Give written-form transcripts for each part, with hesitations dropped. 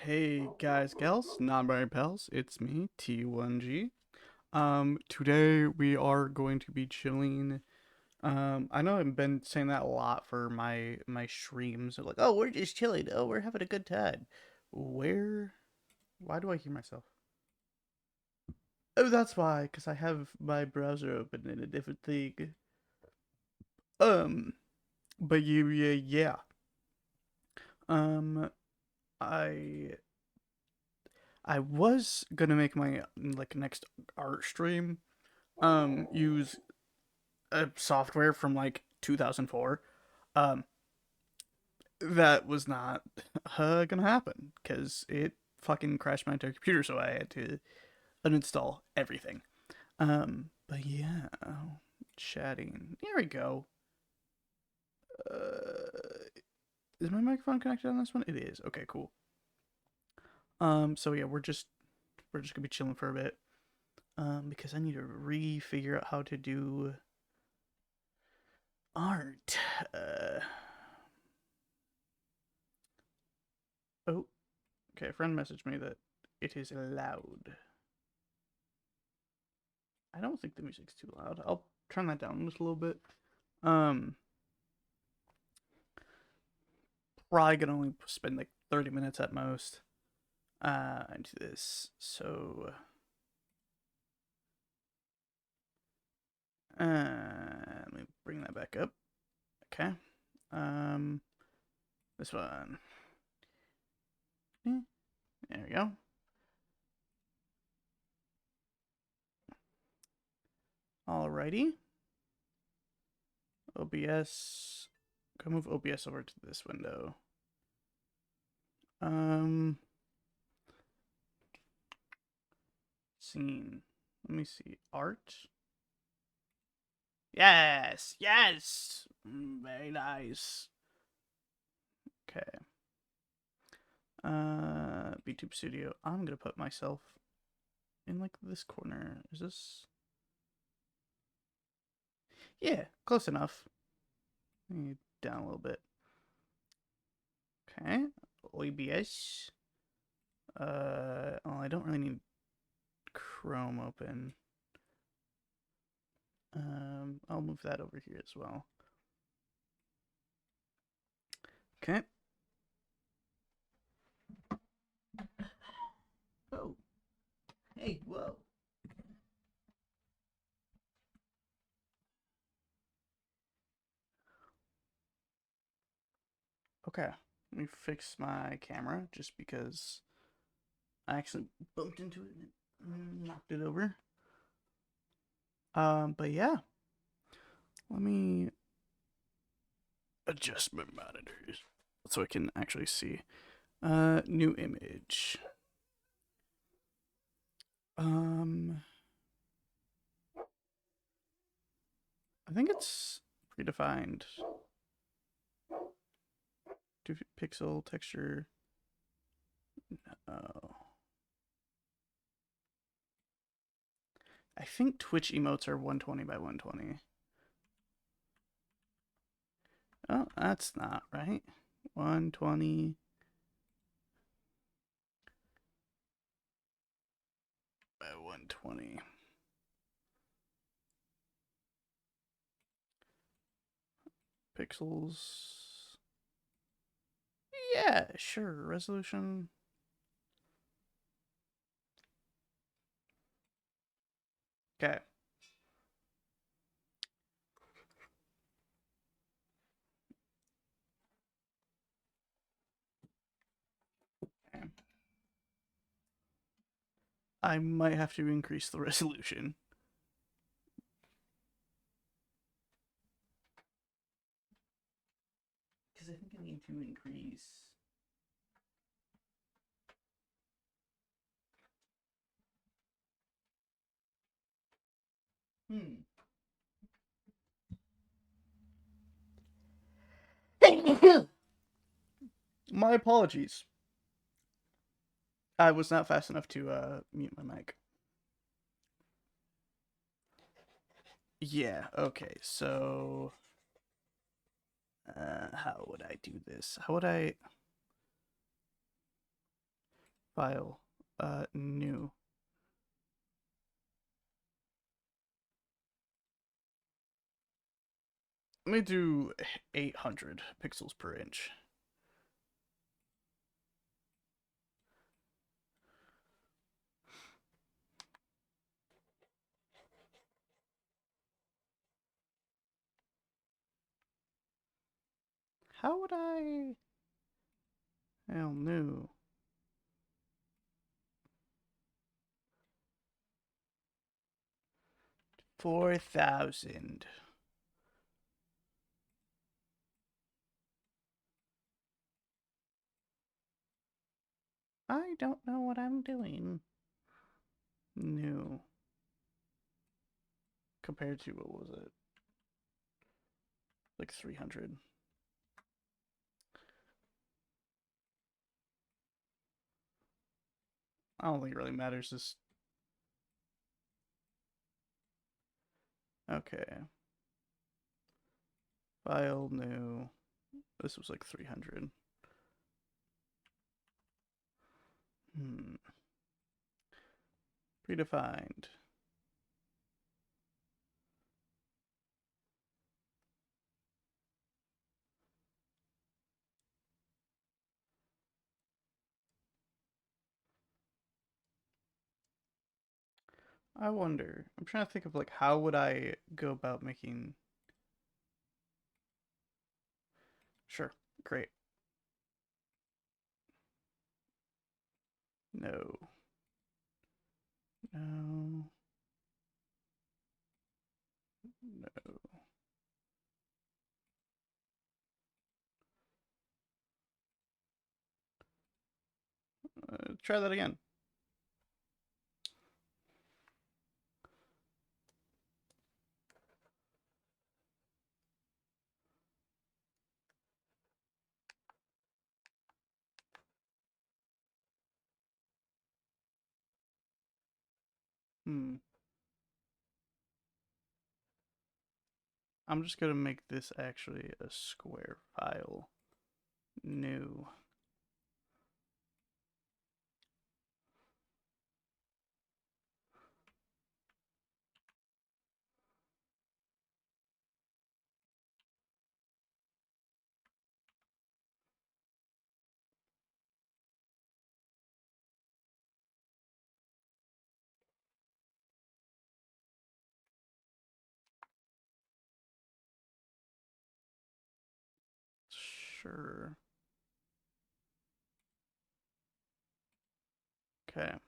Hey guys, gals, non-binary pals, it's me, T1G. Today we are going to be chilling. I know I've been saying that a lot for my streams. Like, oh, we're just chilling. Oh, we're having a good time. Where? Why do I hear myself? Oh, that's why, because I have my browser open in a different thing. Um, but yeah. Um, I I was gonna make my like next art stream use a software from like 2004. Um, that was not gonna happen because it fucking crashed my entire computer, so I had to uninstall everything. But yeah, chatting. Here we go. Is my microphone connected on this one? It is. Okay, cool. So yeah, we're just gonna be chilling for a bit. Because I need to re-figure out how to do art. Oh, okay. A friend messaged me that it is loud. I don't think the music's too loud. I'll turn that down just a little bit. Um, Probably gonna only spend like 30 minutes at most into this. So, let me bring that back up. Okay. Um, this one. There we go. Alrighty. OBS. Go move OBS over to this window. Um, Scene. Let me see. Art. Yes, yes. Very nice. Okay. BTube Studio. I'm gonna put myself in like this corner. Is this? Yeah, close enough. Down a little bit. Okay. OBS. Oh, I don't really need Chrome open. I'll move that over here as well. Okay. Oh. Hey, whoa. Okay. Let me fix my camera just because I actually bumped into it and knocked it over. But yeah. Let me adjust my monitors so I can actually see. New image. Um, I think it's predefined. Pixel texture. Oh. I think Twitch emotes are 120 by 120. Oh, that's not right. 120 by 120. Pixels. Yeah, sure. Resolution. Okay. I might have to increase the resolution. Because I think I need to increase. Hmm. My apologies. I was not fast enough to mute my mic. Yeah, okay, so how would I do this? How would I File. New. Let me do 800 pixels per inch. How would I? Hell no. 4,000. I don't know what I'm doing. New. Compared to, what was it? Like 300. I don't think it really matters. This. Okay. File new. This was like 300. Predefined. I wonder. I'm trying to think of like how would I go about making. Sure. Great. No. No. No. Try that again. Hmm. I'm just gonna make this actually a square file. New. Sure. Okay.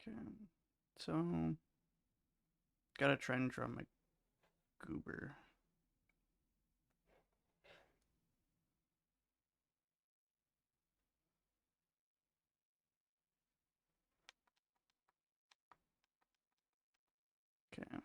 Okay. So gotta try and draw my goober. Okay.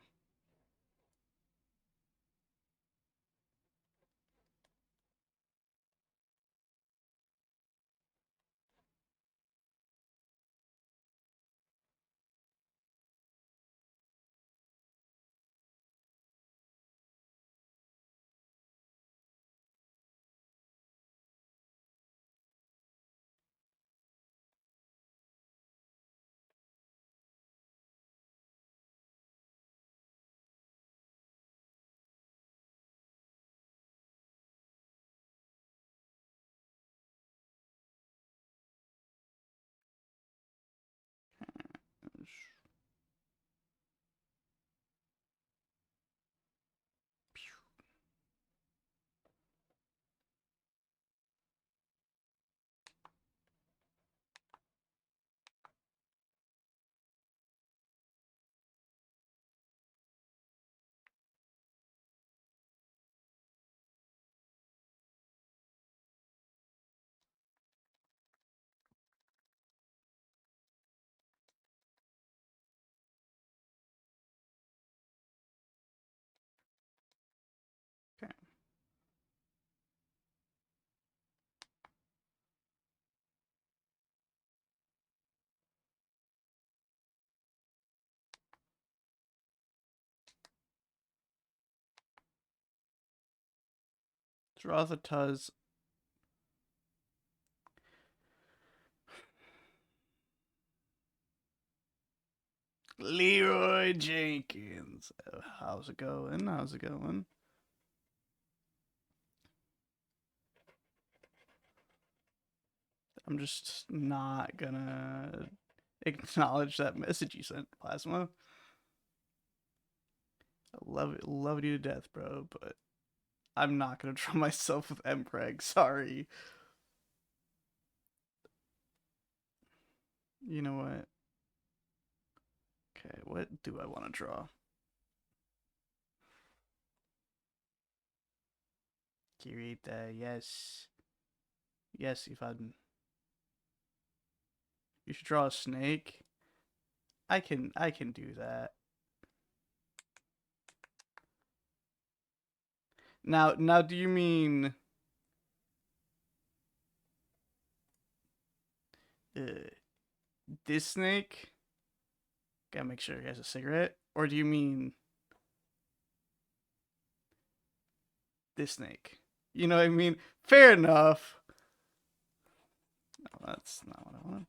Draw the Tuz. Leroy Jenkins. How's it going? How's it going? I'm just not gonna acknowledge that message you sent, Plasma. I love you to death, bro, but I'm not gonna draw myself with Mpreg. Sorry. You know what? Okay, what do I want to draw? Kirita, yes. Yes, Ivan. You should draw a snake. I can do that. Now do you mean this snake? Gotta make sure he has a cigarette. Or do you mean this snake? You know what I mean? Fair enough. No, that's not what I want.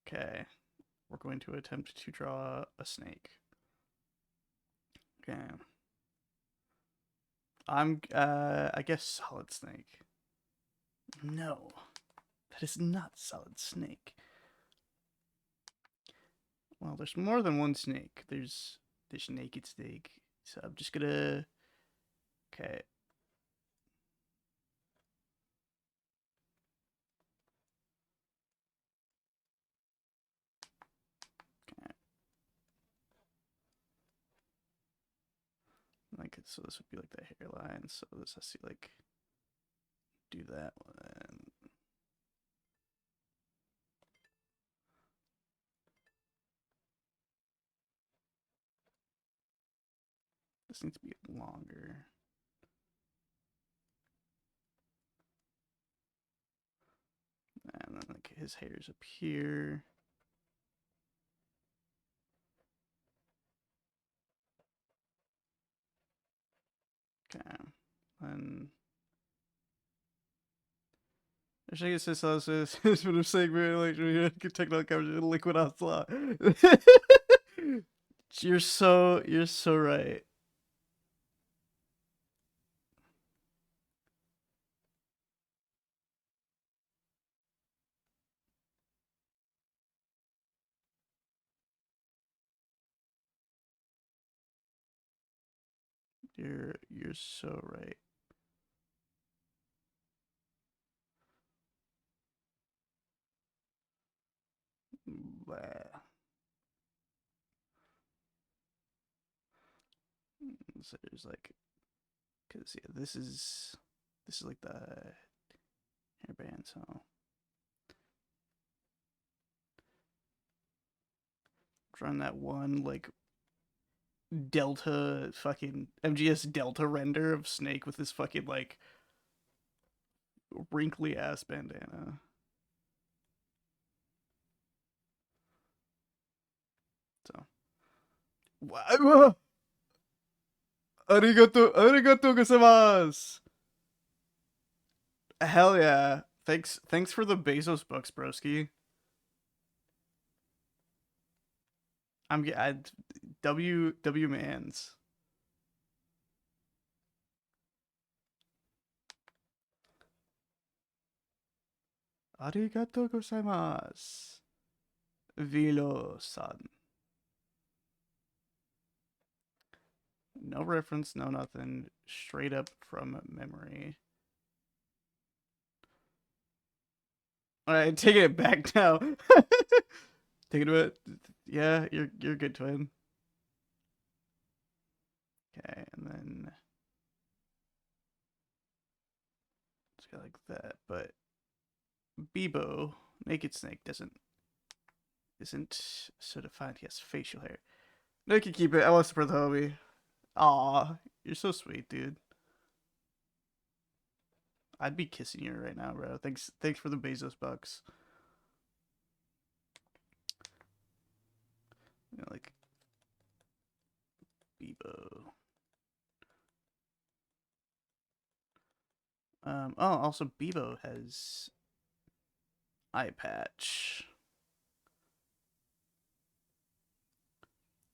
Okay. We're going to attempt to draw a snake. Okay. I guess solid snake. No. That is not solid snake. Well, there's more than one snake. There's naked snake. So I'm just gonna... Okay. Like, so this would be like the hairline. So this has to like do that one. This needs to be longer. And then like his hair's up here. Okay. And I think it says it's been a segment like technical coverage of liquid onslaught. You're so right. You're so right. Blah. So there's like, cause yeah, this is like the hairband. So drawing that one like Delta fucking MGS Delta render of Snake with this fucking like wrinkly ass bandana. So, arigato gozaimasu. Hell yeah! Thanks for the Bezos books, broski. I W mans. Arigato gozaimasu. Vilo-san. No reference, no nothing. Straight up from memory. Alright, taking it back now. Taking it. Yeah, you're good, twin. Okay, and then let's go like that. But Bebo, Naked Snake isn't so defined. He has facial hair. No, you can keep it. I want to support the hobby. Aw, you're so sweet, dude. I'd be kissing you right now, bro. Thanks for the Bezos bucks. You know, like Bebo. Oh, also Bebo has eye patch.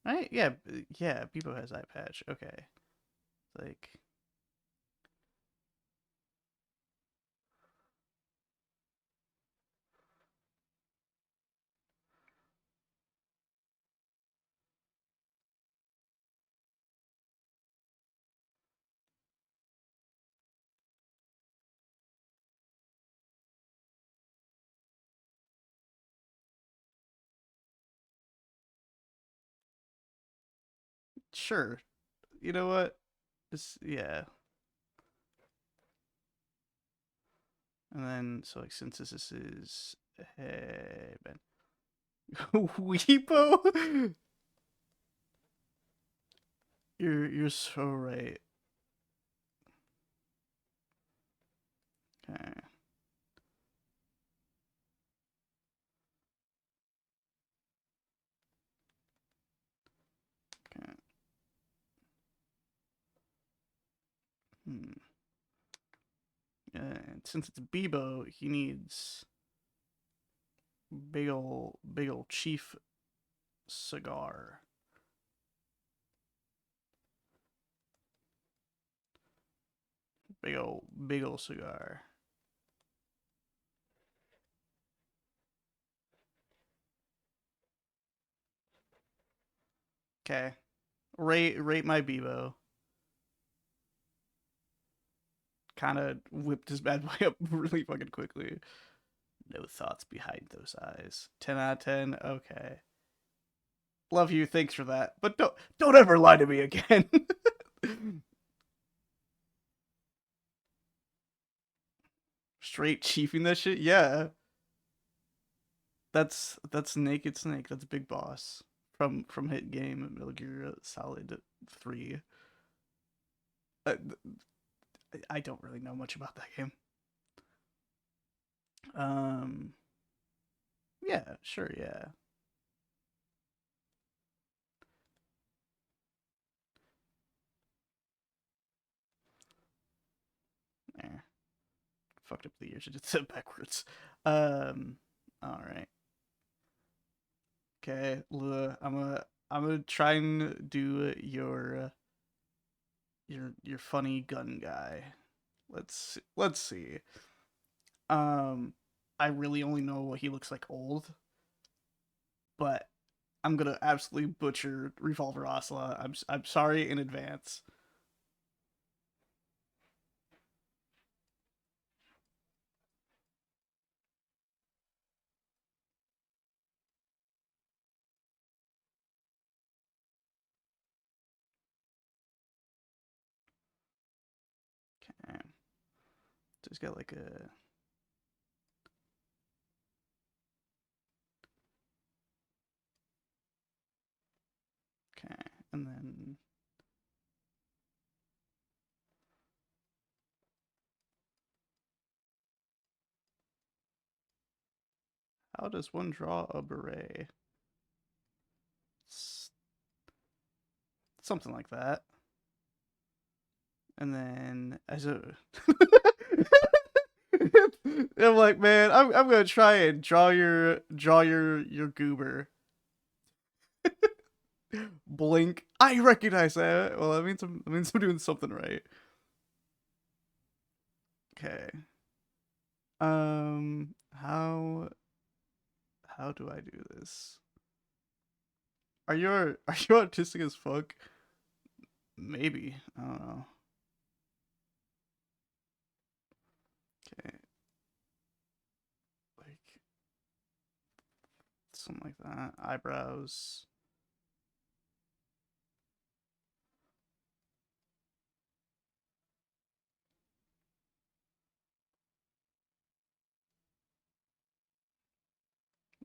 Right? Yeah, yeah. Bebo has eye patch. Okay, like sure. You know what? This yeah. And then so like since this is hey man. Weepo? You're so right. Okay. Okay. Hmm. And since it's Bebo, he needs big ol' chief cigar. Big ol' cigar. Okay. Rate my Bebo. Kind of whipped his bad boy up really fucking quickly. No thoughts behind those eyes. 10 out of 10. Okay. Love you. Thanks for that. But don't ever lie to me again. Straight chiefing that shit. Yeah. That's Naked Snake. That's Big Boss from Hit Game Metal Gear Solid 3. Uh, I don't really know much about that game. Um, yeah, sure, yeah. There, fucked up the years. I just said backwards. All right. Okay, I'm gonna try and do your funny gun guy. Let's see. Um, I really only know what he looks like old, but I'm gonna absolutely butcher Revolver Ocelot. I'm sorry in advance. Okay, so he's got like a okay, and then how does one draw a beret? Something like that. And then as a I'm like, man, I'm gonna try and draw your goober. Blink. I recognize that. Well, that means I'm doing something right. Okay. How do I do this? Are you autistic as fuck? Maybe. I don't know. Okay. Like something like that. Eyebrows.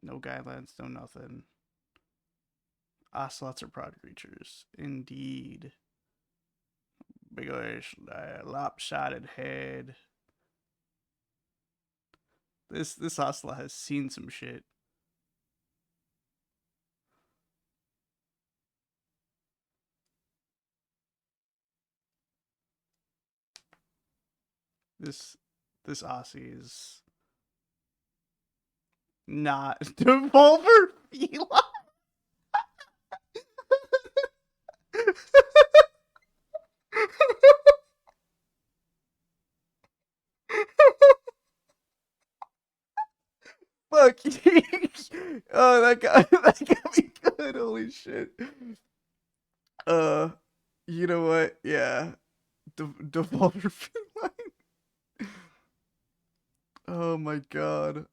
No guidelines, no nothing. Ocelots are prod creatures. Indeed. Big lopsided head. This ocelot has seen some shit. This this Aussie is not Devolver Feline. Fuck. Oh, that got me good. Holy shit. Uh, you know what? Yeah, Devolver Feline. Oh my god.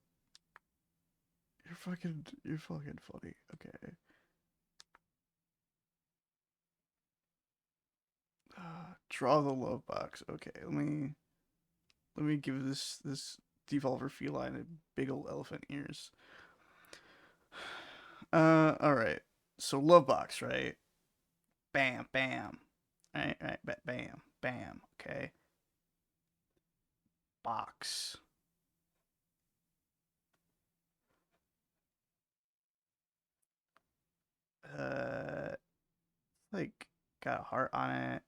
You're fucking funny. Okay. Draw the love box. Okay, let me give this Devolver Feline a big old elephant ears. All right. So love box, right? Bam, bam. All right, bam, bam. Okay. Box. Uh, like got a heart on it.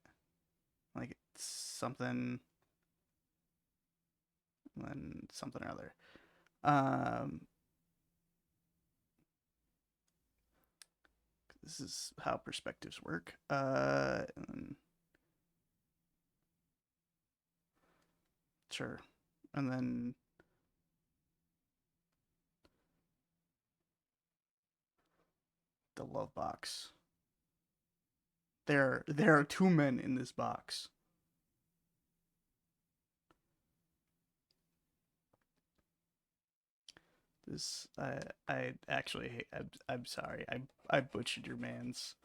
Like it's something, and then something or other. Um, this is how perspectives work. And sure, and then the love box. There are two men in this box. This I actually I'm sorry. I butchered your man's.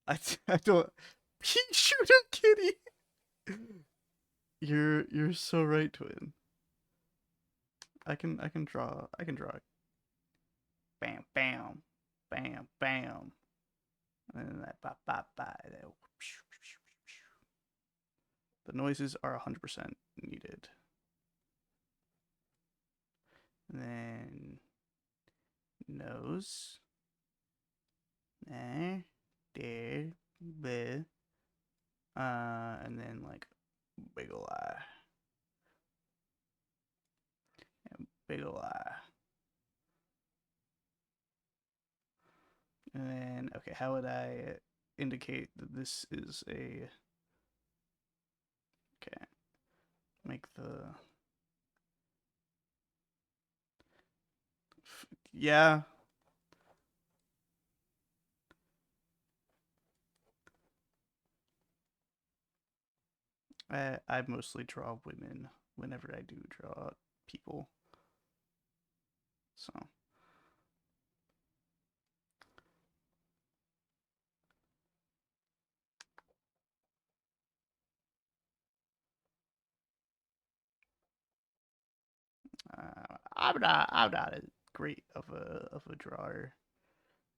I don't. Pea shooter kitty. You're so right, twin. I can draw. Bam bam, bam bam, and then that ba ba ba. The noises are 100% needed. And then nose. There, there, bleh. And then like big ol' eye. And big ol' eye. And then, okay, how would I indicate that this is a. Okay, make the. Yeah. I mostly draw women whenever I do draw people. So. I'm not as great of a drawer.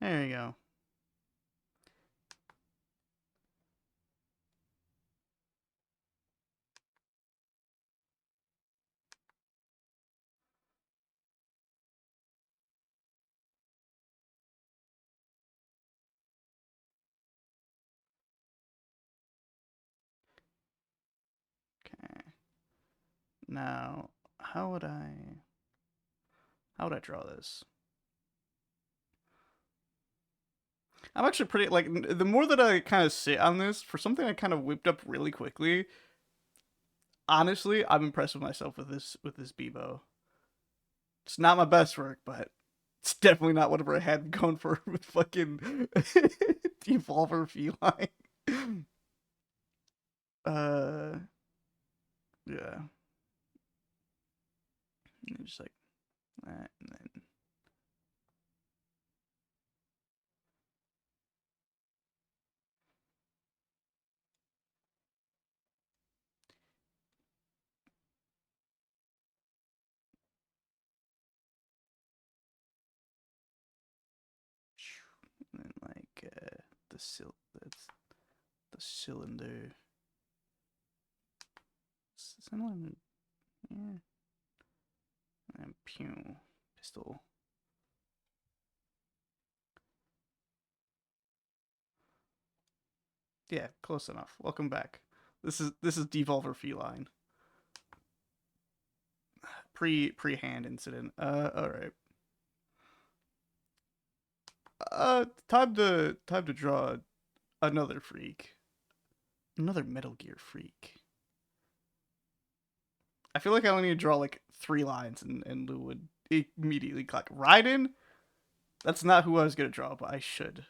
There you go. Okay. Now, how would I draw this? I'm actually pretty like the more that I kind of sit on this for something I kind of whipped up really quickly. Honestly, I'm impressed with myself with this Bebo. It's not my best work, but it's definitely not whatever I had going for with fucking Devolver Feline. Uh, yeah, just like that, and then like that's the cylinder. Cylinder, yeah, and pew pistol. Yeah, close enough. Welcome back. This is Devolver Feline. pre-hand incident. All right. Time to draw another freak. Another Metal Gear freak. I feel like I only need to draw like 3 lines, and Lou would immediately click. Raiden? That's not who I was gonna draw, but I should.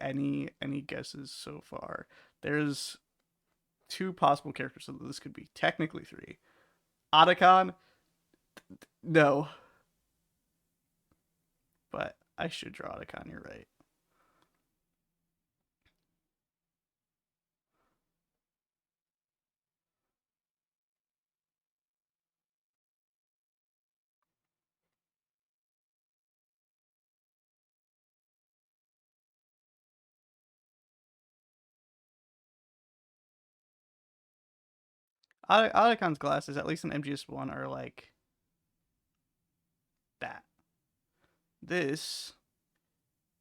Any guesses so far? There's 2 possible characters, so this could be technically 3. Otacon? No, but I should draw Otacon. You're right. Otacon's glasses, at least in MGS1, are like that. This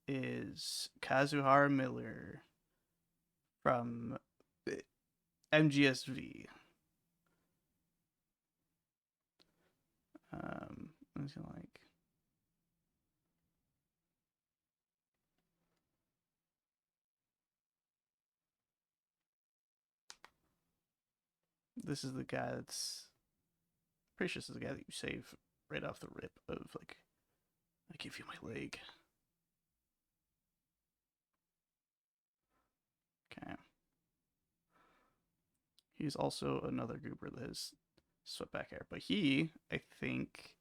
is Kazuhara Miller from MGSV. What's he like? This is the guy that's pretty sure this is the guy that you save right off the rip of like, I can feel my leg. Okay. He's also another goober that has swept back hair, but he, I think,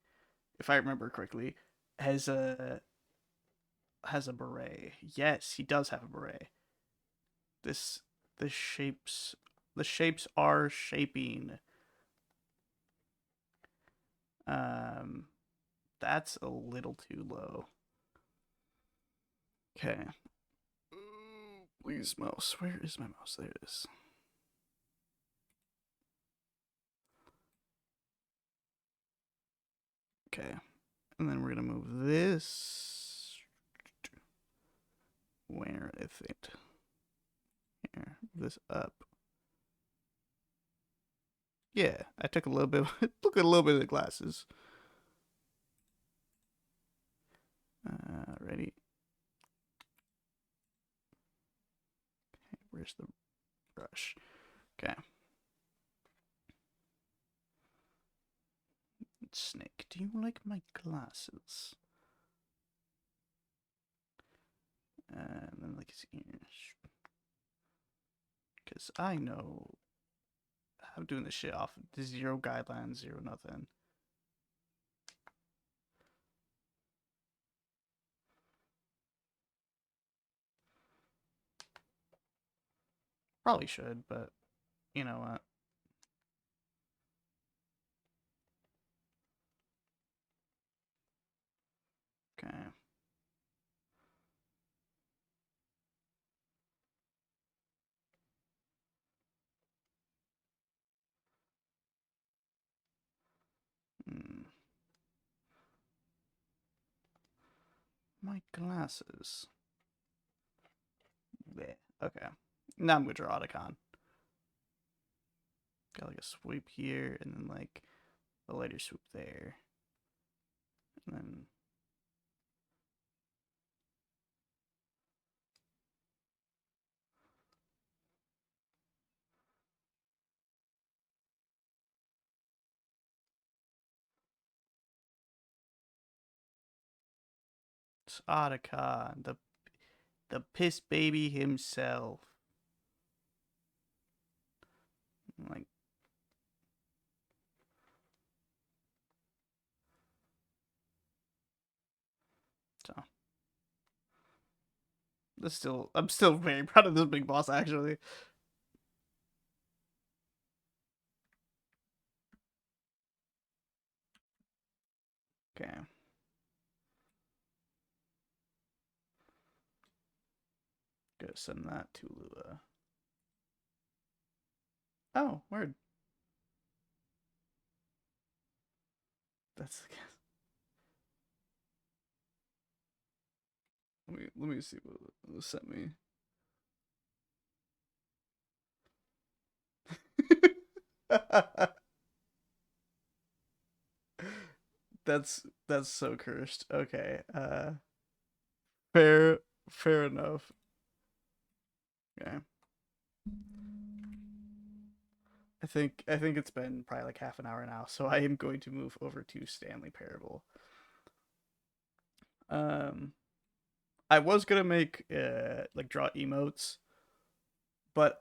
if I remember correctly, has a beret. Yes, he does have a beret. This the shapes are shaping. Um, that's a little too low. Okay. Please, mouse. Where is my mouse? There it is. Okay. And then we're going to move this. Where is it? Here. This up. Yeah, I took a little bit. Look at a little bit of the glasses. Ready? Okay, where's the brush? Okay. Snake, do you like my glasses? And then like his ears. Because I know I'm doing this shit off of 0 guidelines, 0 nothing. Probably should, but you know what? Okay. Hmm. My glasses. Yeah. Okay. Now I'm gonna draw Otacon. Got like a sweep here, and then like a lighter swoop there, and then it's Otacon, the piss baby himself. Like, so I'm still very proud of this big boss actually. Okay. Go send that to Lua. Oh, word. That's Let me see what it sent me. That's so cursed. Okay. Fair fair enough. Okay. I think it's been probably like half an hour now, so I am going to move over to Stanley Parable. Um I was gonna make like draw emotes, but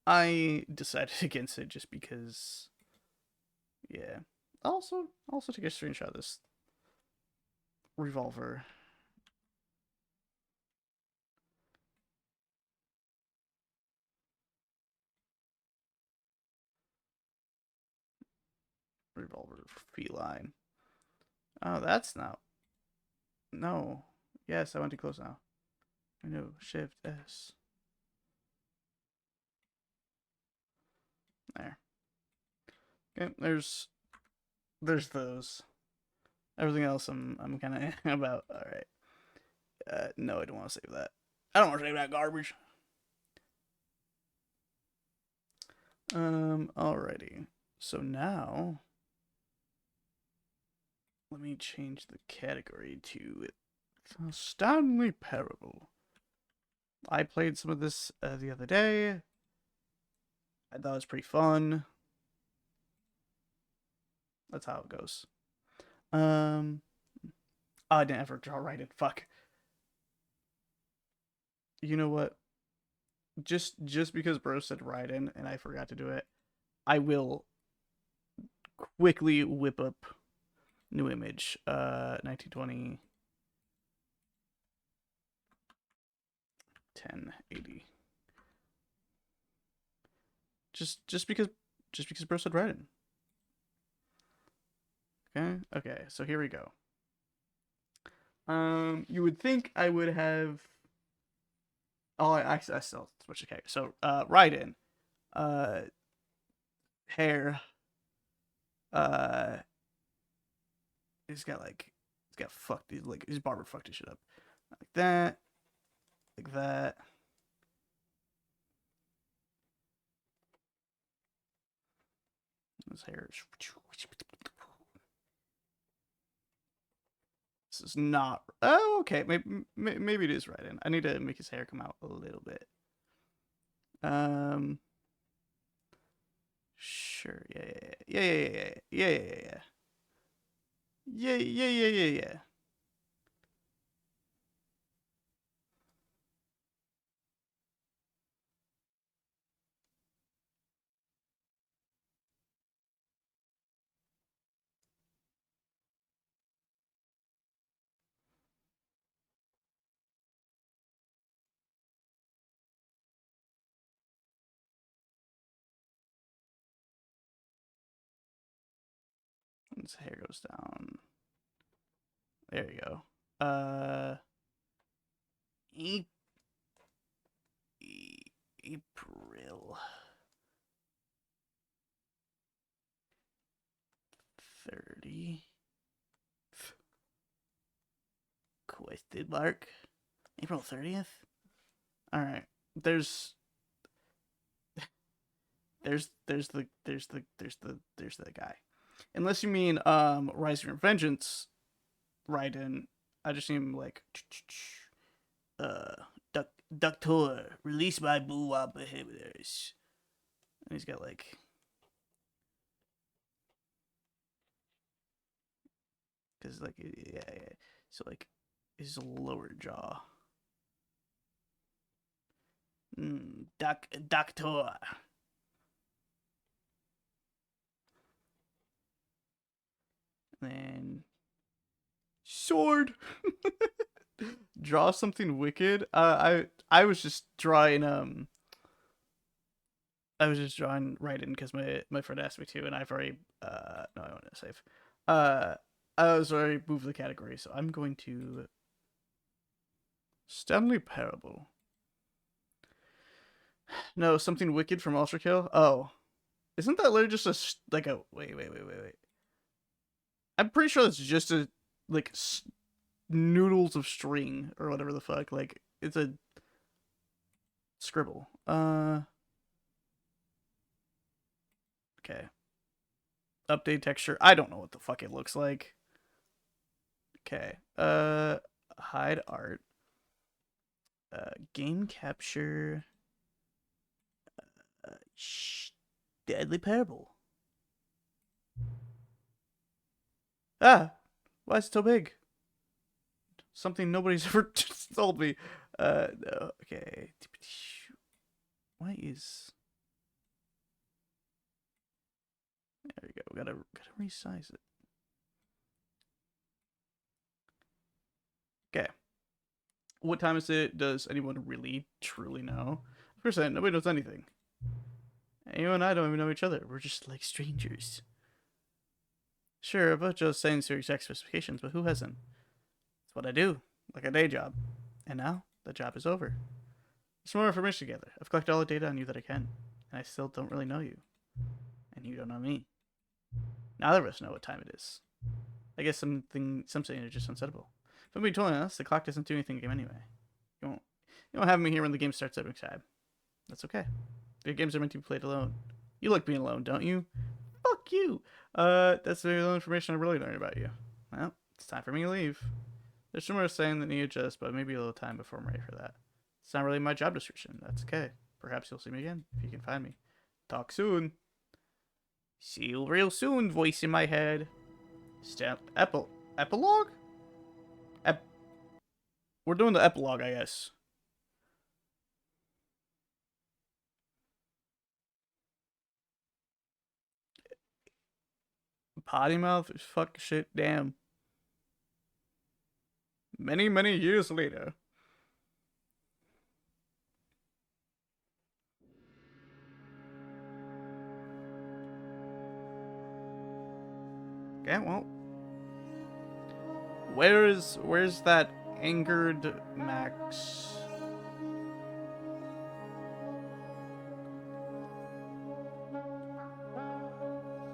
I decided against it just because yeah. Also take a screenshot of this revolver. Revolver feline. Oh, that's not. No. Yes, I went too close now. I know. Shift S. There. Okay, there's those. Everything else I'm kind of about. All right. No, I don't want to save that. I don't want to save that garbage. Alrighty. So now, let me change the category to Stanley Parable. I played some of this the other day. I thought it was pretty fun. That's how it goes. Oh, I didn't ever draw right in. Fuck. You know what? Just because bro said right in and I forgot to do it, I will quickly whip up new image. 1920 1080. Just because bro said right in. Okay, so here we go. You would think I would have. Oh, I still switched the character. So, right in, uh, hair, uh, he's got fucked. He's like his barber fucked his shit up, like that, like that. His hair. This is not. Oh, okay. Maybe it is right in. I need to make his hair come out a little bit. Um. Sure. Yeah. Yeah. His hair goes down. There you go. A- April 30. Question mark. April 30th. All right. There's there's the guy. Unless you mean Rising Vengeance, Raiden. I just need him like uh Doctor, release my boo inhibitors. And he's got like because like yeah. So like his lower jaw. Doctor. Then sword. Draw something wicked. I was just drawing I was just drawing right in because my friend asked me to, and I've already no, I want to save. Uh, I was already moved the category, so I'm going to Stanley Parable. No, something wicked from Ultra Kill. Oh, isn't that literally just like a wait? I'm pretty sure that's just a like noodles of string or whatever the fuck. Like it's a scribble. Okay. Update texture. I don't know what the fuck it looks like. Okay. Hide art. Game capture. Deadly Parable. Ah, why is it so big? Something nobody's ever told me. No, okay. Why is? There we go. Gotta resize it. Okay. What time is it? Does anyone really truly know? Of course, nobody knows anything. You and I don't even know each other. We're just like strangers. Sure, I've both just saying your exact specifications, but who hasn't? It's what I do, like a day job. And now, the job is over. There's more information together. I've collected all the data on you that I can, and I still don't really know you. And you don't know me. Neither of us know what time it is. I guess something are just unsettable. If I'm being totally honest, the clock doesn't do anything in the game anyway. You won't have me here when the game starts every time. That's okay. Video games are meant to be played alone. You like being alone, don't you? Fuck you. That's the little information I really learned about you. Well, it's time for me to leave. There's rumors saying that need adjust, but maybe a little time before I'm ready for that. It's not really my job description. That's okay. Perhaps you'll see me again if you can find me. Talk soon. See you real soon, voice in my head. Epilogue? We're doing the epilogue, I guess. Potty mouth? Fuck shit, damn. Many, many years later. Okay, well. Where's that angered Max?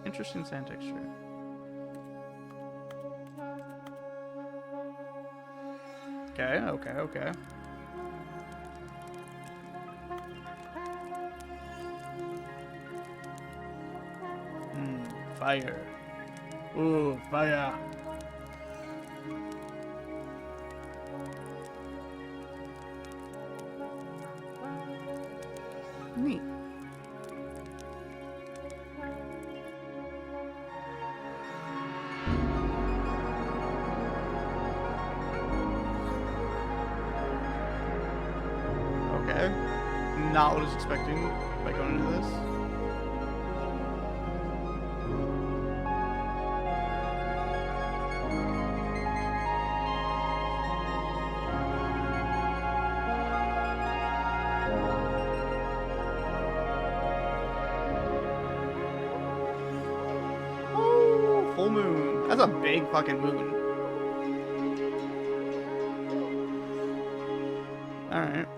Interesting sand texture. Okay. Fire. Ooh, fire. Neat. Okay. Not what I was expecting by going into this. Oh, full moon. That's a big fucking moon. Alright.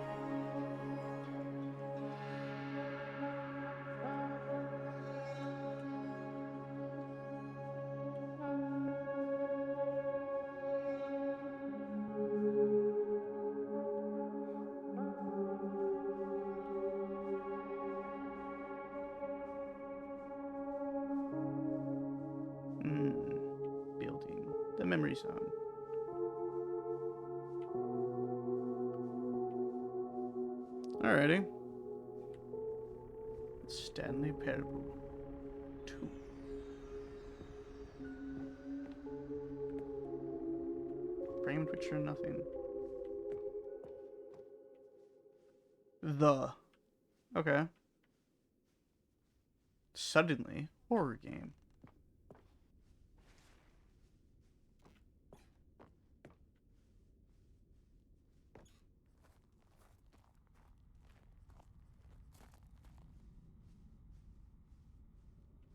Building the memory zone. Alrighty. Stanley Parable 2. Framed picture, nothing. Okay. Suddenly, horror game.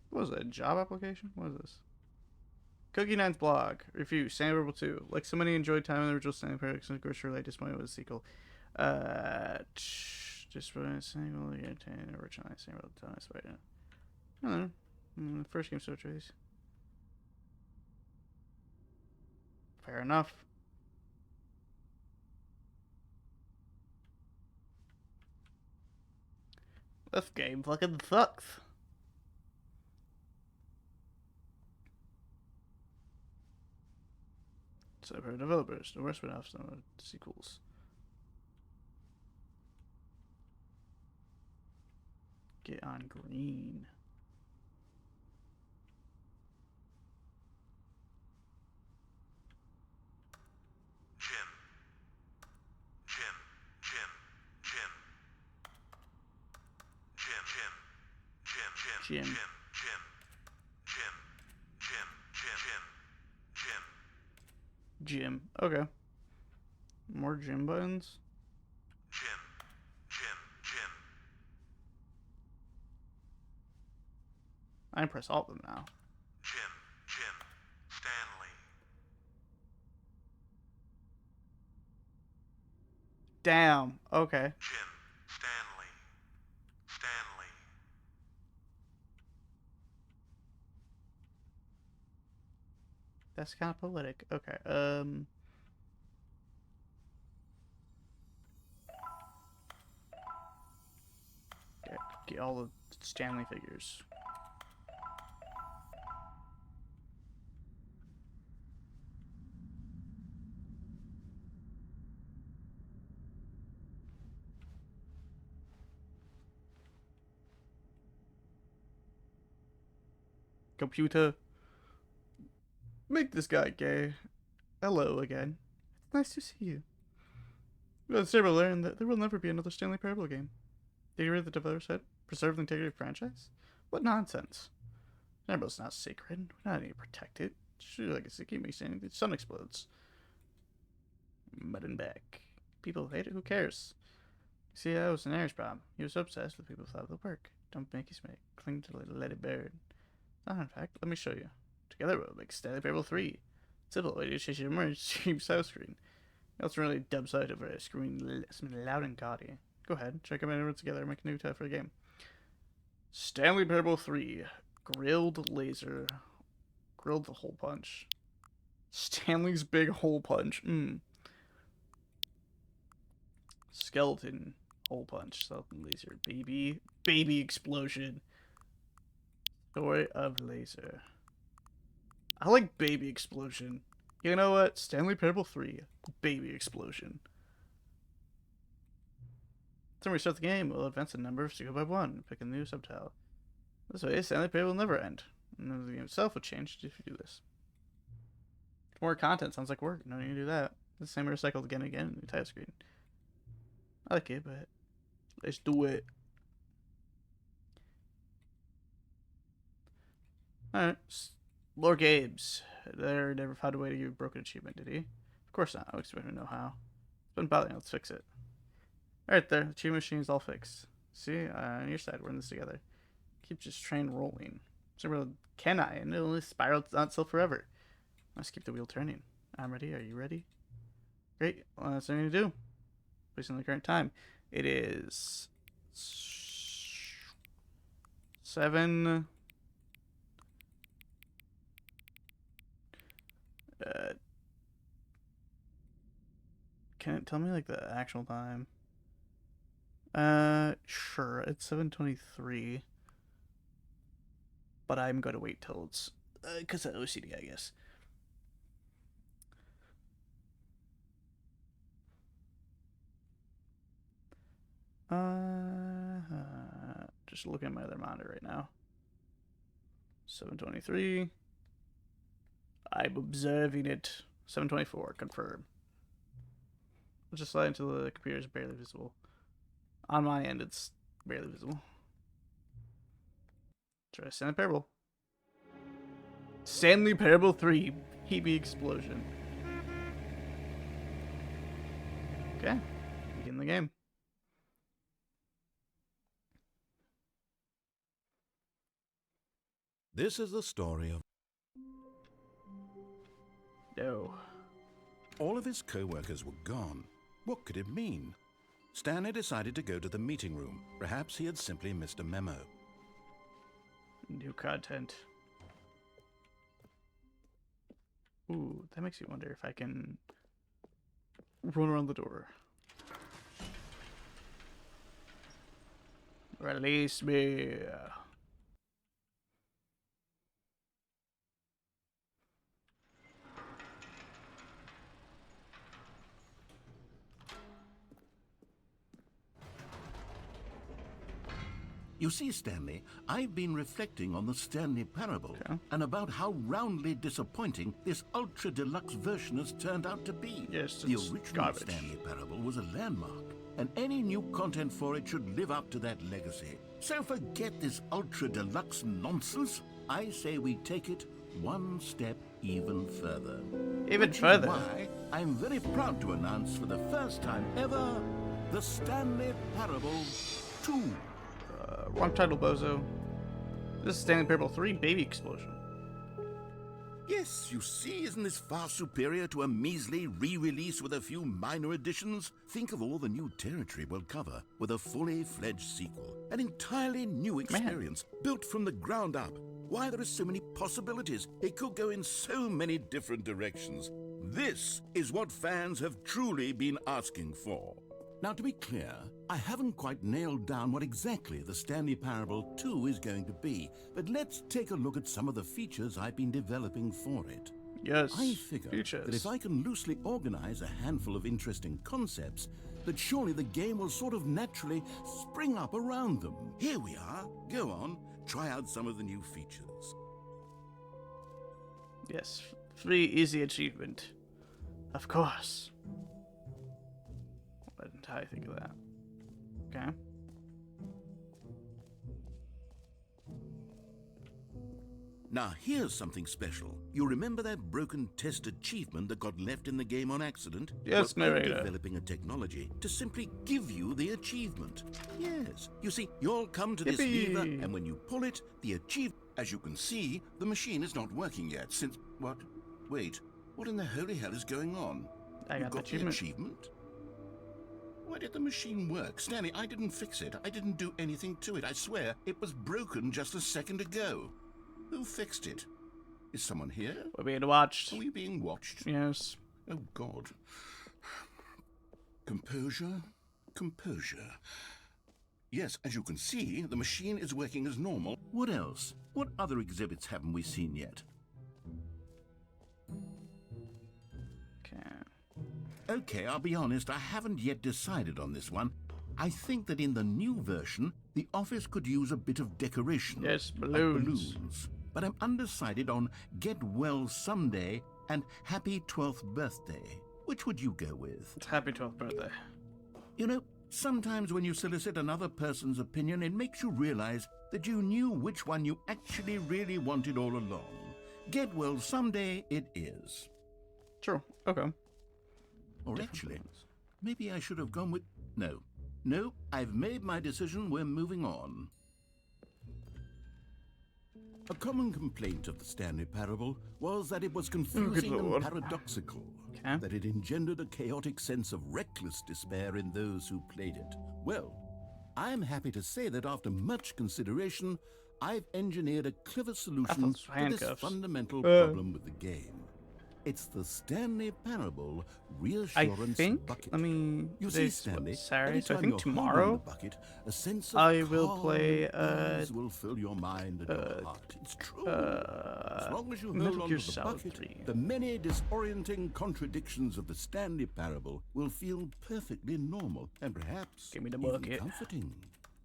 What was that? A job application? What is this? Cookie Nine's blog. Review. Stanley Parable 2. Like so many enjoyed time in the original Stanley Parable, and grocery late disappointed with the sequel. Just for a single entertaining original Stanley Parable 2. I don't know. First game so choice. Fair enough. This game fucking sucks. So for developers, the worst spin-offs and sequels. Get on green. Jim. Jim. Okay. More Jim buttons. I can press all of them now. Stanley. Damn. Okay. Stanley. That's kind of poetic. Okay. Get all the Stanley figures. Computer. Make this guy gay. Hello again. It's nice to see you. Well, it's terrible to learn that there will never be another Stanley Parable game. Did you read the developer said? Preserve the integrity of the franchise? What nonsense. Parable's not sacred. We're not need to protect it. Shoot, like a keep me saying the sun explodes. Button back. People hate it, who cares? See, that was an Aries problem. He was obsessed with people who thought it would work. Don't make his mate. Cling to let it burn. In fact, let me show you. Together we'll make Stanley Parable 3. Simple way to change your merge stream south screen. That's really dumb sight over a screen something loud and gaudy. Go ahead, check them out together and make a new tab for the game. Stanley Parable 3. Grilled laser. Grilled the hole punch. Stanley's big hole punch. Skeleton hole punch. Skeleton laser. Baby. Baby explosion. Story of laser. I like baby explosion. You know what? Stanley Parable 3. Baby explosion. Then we start the game, we'll advance the number of single by 1. Pick a new subtitle. This way, Stanley Parable will never end. And the game itself will change if you do this. More content sounds like work. No need to do that. The same recycled again and again in the title screen. I like it, but let's do it. Alright. Lord Games. There never found a way to give a broken achievement, did he? Of course not. I would expect him to know how. It's been bothering. Let's fix it. Alright there. The achievement machine is all fixed. See? On your side. We're in this together. Keep this train rolling. So can I? And it'll only spiral on itself forever. Let's keep the wheel turning. I'm ready. Are you ready? Great. Well, that's what I'm going to do. Based on the current time. It is 7. Can it tell me like the actual time? Sure. It's 7:23. But I'm going to wait till it's because of OCD, I guess. Just looking at my other monitor right now. 7:23. I'm observing it. 7:24. Confirm. Just slide until the computer is barely visible. On my end, it's barely visible. Try Stanley Parable. Stanley Parable 3. PB Explosion. Okay. Begin the game. This is the story of... No. All of his co-workers were gone. What could it mean? Stanley decided to go to the meeting room. Perhaps he had simply missed a memo. New content. Ooh, that makes me wonder if I can run around the door. Release me. You see, Stanley, I've been reflecting on the Stanley Parable Okay. and about how roundly disappointing this ultra deluxe version has turned out to be. Yes, The it's original garbage. Stanley Parable was a landmark, and any new content for it should live up to that legacy. So forget this ultra deluxe nonsense. I say we take it one step even further. Even Which further. is why I'm very proud to announce for the first time ever the Stanley Parable 2. Wrong title, bozo. This is Stanley Parable 3 Baby Explosion. Yes, you see, isn't this far superior to a measly re-release with a few minor additions? Think of all the new territory we'll cover with a fully fledged sequel. An entirely new experience, built from the ground up. Why, there are so many possibilities. It could go in so many different directions. This is what fans have truly been asking for. Now, to be clear, I haven't quite nailed down what exactly the Stanley Parable 2 is going to be, but let's take a look at some of the features I've been developing for it. Yes. I figure features. that if I can loosely organize a handful of interesting concepts, that surely the game will sort of naturally spring up around them. Here we are. Go on, try out some of the new features. Yes. Free easy achievement. Of course. What did I think of that? Okay. Now, here's something special. You remember that broken test achievement that got left in the game on accident? Yes, well, I'm narrator. developing a technology to simply give you the achievement. Yes. You see, you'll come to this Yippee. lever, and when you pull it, the achievement... As you can see, the machine is not working yet since... What? Wait. What in the holy hell is going on? I You got the the achievement. achievement? Why did the machine work? Stanley, I didn't fix it. I didn't do anything to it. I swear, it was broken just a second ago. Who fixed it? Is someone here? We're being watched. Are we being watched? Yes. Oh, God. Composure. Composure. Yes, as you can see, the machine is working as normal. What else? What other exhibits haven't we seen yet? Okay. Okay, I'll be honest, I haven't yet decided on this one. I think that in the new version, the office could use a bit of decoration. Yes, like balloons. But I'm undecided on Get Well Someday and Happy 12th Birthday. Which would you go with? Happy 12th birthday. You know, sometimes when you solicit another person's opinion, it makes you realize that you knew which one you actually really wanted all along. Get Well Someday it is. True. Okay. Or Different actually, things. maybe I should have gone with... No, I've made my decision. We're moving on. A common complaint of the Stanley Parable was that it was confusing and Lord. paradoxical, Okay. that it engendered a chaotic sense of reckless despair in those who played it. Well, I'm happy to say that after much consideration, I've engineered a clever solution those to this handcuffs. fundamental problem with the game. It's the Stanley Parable I Reassurance think. Bucket. Let me. You see, Today's Stanley, Saturday, so I anytime think you're holding tomorrow the bucket, a sense of I will calm play, ease will fill your mind and your heart. It's true. As long as you Metal hold on Gear to the Solid bucket, 3. the many disorienting contradictions of the Stanley Parable will feel perfectly normal and perhaps Give me the even bucket. comforting.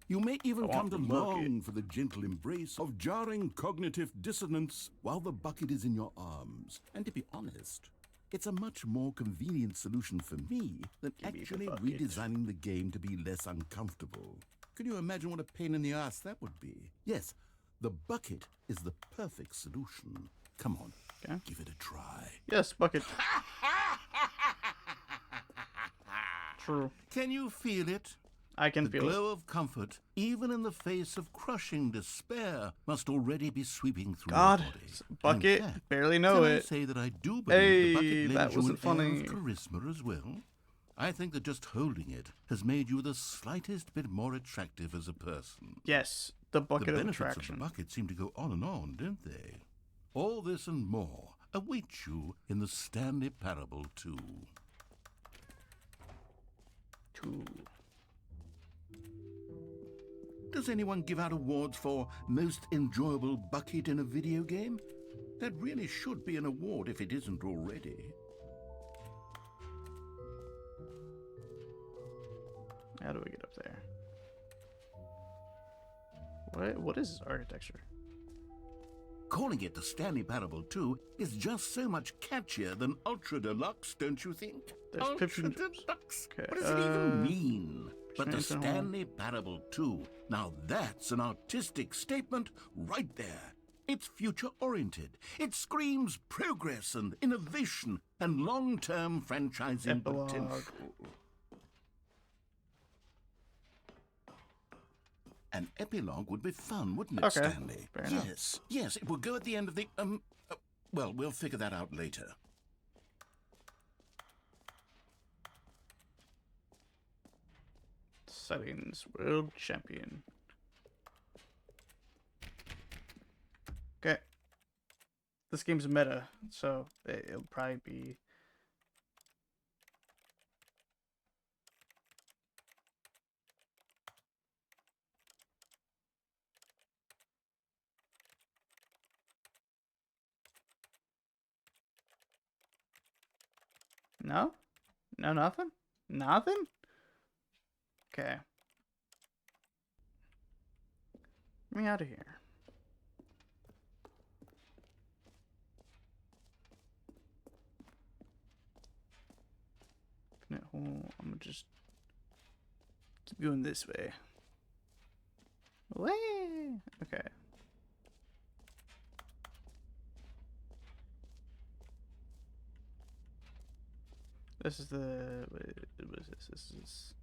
You may even I come want to the bucket. long for the gentle embrace of jarring cognitive dissonance while the bucket is in your arms. And to be honest, it's a much more convenient solution for me than Give me the actually bucket. redesigning the game to be less uncomfortable. Can you imagine what a pain in the ass that would be? Yes, the bucket is the perfect solution. Come on, Okay. give it a try. Yes, bucket. True. Can you feel it? I can The feel it. glow of comfort, even in the face of crushing despair, must already be sweeping through God, your body. it's a bucket. In fact, Barely know can I it. say that I do believe Hey, the bucket that lends you an wasn't funny. air of charisma as well? I think that just holding it has made you the slightest bit more attractive as a person. Yes, the bucket The of benefits of attraction. the bucket seem to go on, don't they? All this and more await you in the Stanley Parable 2. Two. Does Does anyone give out awards for most enjoyable bucket in a video game? That really should be an award if it isn't already. How do we get up there? What is this architecture? Calling it the Stanley Parable 2 is just so much catchier than Ultra Deluxe, don't you think? There's Ultra Pippin- Deluxe? Okay, What does it even mean? But the Nathan Hall. Stanley Parable 2, now that's an artistic statement right there. It's future-oriented. It screams progress and innovation and long-term franchising Epilogue. potential. An epilogue would be fun, wouldn't it, Okay, Stanley? fair enough. Yes, it will go at the end of the, well, we'll figure that out later. Settings, world champion. Okay. This game's meta, so it'll probably be... No? No, nothing? Nothing? Okay. Get me out of here. Infinite hole. I'm gonna just keep going this way. Way. Okay. This is the. What is this? This is.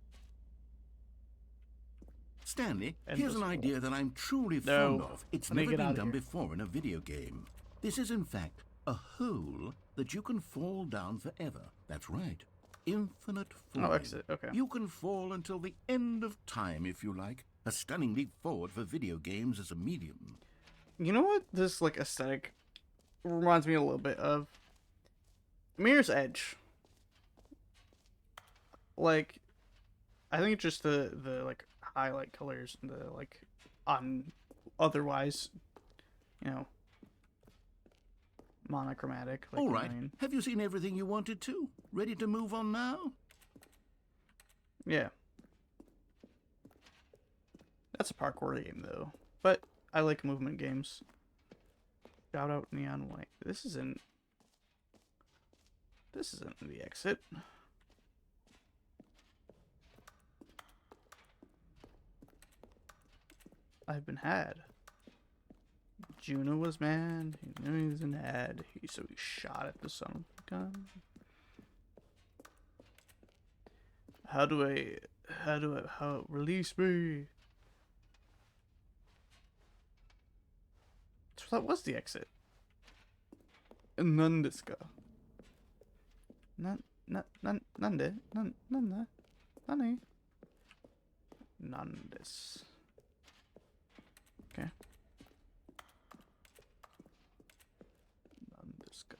Stanley, Endless here's an hole. idea that I'm truly No. fond of. It's Let me never get been out of done here. before in a video game. This is, in fact, a hole that you can fall down forever. That's right. Infinite falling. Oh, exit. Okay. You can fall until the end of time, if you like. A stunning leap forward for video games as a medium. You know what this like aesthetic reminds me a little bit of? Mirror's Edge. Like, I think it's just the like highlight colors and the like on otherwise, you know, monochromatic. Like All right. mine. Have you seen everything you wanted to? Ready to move on now? Yeah. That's a parkour game though, but I like movement games. Shout out Neon White. This isn't the exit. I've been had. Juno was mad. He knew he was an ad. So he shot at the son of the gun. How release me? So that was the exit. Nandeska. Nande. Nani. Nandes. Okay. Nandeska.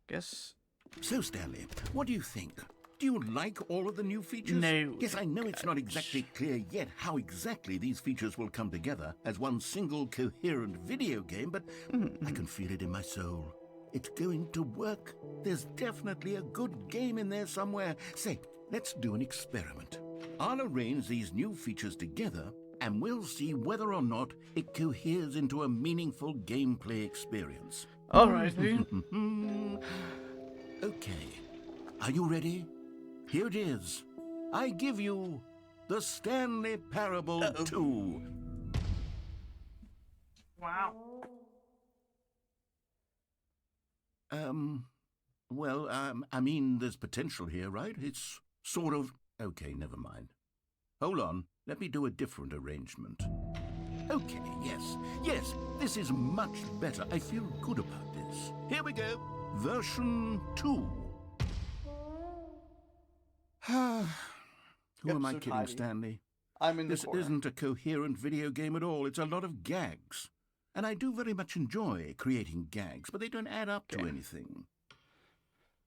Guess. So, Stanley, what do you think? Do you like all of the new features? No. Yes, I know it's not exactly clear yet how exactly these features will come together as one single coherent video game, but I can feel it in my soul. It's going to work. There's definitely a good game in there somewhere. Say, let's do an experiment. I'll arrange these new features together, and we'll see whether or not it coheres into a meaningful gameplay experience. All right, dude. Okay. Are you ready? Here it is. I give you the Stanley Parable 2. Wow. I mean, there's potential here, right? It's sort of... Okay, never mind. Hold on. Let me do a different arrangement. Okay, yes, this is much better. I feel good about this. Here we go. Version 2. Who am I so kidding, tidy. Stanley? I'm in the This corner. isn't a coherent video game at all. It's a lot of gags. And I do very much enjoy creating gags, but they don't add up to Okay. anything.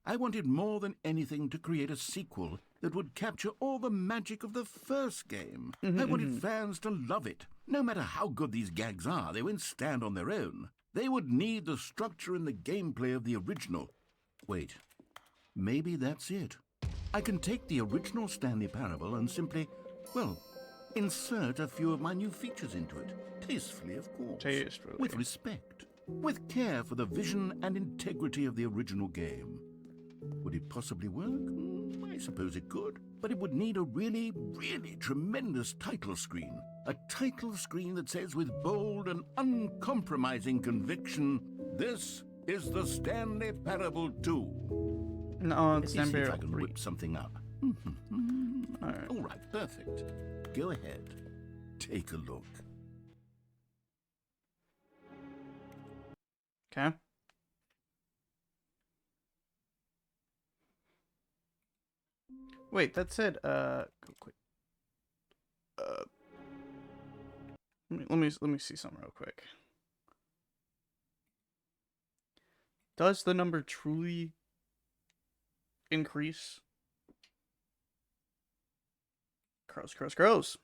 I wanted more than anything to create a sequel that would capture all the magic of the first game. I wanted fans to love it. No matter how good these gags are, they won't stand on their own. They would need the structure and the gameplay of the original. Wait, maybe that's it. I can take the original Stanley Parable and simply, well, insert a few of my new features into it. Tastefully, of course. Tastefully. With respect. With care for the vision and integrity of the original game. Would it possibly work? I suppose it could. But it would need a really, really tremendous title screen. A title screen that says with bold and uncompromising conviction, "This is the Stanley Parable 2. No, Let it's me see if I Parable can 3. whip something up. Alright. All right, perfect. Go ahead. Take a look. Okay. Wait, that said, go quick. Let me see something real quick. Does the number truly increase? Crows.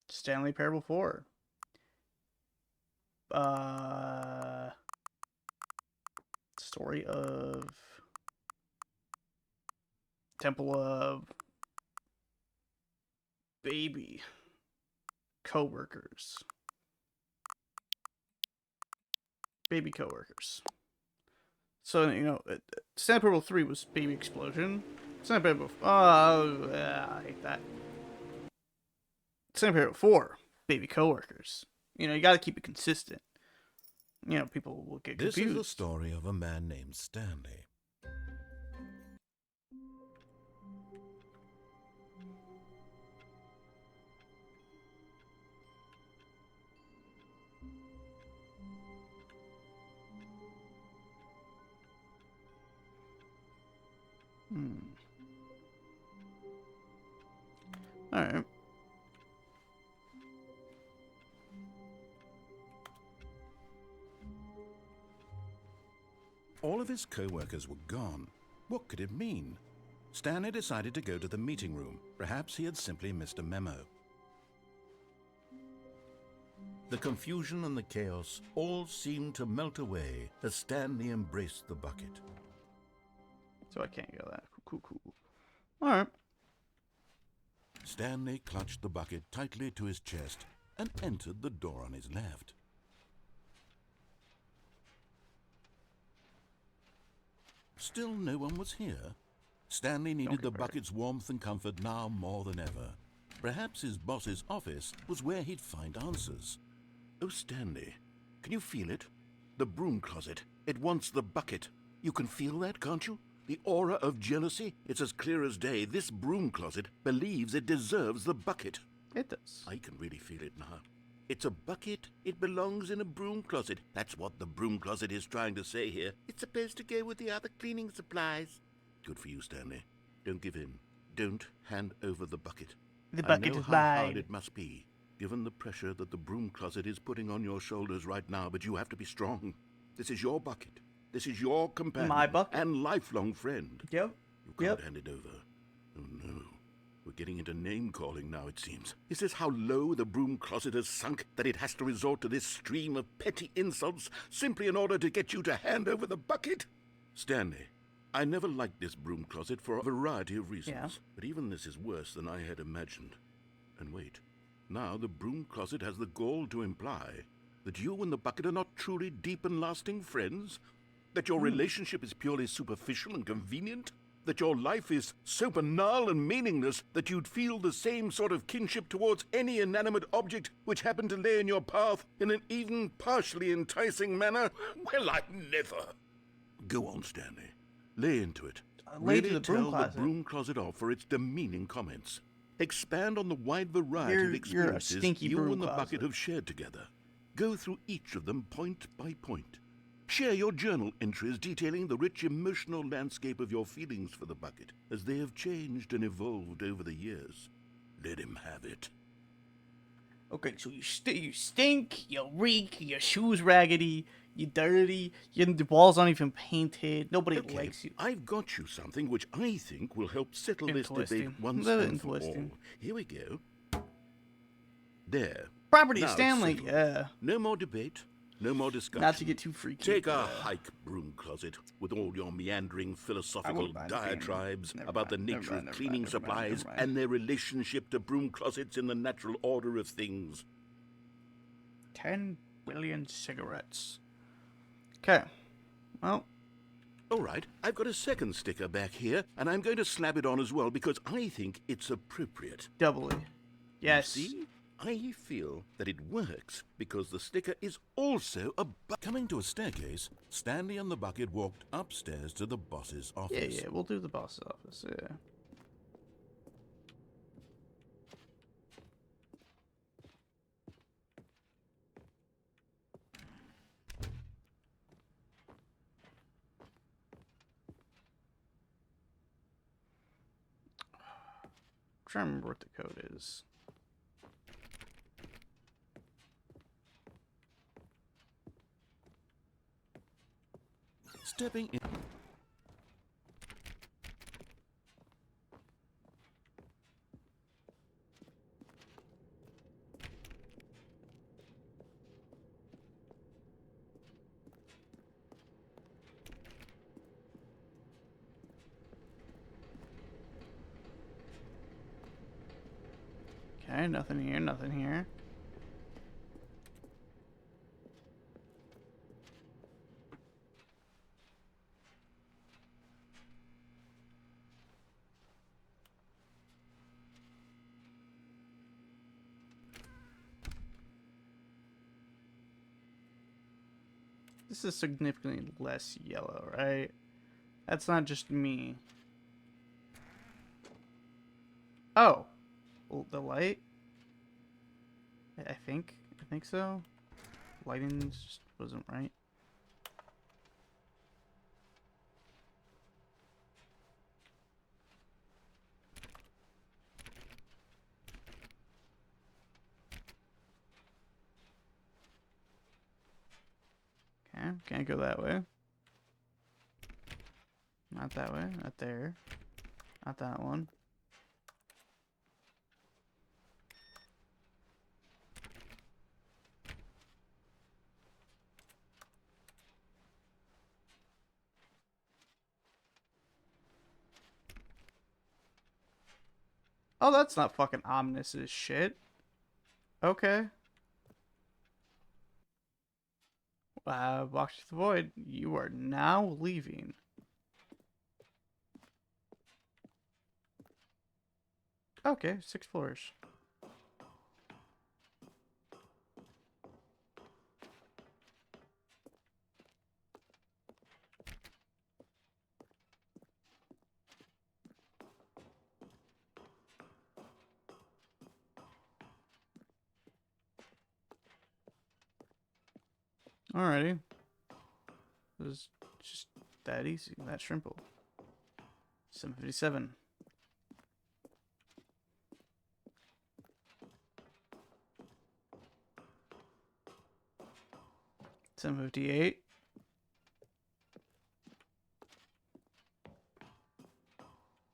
Stanley Parable 4. Story of Temple of Baby Coworkers. Baby Coworkers. So, you know, Stanley Parable 3 was Baby Explosion. Stanley Parable... I hate that. Stanley Parable 4, Baby Coworkers. You know, you gotta keep it consistent. You know, people will get confused. This is the story of a man named Stanley. Alright. All of his co-workers were gone. What could it mean? Stanley decided to go to the meeting room. Perhaps he had simply missed a memo. The confusion and the chaos all seemed to melt away as Stanley embraced the bucket. So I can't go that. Cool. Alright. Stanley clutched the bucket tightly to his chest and entered the door on his left. Still no one was here. Stanley needed the bucket's warmth and comfort now more than ever. Perhaps his boss's office was where he'd find answers. Oh, Stanley, can you feel it? The broom closet. It wants the bucket. You can feel that, can't you? The aura of jealousy. It's as clear as day. This broom closet believes it deserves the bucket. It does. I can really feel it now. It's a bucket. It belongs in a broom closet. That's what the broom closet is trying to say here. It's supposed to go with the other cleaning supplies. Good for you, Stanley. Don't give in. Don't hand over the bucket. The bucket I know is how mine. hard it must be, given the pressure that the broom closet is putting on your shoulders right now, but you have to be strong. This is your bucket. This is your companion. My bucket. And lifelong friend. Yep. You can't hand it over. Oh, no. We're getting into name-calling now, it seems. Is this how low the broom closet has sunk, that it has to resort to this stream of petty insults simply in order to get you to hand over the bucket? Stanley, I never liked this broom closet for a variety of reasons. Yeah. But even this is worse than I had imagined. And wait, now the broom closet has the gall to imply that you and the bucket are not truly deep and lasting friends? That your relationship is purely superficial and convenient? That your life is so banal and meaningless that you'd feel the same sort of kinship towards any inanimate object which happened to lay in your path in an even partially enticing manner? Well, I never. Go on, Stanley. Lay into it. Lay to Really the broom tell closet. the broom closet off for its demeaning comments. Expand on the wide variety You're of a experiences stinky you broom and the bucket closet. have shared together. Go through each of them point by point. Share your journal entries detailing the rich emotional landscape of your feelings for the bucket as they have changed and evolved over the years. Let him have it. Okay, so you stink, you reek, your shoes raggedy, You dirty. The walls aren't even painted. Nobody Okay, likes you. I've got you something which I think will help settle this debate Interesting. once Very and for interesting. all. Here we go. There. Property, Now it's Stanley. settled. Yeah. No more debate, no more discussion. Not to get too freaky. Take our hike, broom closet, with all your meandering philosophical wouldn't mind being- diatribes never about the mind, never nature mind, of never cleaning mind, never mind, supplies never mind. and their relationship to broom closets in the natural order of things. 10 billion cigarettes. Okay. Well, All right, I've got a second sticker back here, and I'm going to slap it on as well because I think it's appropriate. doubly. Yes. See? I feel that it works because the sticker is also a Coming to a staircase, Stanley and the bucket walked upstairs to the boss's Yeah, office. yeah, we'll do the boss's office, yeah. I'm trying to remember what the code is. Stepping in. Okay, nothing here, nothing here. This is significantly less yellow, right? That's not just me. Oh. Well, the light? I think so. Lighting just wasn't right. Okay, can't go that way. Not that way, not there. Not that one. Oh, that's not fucking ominous as shit. Okay. Walk to the void. You are now leaving. Okay, 6 floors. Alrighty. It was just that easy, that simple. 757. $758.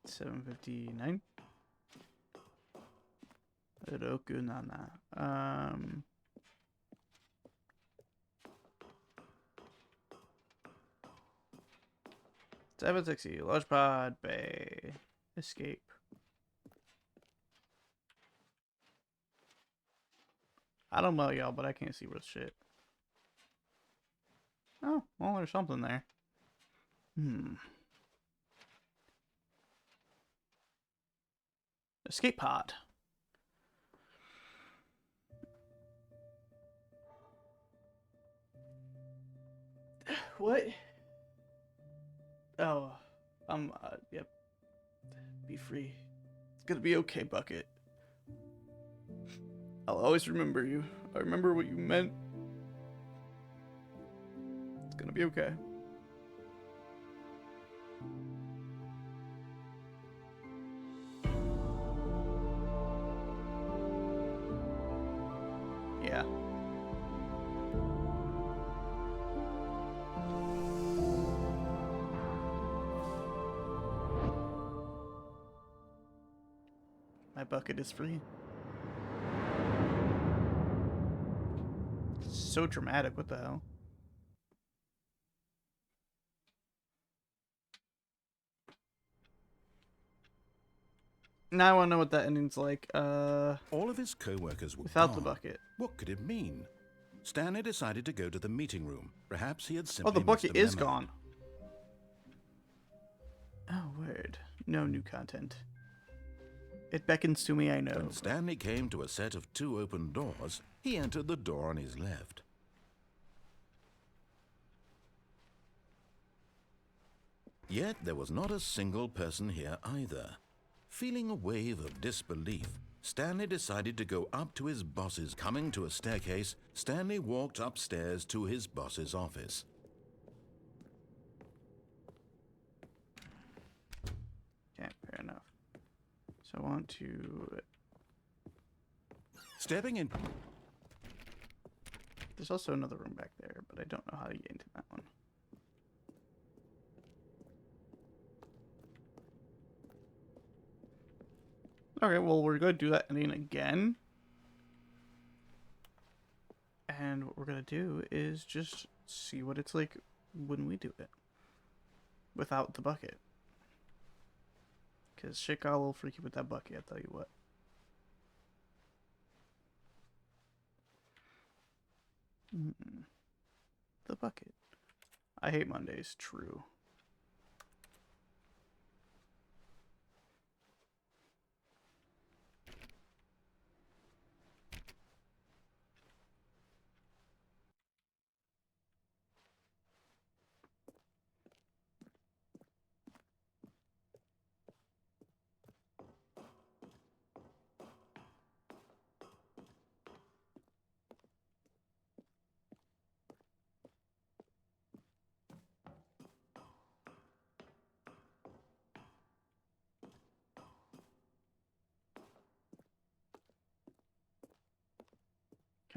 $759. Roku Nana. 760. Large pod bay. Escape. I don't know y'all, but I can't see worth shit. Oh, well, there's something there. Escape pod. What? Oh, yep. Be free. It's gonna be okay, Bucket. I'll always remember you. I remember what you meant. It's gonna be okay. Yeah. bucket is free. So dramatic, what the hell? Now I want to know what that ending's like, All of his co-workers were without gone. the bucket. What could it mean? Stanley decided to go to the meeting room. Perhaps he had simply Oh, the bucket missed a is memo. gone. Oh, word. No new content. It beckons to me, I know. When Stanley came to a set of 2 open doors, he entered the door on his left. Yet there was not a single person here either. Feeling a wave of disbelief, Stanley decided to go up to his boss's. Coming to a staircase, Stanley walked upstairs to his boss's office. Okay, fair enough. So I want to... Stepping in... There's also another room back there, but I don't know how to get into that one. Okay, well, we're going to do that ending again. And what we're going to do is just see what it's like when we do it. Without the bucket. Because shit got a little freaky with that bucket, I'll tell you what. The bucket. I hate Mondays, true.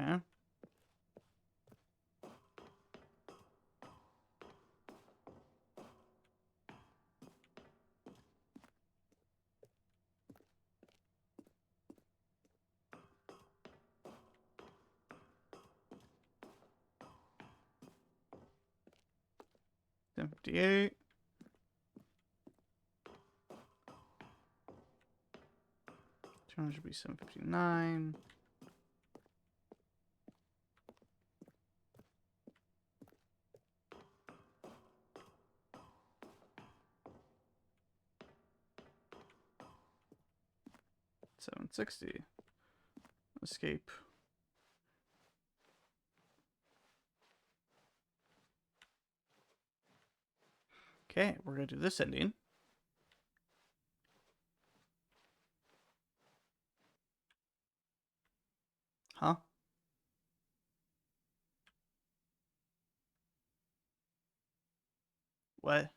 Okay. $58. Should be $7.59. $7.60. Escape. Okay, we're gonna do this ending. Huh? What?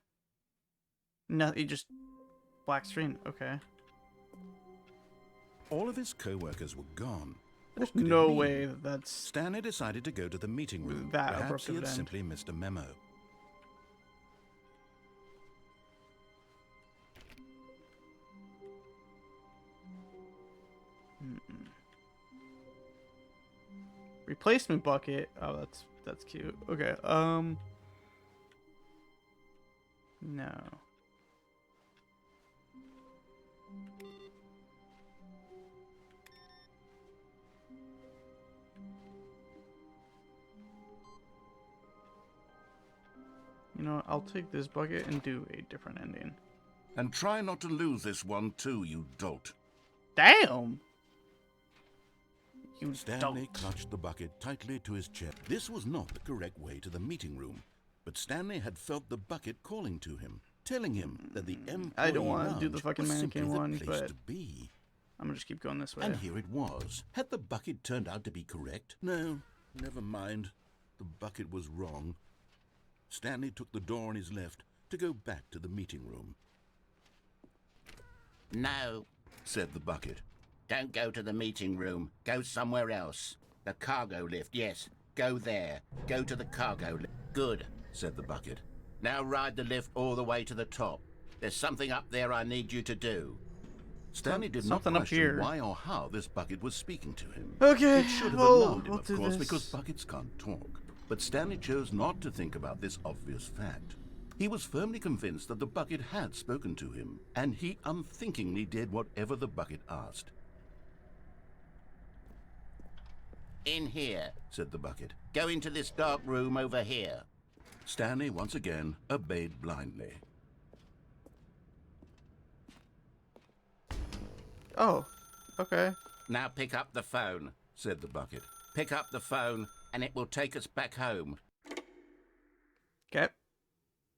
No, you just black screen. Okay. All of his co-workers were gone. There's What could it no mean? way that's Stanley decided to go to the meeting room. that Perhaps abrupt he of had an end. simply missed a memo. Replacement bucket. Oh, that's cute. Okay. No. You know what? I'll take this bucket and do a different ending. And try not to lose this one too, you dolt. Damn! You Stanley don't. clutched the bucket tightly to his chest. This was not the correct way to the meeting room, but Stanley had felt the bucket calling to him, telling him that the employee I don't want to do lounge the fucking was simply mannequin the one, place but to be. I'm gonna just keep going this way. And here it was. Had the bucket turned out to be correct? No, never mind. The bucket was wrong. Stanley took the door on his left to go back to the meeting room. No, said the bucket. Don't go to the meeting room. Go somewhere else. The cargo lift, yes. Go there. Go to the cargo lift. Good, said the bucket. Now ride the lift all the way to the top. There's something up there I need you to do. Stanley did not Something up question here. why or how this bucket was speaking to him. Okay, It should have well, alarmed him, we'll of do course, this. because buckets can't talk. But Stanley chose not to think about this obvious fact. He was firmly convinced that the bucket had spoken to him, and he unthinkingly did whatever the bucket asked. In here. Said the bucket. Go into this dark room over here. Stanley once again obeyed blindly. Oh, okay. Now pick up the phone. Said the bucket. Pick up the phone, and it will take us back home. Okay.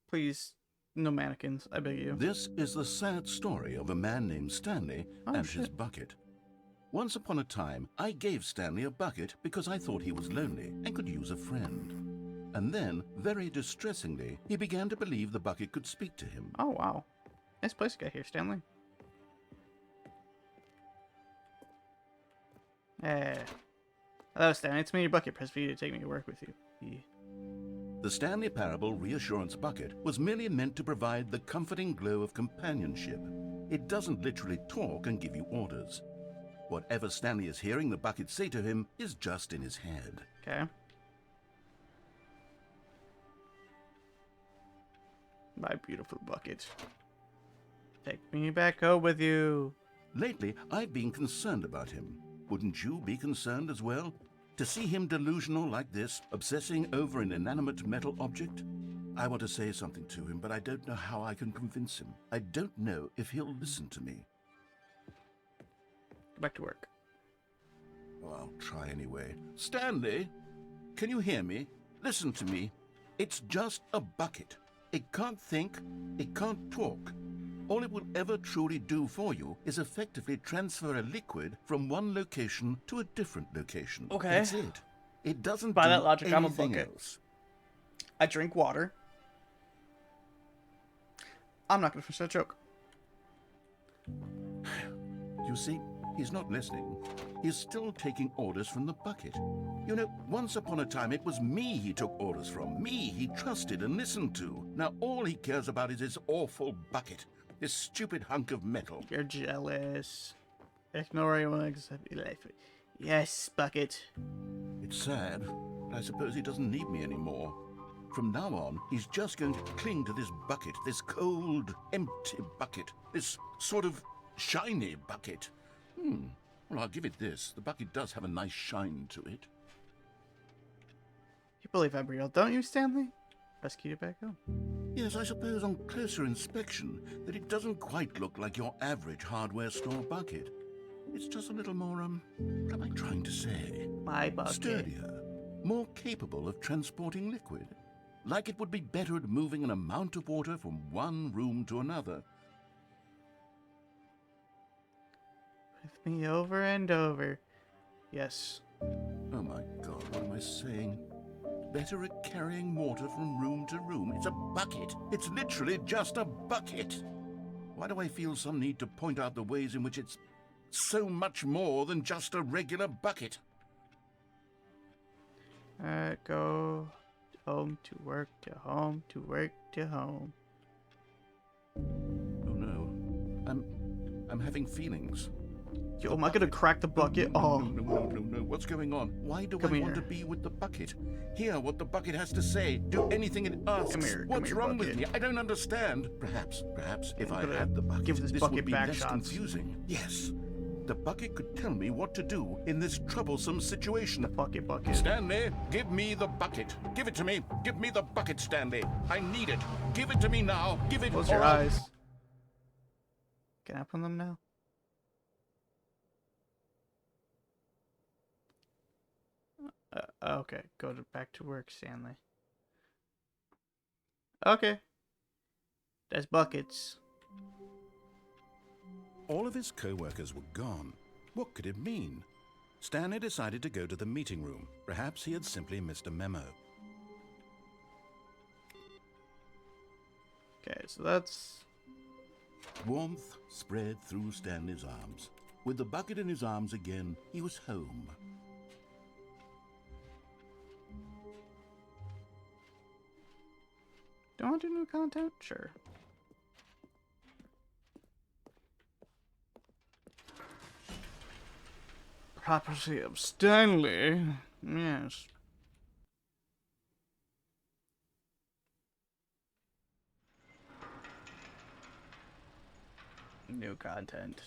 Please, no mannequins, I beg you. This is the sad story of a man named Stanley and his shit. bucket. Once upon a time, I gave Stanley a bucket because I thought he was lonely and could use a friend. And then, very distressingly, he began to believe the bucket could speak to him. Oh, wow. Nice place to get here, Stanley. Hello, Stanley. It's me, your bucket. Press V to take me to work with you. Yeah. The Stanley Parable Reassurance Bucket was merely meant to provide the comforting glow of companionship. It doesn't literally talk and give you orders. Whatever Stanley is hearing the bucket say to him is just in his head. Okay. My beautiful bucket. Take me back home with you. Lately, I've been concerned about him. Wouldn't you be concerned as well? To see him delusional like this, obsessing over an inanimate metal object? I want to say something to him, but I don't know how I can convince him. I don't know if he'll listen to me. Go back to work. Well, I'll try anyway. Stanley, can you hear me? Listen to me. It's just a bucket. It can't think, it can't talk. All it will ever truly do for you is effectively transfer a liquid from one location to a different location. Okay. That's it. It doesn't By do that logic, I'm a anything bucket. else. I drink water. I'm not gonna finish that joke. You see, he's not listening. He's still taking orders from the bucket. You know, once upon a time, it was me he took orders from. Me he trusted and listened to. Now all he cares about is his awful bucket. This stupid hunk of metal. You're jealous. Ignore anyone except life. Yes, bucket. It's sad, but I suppose he doesn't need me anymore. From now on, he's just going to cling to this bucket, this cold, empty bucket, this sort of shiny bucket. Well, I'll give it this. The bucket does have a nice shine to it. You believe I'm real, don't you, Stanley? Rescue you back home. Yes, I suppose on closer inspection that it doesn't quite look like your average hardware store bucket. It's just a little more, what am I trying to say? My bucket. Sturdier, more capable of transporting liquid. Like it would be better at moving an amount of water from one room to another. With me over and over. Yes. Oh my God, what am I saying? Better at carrying water from room to room. It's a bucket. It's literally just a bucket. Why do I feel some need to point out the ways in which it's so much more than just a regular bucket? Go home to work to home to work to home. Oh no. I'm having feelings. Yo, am I gonna crack the bucket? No. What's going on? Why do I Come want to here. be with the bucket? Hear what the bucket has to say. Do anything it asks. Come here, What's wrong with bucket. me? I don't understand. Perhaps if I'm I gonna had the bucket, give this this bucket would be back less shots. confusing. Yes. The bucket could tell me what to do in this troublesome situation. The bucket. Stanley, give me the bucket. Give it to me. Give me the bucket, Stanley. I need it. Give it to me now. Give it. Close or your I'll- eyes. Can I open them now? Okay, back to work, Stanley. Okay. There's buckets. All of his co-workers were gone. What could it mean? Stanley decided to go to the meeting room. Perhaps he had simply missed a memo. Okay, so that's... Warmth spread through Stanley's arms. With the bucket in his arms again, he was home. Do I want to do new content? Sure. property of Stanley. Yes. New content.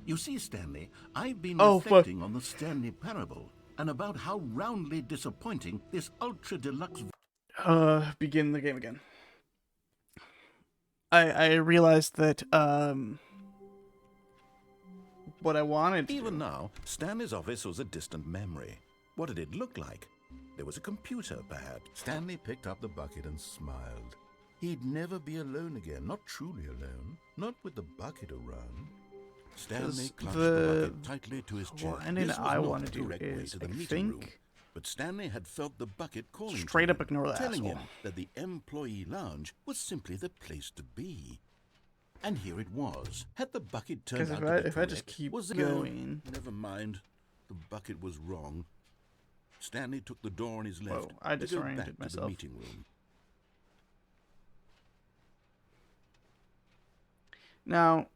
You see, Stanley, I've been Oh, fuck. reflecting on the Stanley Parable and about how roundly disappointing this ultra-deluxe... Begin the game again. I realized that, what I wanted to Even do. now, Stanley's office was a distant memory. What did it look like? There was a computer, perhaps. Stanley picked up the bucket and smiled. He'd never be alone again, not truly alone, not with the bucket around. Stanley clutched the bucket tightly to his chest. What I This was I not want the to do direct way is, to the I meeting room, think, but Stanley had felt the bucket calling straight to up him, ignore the telling him asshole. that the employee lounge was simply the place to be. And here it was. Had the bucket turned Because out to be if I just correct, keep was it- going, Never mind. The bucket was wrong. Stanley took the door on his left whoa, I to go disoriented back to the myself. meeting room. Now,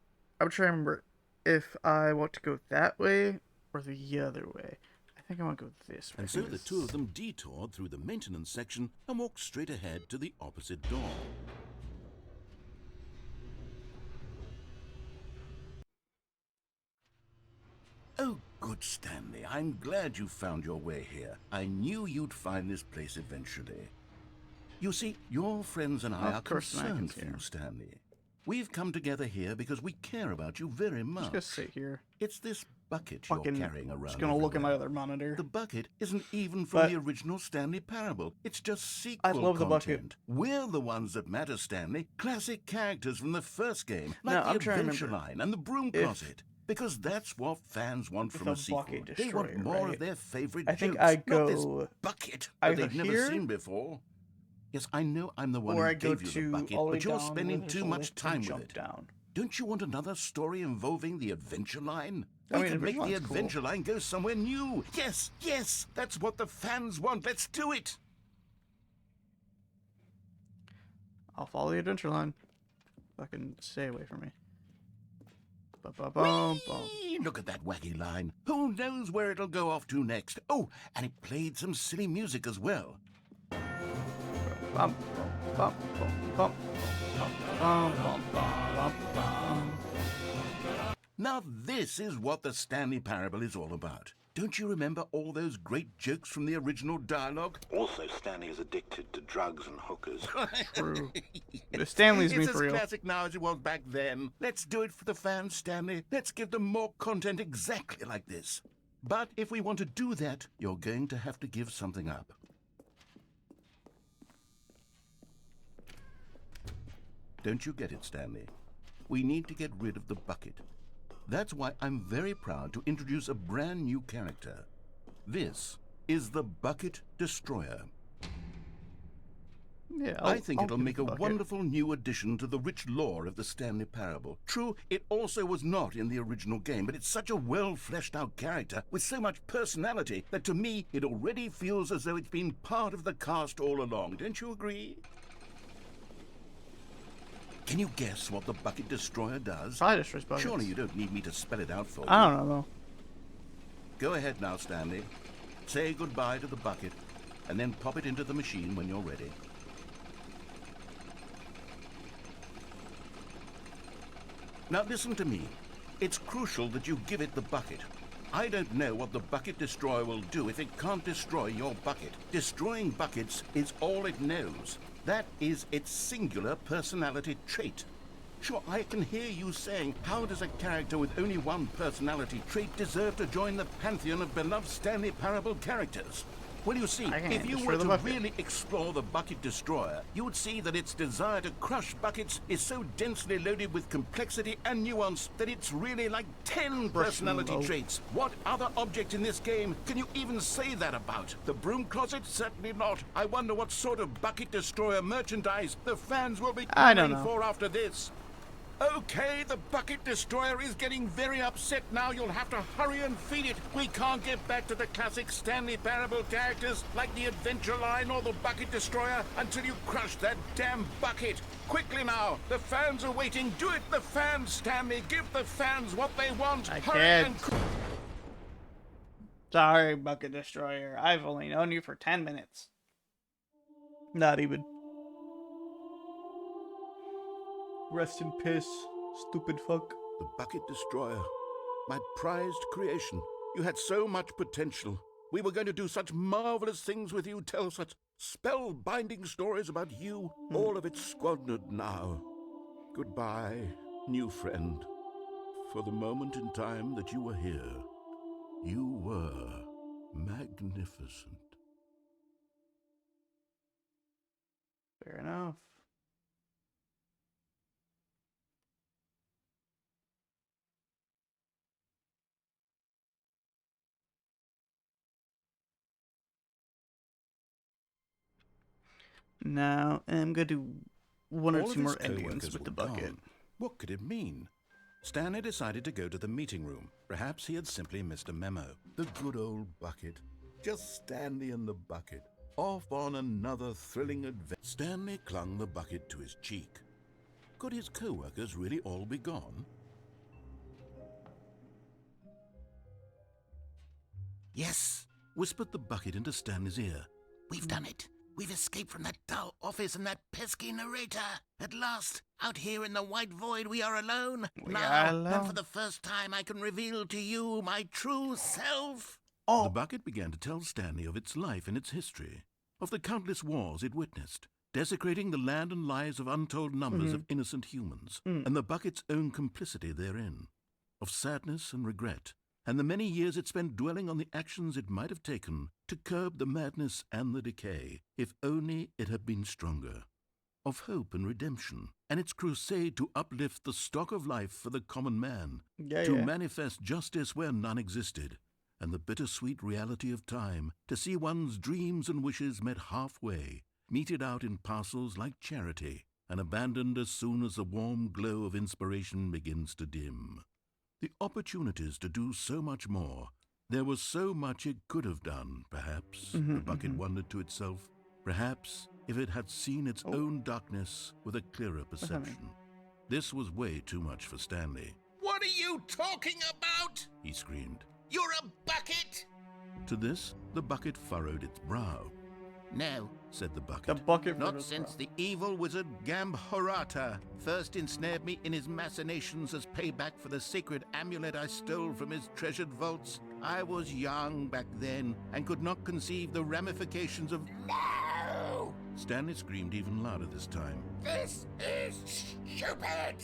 I'm trying to remember if I want to go that way or the other way. I think I want to go this way. And so the two of them detoured through the maintenance section and walked straight ahead to the opposite door. Oh, good Stanley. I'm glad you found your way here. I knew you'd find this place eventually. You see, your friends and I Of are course concerned Magnus for here. you, Stanley. We've come together here because we care about you very I'm much. just gonna sit here. It's this bucket Fucking you're carrying around. just gonna look at my everywhere. other monitor. The bucket isn't even from But- the original Stanley Parable. It's just sequel love the bucket. content. We're the ones that matter, Stanley. Classic characters from the first game, No, like I'm the trying to Adventure remember Line and the Broom if- Closet. Because that's what fans want With from a a sequel. bucket They want destroyer, more right? of their favorite I think jokes, I not this go bucket that either they've never here, seen before. Yes, I know I'm the one or who I go gave you the to bucket, all the way but you're down spending where there's too a much lift and time with jump it. down. Don't you want another story involving the Adventure Line? I We mean, can make the Adventure Line's cool. Adventure Line go somewhere new. Yes, yes, that's what the fans want. Let's do it. I'll follow the adventure line. Fucking stay away from me. Ba-ba-bum, bum. Whee! Look at that wacky line. Who knows where it'll go off to next? Oh, and it played some silly music as well. Bum, bum, bum, bum, bum, bum, bum, bum, bum. Now this is what the Stanley Parable is all about. Don't you remember all those great jokes from the original dialogue? Also, Stanley is addicted to drugs and hookers. True. The Stanley's me It's for as real. classic now as it was back then. Let's do it for the fans, Stanley. Let's give them more content exactly like this. But if we want to do that, you're going to have to give something up. Don't you get it, Stanley? We need to get rid of the bucket. That's why I'm very proud to introduce a brand new character. This is the Bucket Destroyer. Yeah, I think I'll it'll give make the a bucket. wonderful new addition to the rich lore of the Stanley Parable. True, it also was not in the original game, but it's such a well-fleshed-out character with so much personality that to me it already feels as though it's been part of the cast all along. Don't you agree? Can you guess what the Bucket Destroyer does? Probably destroys buckets. Surely you don't need me to spell it out for you. I don't know though. Go ahead now, Stanley. Say goodbye to the bucket, and then pop it into the machine when you're ready. Now listen to me. It's crucial that you give it the bucket. I don't know what the Bucket Destroyer will do if it can't destroy your bucket. Destroying buckets is all it knows. That is its singular personality trait. Sure, I can hear you saying, how does a character with only one personality trait deserve to join the pantheon of beloved Stanley Parable characters? Well, you see, I can't if you destroy were the to bucket. really explore the Bucket Destroyer, you would see that its desire to crush buckets is so densely loaded with complexity and nuance that it's really like 10 personality load. traits. What other object in this game can you even say that about? The Broom Closet? Certainly not. I wonder what sort of Bucket Destroyer merchandise the fans will be I don't clamoring know. for after this. Okay, the bucket destroyer is getting very upset now. You'll have to hurry and feed it. We can't get back to the classic Stanley Parable characters like the Adventure Line or the bucket destroyer until you crush that damn bucket. Quickly now, the fans are waiting. Do it, the fans, Stanley. Give the fans what they want. I Hurry can't. and... Sorry, Bucket Destroyer. I've only known you for 10 minutes. Not even. Rest in piss, stupid fuck. The bucket destroyer. My prized creation. You had so much potential. We were going to do such marvelous things with you, tell such spellbinding stories about you. All of it squandered now. Goodbye, new friend. For the moment in time that you were here, you were magnificent. Fair enough. Now, I'm going to do one or All of two more his endings co-workers with the were bucket. gone. What could it mean? Stanley decided to go to the meeting room. Perhaps he had simply missed a memo. The good old bucket. Just Stanley and the bucket. Off on another thrilling adventure. Stanley clung the bucket to his cheek. Could his co-workers really all be gone? Yes, Whispered the bucket into Stanley's ear. we've done it. We've escaped from that dull office and that pesky narrator. At last, out here in the white void, we are alone. We now, are and alone. for the first time, I can reveal to you my true self. Oh, The bucket began to tell Stanley of its life and its history, of the countless wars it witnessed, desecrating the land and lives of untold numbers of innocent humans, and the bucket's own complicity therein, of sadness and regret, and the many years it spent dwelling on the actions it might have taken to curb the madness and the decay, if only it had been stronger, of hope and redemption, and its crusade to uplift the stock of life for the common man, yeah, to yeah. manifest justice where none existed, and the bittersweet reality of time to see one's dreams and wishes met halfway, meted out in parcels like charity, and abandoned as soon as the warm glow of inspiration begins to dim. The opportunities to do so much more. There was so much it could have done, perhaps, the bucket wondered to itself. Perhaps if it had seen its own darkness with a clearer perception. This was way too much for Stanley. What are you talking about? He screamed. You're a bucket? To this, the bucket furrowed its brow. No, Said the bucket. The bucket for not this since bro. the evil wizard Gambhorata first ensnared me in his machinations as payback for the sacred amulet I stole from his treasured vaults. I was young back then and could not conceive the ramifications of... No! Stanley screamed even louder this time. This is stupid!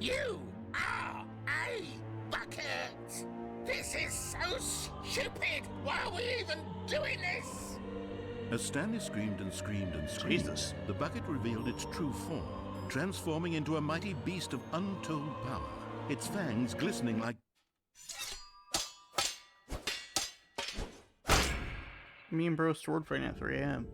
You are a bucket! This is so stupid! Why are we even doing this? As Stanley screamed and screamed and screamed, Jesus. the bucket revealed its true form, transforming into a mighty beast of untold power, its fangs glistening like... Me and bro sword fighting at 3 a.m.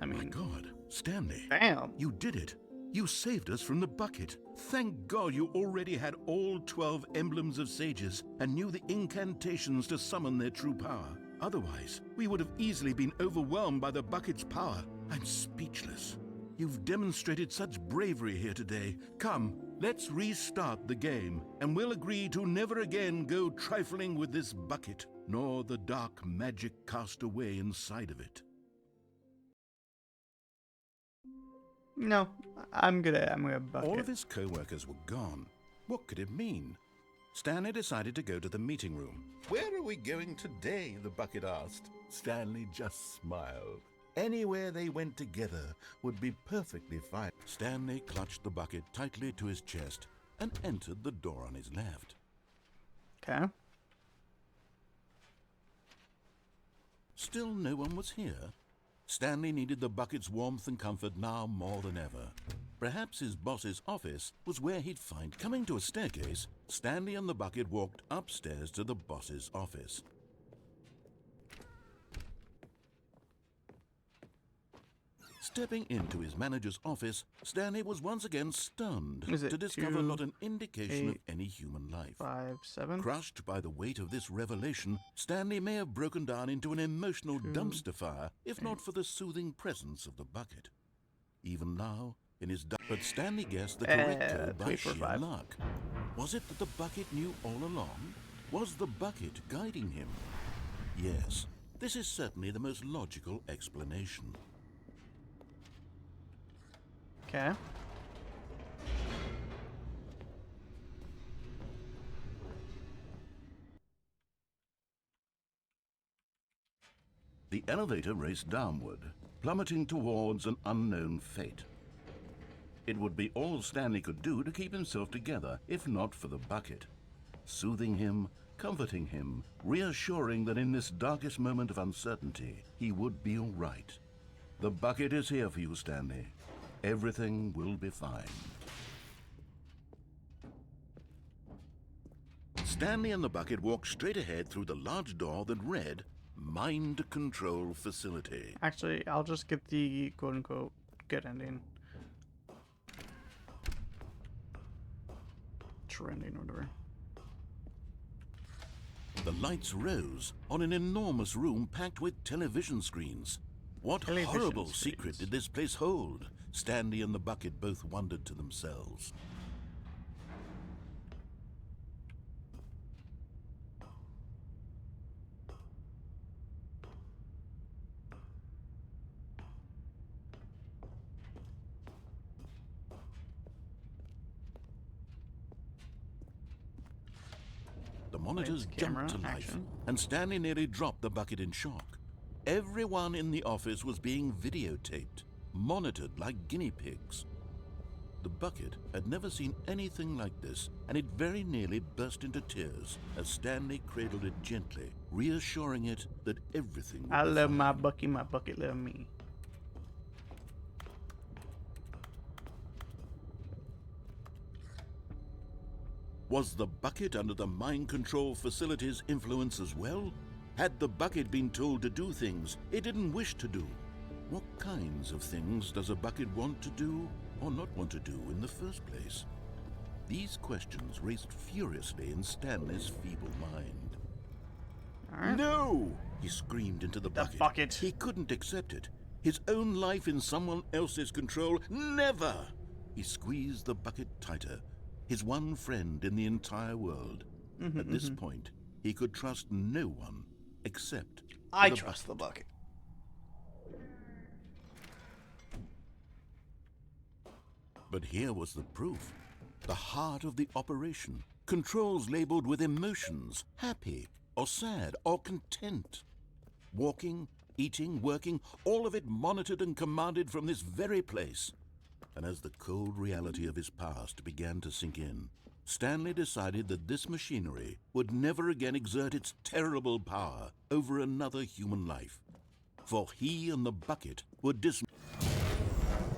I My mean, God, Stanley, damn. you did it. You saved us from the bucket. Thank God you already had all 12 emblems of sages and knew the incantations to summon their true power. Otherwise, we would have easily been overwhelmed by the bucket's power. I'm speechless. You've demonstrated such bravery here today. Come, let's restart the game, and we'll agree to never again go trifling with this bucket, nor the dark magic cast away inside of it. No, I'm gonna bucket. All of his co-workers were gone. What could it mean? Stanley decided to go to the meeting room. Where are we going today? The bucket asked. Stanley just smiled. Anywhere they went together would be perfectly fine. Stanley clutched the bucket tightly to his chest and entered the door on his left. Okay. Still no one was here. Stanley needed the bucket's warmth and comfort now more than ever. Perhaps his boss's office was where he'd find... Coming to a staircase, Stanley and the bucket walked upstairs to the boss's office. Stepping into his manager's office, Stanley was once again stunned Is it to discover 2, not an indication of 8, any human life. 5, 7. Crushed by the weight of this revelation, Stanley may have broken down into an emotional 2, dumpster fire if not for the soothing presence of the bucket. Even now, in his but Stanley guessed the correct code by 3, 4, sheer 5. luck. Was it that the bucket knew all along? Was the bucket guiding him? Yes, this is certainly the most logical explanation. Okay. The elevator raced downward, plummeting towards an unknown fate. It would be all Stanley could do to keep himself together, if not for the bucket. Soothing him, comforting him, reassuring that in this darkest moment of uncertainty, he would be all right. The bucket is here for you, Stanley. Everything will be fine. Stanley and the bucket walked straight ahead through the large door that read, Mind Control Facility. Actually, I'll just get the quote-unquote good ending. Trending or whatever. The lights rose on an enormous room packed with television screens. What Television horrible screens. secret did this place hold? Stanley and the bucket both wondered to themselves. The monitors Lights, camera, jumped to life, action. and Stanley nearly dropped the bucket in shock. Everyone in the office was being videotaped, monitored like guinea pigs. The bucket had never seen anything like this, and it very nearly burst into tears as Stanley cradled it gently, reassuring it that everything would I be love fine. my bucket love me. Was the bucket under the mind control facility's influence as well? Had the bucket been told to do things it didn't wish to do? What kinds of things does a bucket want to do or not want to do in the first place? These questions raced furiously in Stanley's feeble mind. Alright. No! He screamed into the bucket. bucket. He couldn't accept it. His own life in someone else's control. Never! He squeezed the bucket tighter. His one friend in the entire world. At this point, he could trust no one except I the trust the bucket. But here was the proof. The heart of the operation. Controls labeled with emotions, happy or sad or content. Walking, eating, working, all of it monitored and commanded from this very place. And as the cold reality of his past began to sink in, Stanley decided that this machinery would never again exert its terrible power over another human life. For he and the bucket would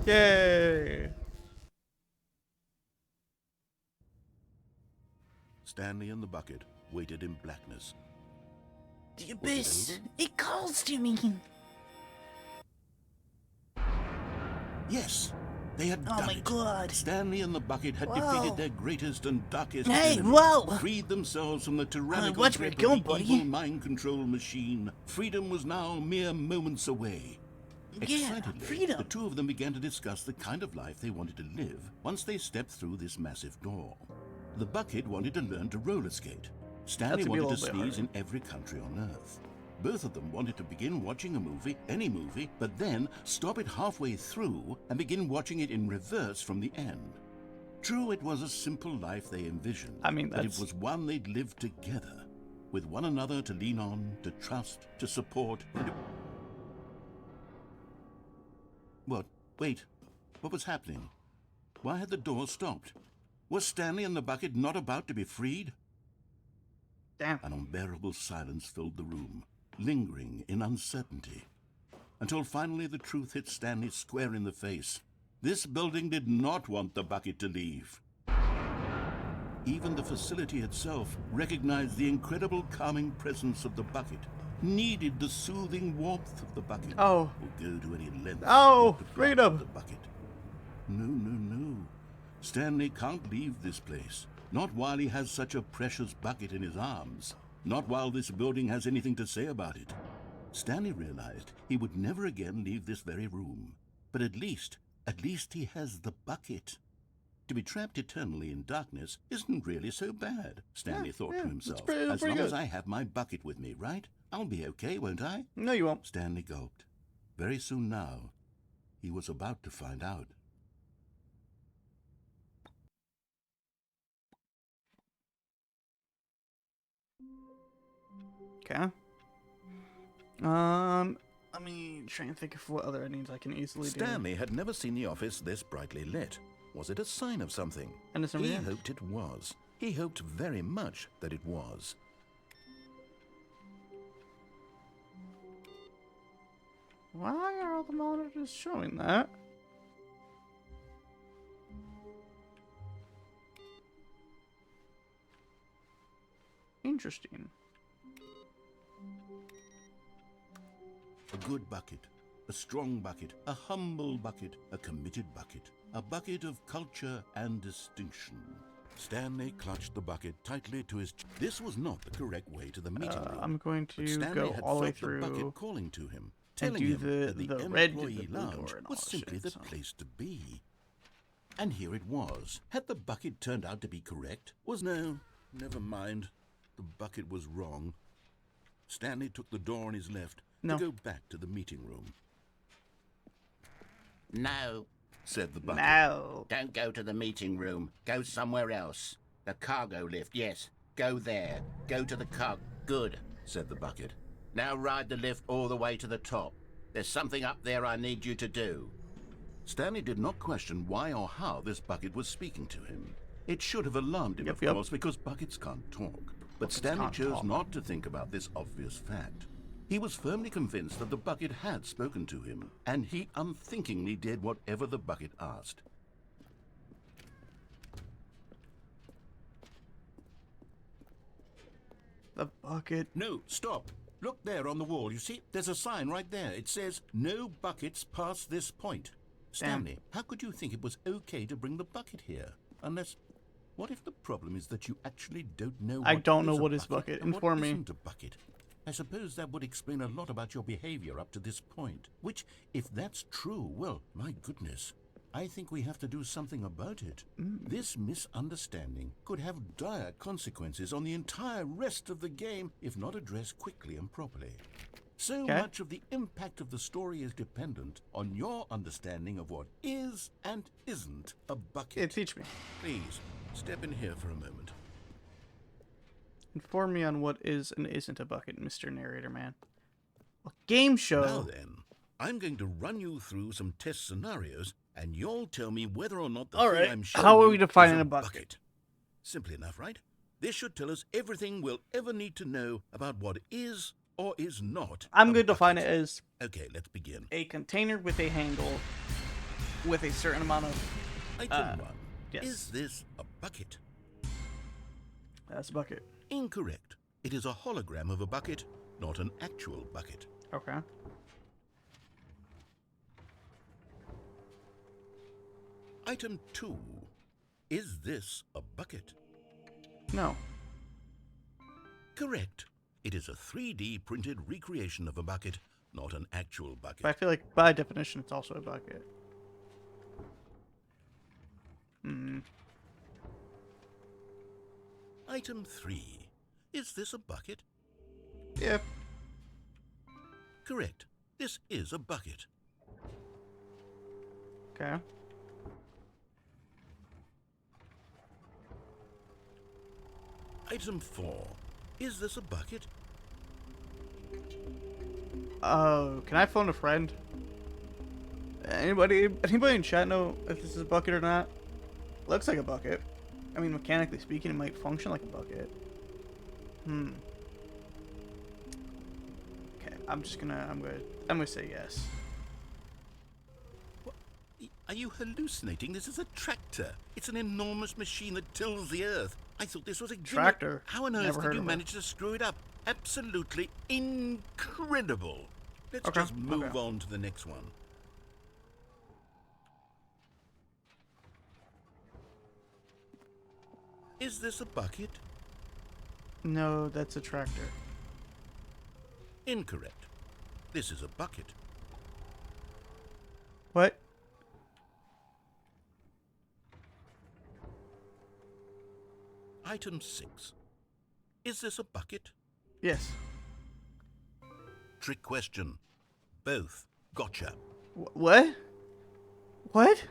Yay! Stanley and the bucket waited in blackness. The abyss, it calls to me. Yes, they had Oh done my it. God. Stanley and the bucket had Whoa. defeated their greatest and darkest Hey, enemy, whoa. freed themselves from the tyrannical watch where grip you're of going, the buddy. evil mind control machine. Freedom was now mere moments away. Yeah, Excitedly, freedom. the two of them began to discuss the kind of life they wanted to live once they stepped through this massive door. The bucket wanted to learn to roller skate. Stanley That's gonna be a wanted to little bit sneeze in every country on Earth. Both of them wanted to begin watching a movie, any movie, but then stop it halfway through and begin watching it in reverse from the end. True, it was a simple life they envisioned, I mean, but it that's- was one they'd lived together, with one another to lean on, to trust, to support. What? Wait. What was happening? Why had the door stopped? Was Stanley and the bucket not about to be freed? Damn. An unbearable silence filled the room, lingering in uncertainty, until finally the truth hit Stanley square in the face. This building did not want the bucket to leave. Even the facility itself recognized the incredible calming presence of the bucket. needed the soothing warmth of the bucket. Oh. Or go to any lengths Oh, not to part freedom. with the bucket. No. Stanley can't leave this place. Not while he has such a precious bucket in his arms. Not while this building has anything to say about it. Stanley realized he would never again leave this very room. But at least he has the bucket. To be trapped eternally in darkness isn't really so bad, Stanley thought to himself. As long as I have my bucket with me, right? I'll be okay, won't I? No, you won't. Stanley gulped. Very soon now, he was about to find out. Okay. Let me try and think of what other endings I can easily do. Stanley had never seen the office this brightly lit. Was it a sign of something? And it's He hoped it was. He hoped very much that it was. Why are all the monitors showing that? Interesting. A good bucket, a strong bucket, a humble bucket, a committed bucket, a bucket of culture and distinction. Stanley clutched the bucket tightly to his This was not the correct way to the meeting room. I'm going But to Stanley go had all the way felt the through bucket calling to him, and telling do him that the the red employee blue lounge door and all was that simply shit, the so. place to be. And here it was. Had the bucket turned out to be correct? No, never mind. The bucket was wrong. Stanley took the door on his left No. to go back to the meeting room. No, Said the bucket. No. don't go to the meeting room. Go somewhere else. The cargo lift, yes. Go there. Go to the Good, Said the bucket. now ride the lift all the way to the top. There's something up there I need you to do. Stanley did not question why or how this bucket was speaking to him. It should have alarmed him, Yep, of yep. course, because buckets can't talk. But Buckets Stanley can't chose talk. not to think about this obvious fact. He was firmly convinced that the bucket had spoken to him, and he unthinkingly did whatever the bucket asked. The bucket. No, stop. Look there on the wall. You see, there's a sign right there. It says, "No buckets past this point." Stanley, how could you think it was okay to bring the bucket here? Unless, what if the problem is that you actually don't know what I don't know is a what is bucket. and Inform what me. isn't a bucket? I suppose that would explain a lot about your behavior up to this point. Which, if that's true, well, my goodness, I think we have to do something about it. This misunderstanding could have dire consequences on the entire rest of the game if not addressed quickly and properly. So Okay. much of the impact of the story is dependent on your understanding of what is and isn't a bucket. Yeah, teach me. Please, step in here for a moment. Inform me on what is and isn't a bucket, Mr. Narrator Man. A game show. Now then, I'm going to run you through some test scenarios, and you'll tell me whether or not the All thing right. I'm showing How are you we is defining a a bucket? Simple enough, right? This should tell us everything we'll ever need to know about what is or is not. I'm a going to define it bucket. as Okay, let's begin. a container with a handle with a certain amount of. Item 1. yes. Is this a bucket? That's a bucket. Incorrect. It is a hologram of a bucket, not an actual bucket. Okay. Item 2. Is this a bucket? No. Correct. It is a 3D printed recreation of a bucket, not an actual bucket. But I feel like by definition it's also a bucket. Item 3. Is this a bucket? Yeah. Correct. This is a bucket. Okay. Item 4. Is this a bucket? Oh, can I phone a friend? Anybody in chat know if this is a bucket or not? Looks like a bucket. I mean, mechanically speaking, it might function like a bucket. Okay, I'm gonna say yes. Are you hallucinating? This is a tractor. It's an enormous machine that tills the earth. I thought this was a gimmick. Tractor. How on earth Never did heard you of it. manage to screw it up? Absolutely incredible. Let's Okay, just move okay. on to the next one. Is this a bucket? No, that's a tractor. Incorrect. This is a bucket. What? Item 6. Is this a bucket? Yes. Trick question. Both. Gotcha. What? What?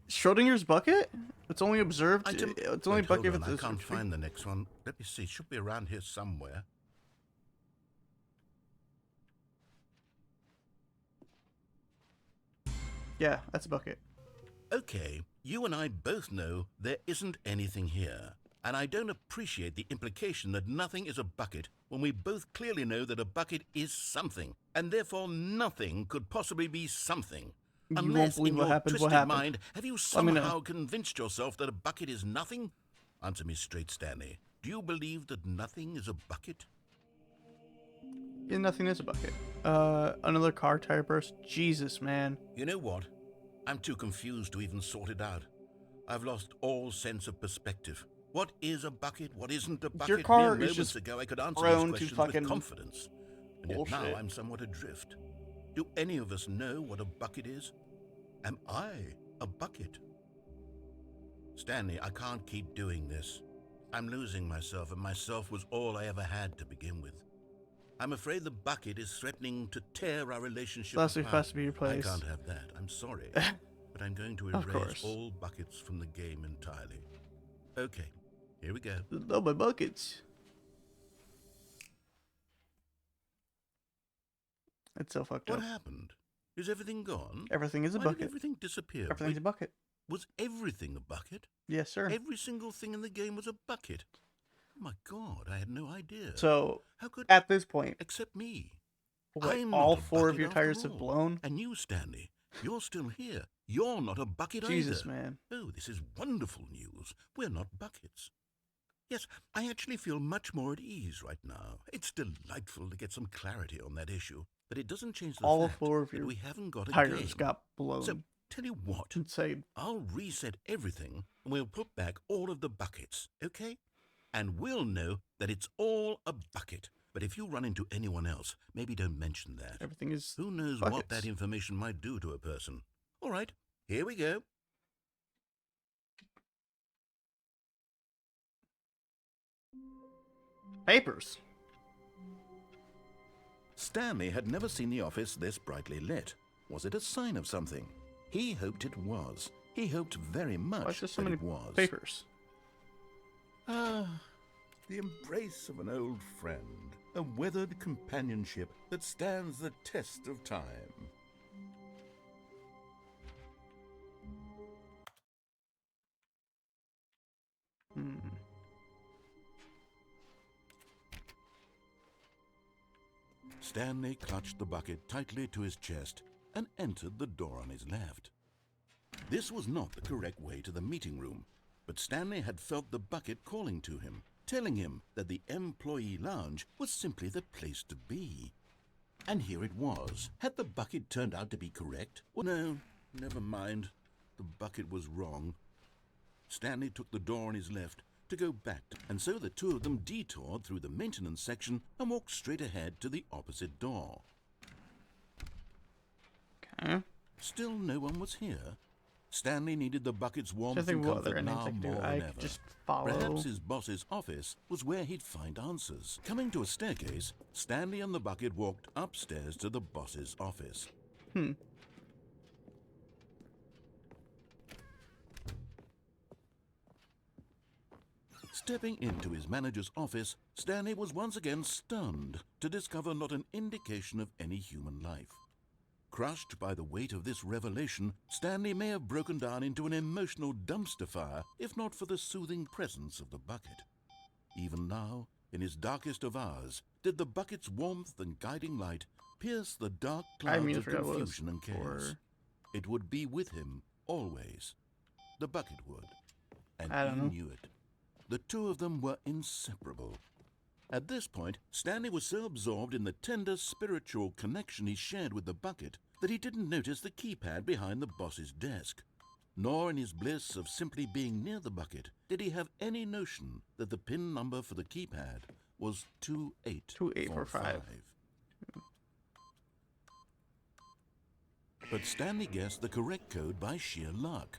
Schrodinger's bucket? It's only observed. Item... It's only Wait, bucket hold if on, it's. I can't find the next one. Let me see. It should be around here somewhere. Yeah, that's a bucket. Okay, you and I both know there isn't anything here. And I don't appreciate the implication that nothing is a bucket when we both clearly know that a bucket is something, and therefore nothing could possibly be something. You won't Unless, believe in what your happened. twisted What happened? mind, have you Let me know. somehow convinced yourself that a bucket is nothing? Answer me straight, Stanley. Do you believe that nothing is a bucket? Yeah, nothing is a bucket. Another car tire burst. Jesus, man. You know what? I'm too confused to even sort it out. I've lost all sense of perspective. What is a bucket? What isn't a bucket? Your car Mere is moments just ago I could answer prone these to questions fucking with confidence. And yet now bullshit. I'm somewhat adrift. Do any of us know what a bucket is? Am I a bucket? Stanley, I can't keep doing this. I'm losing myself, and myself was all I ever had to begin with. I'm afraid the bucket is threatening to tear our relationship Last week apart. has to be your place. I can't have that. I'm sorry. But I'm going to Of erase course. all buckets from the game entirely. Okay, here we go. No, my buckets. It's so fucked What up. happened? Is everything gone? Everything is a Why did bucket. everything disappear? Everything's a Wait, bucket. was everything a bucket? Yes, sir. Every single thing in the game was a bucket. Oh my God, I had no idea. So, How could... at this point, Except me. what, I'm all not a 4 of bucket your after tires have all. blown? And you, Stanley, you're still here. You're not a bucket Jesus, either. man. Oh, this is wonderful news. We're not buckets. Yes, I actually feel much more at ease right now. It's delightful to get some clarity on that issue, but it doesn't change the All fact 4 of that your we haven't got a tires game. got blown. So, tell you what, Insane. I'll reset everything and we'll put back all of the buckets, okay? And we'll know that it's all a bucket. But if you run into anyone else, maybe don't mention that. Everything is Who knows what buckets. that information might do to a person. All right, here we go. Papers. Stanley had never seen the office this brightly lit. Was it a sign of something? He hoped it was. He hoped very much Why is there so that many it was. papers? Ah, the embrace of an old friend. A weathered companionship that stands the test of time. Hmm. Stanley clutched the bucket tightly to his chest and entered the door on his left. This was not the correct way to the meeting room, but Stanley had felt the bucket calling to him, telling him that the employee lounge was simply the place to be. And here it was. Had the bucket turned out to be correct? Well, no, never mind. The bucket was wrong. Stanley took the door on his left to go back, and so the two of them detoured through the maintenance section and walked straight ahead to the opposite door. Okay. Still no one was here. Stanley needed the bucket's warmth I think and what other comfort endings now I could do. more I than could ever. just follow. Perhaps his boss's office was where he'd find answers. Coming to a staircase, Stanley and the bucket walked upstairs to the boss's office. Stepping into his manager's office, Stanley was once again stunned to discover not an indication of any human life. Crushed by the weight of this revelation, Stanley may have broken down into an emotional dumpster fire if not for the soothing presence of the bucket. Even now, in his darkest of hours, did the bucket's warmth and guiding light pierce the dark clouds of forgot what it was confusion and chaos. for. It would be with him always. The bucket would. And I don't he know. knew it. The two of them were inseparable. At this point, Stanley was so absorbed in the tender spiritual connection he shared with the bucket that he didn't notice the keypad behind the boss's desk. Nor in his bliss of simply being near the bucket did he have any notion that the PIN number for the keypad was 2845. But Stanley guessed the correct code by sheer luck.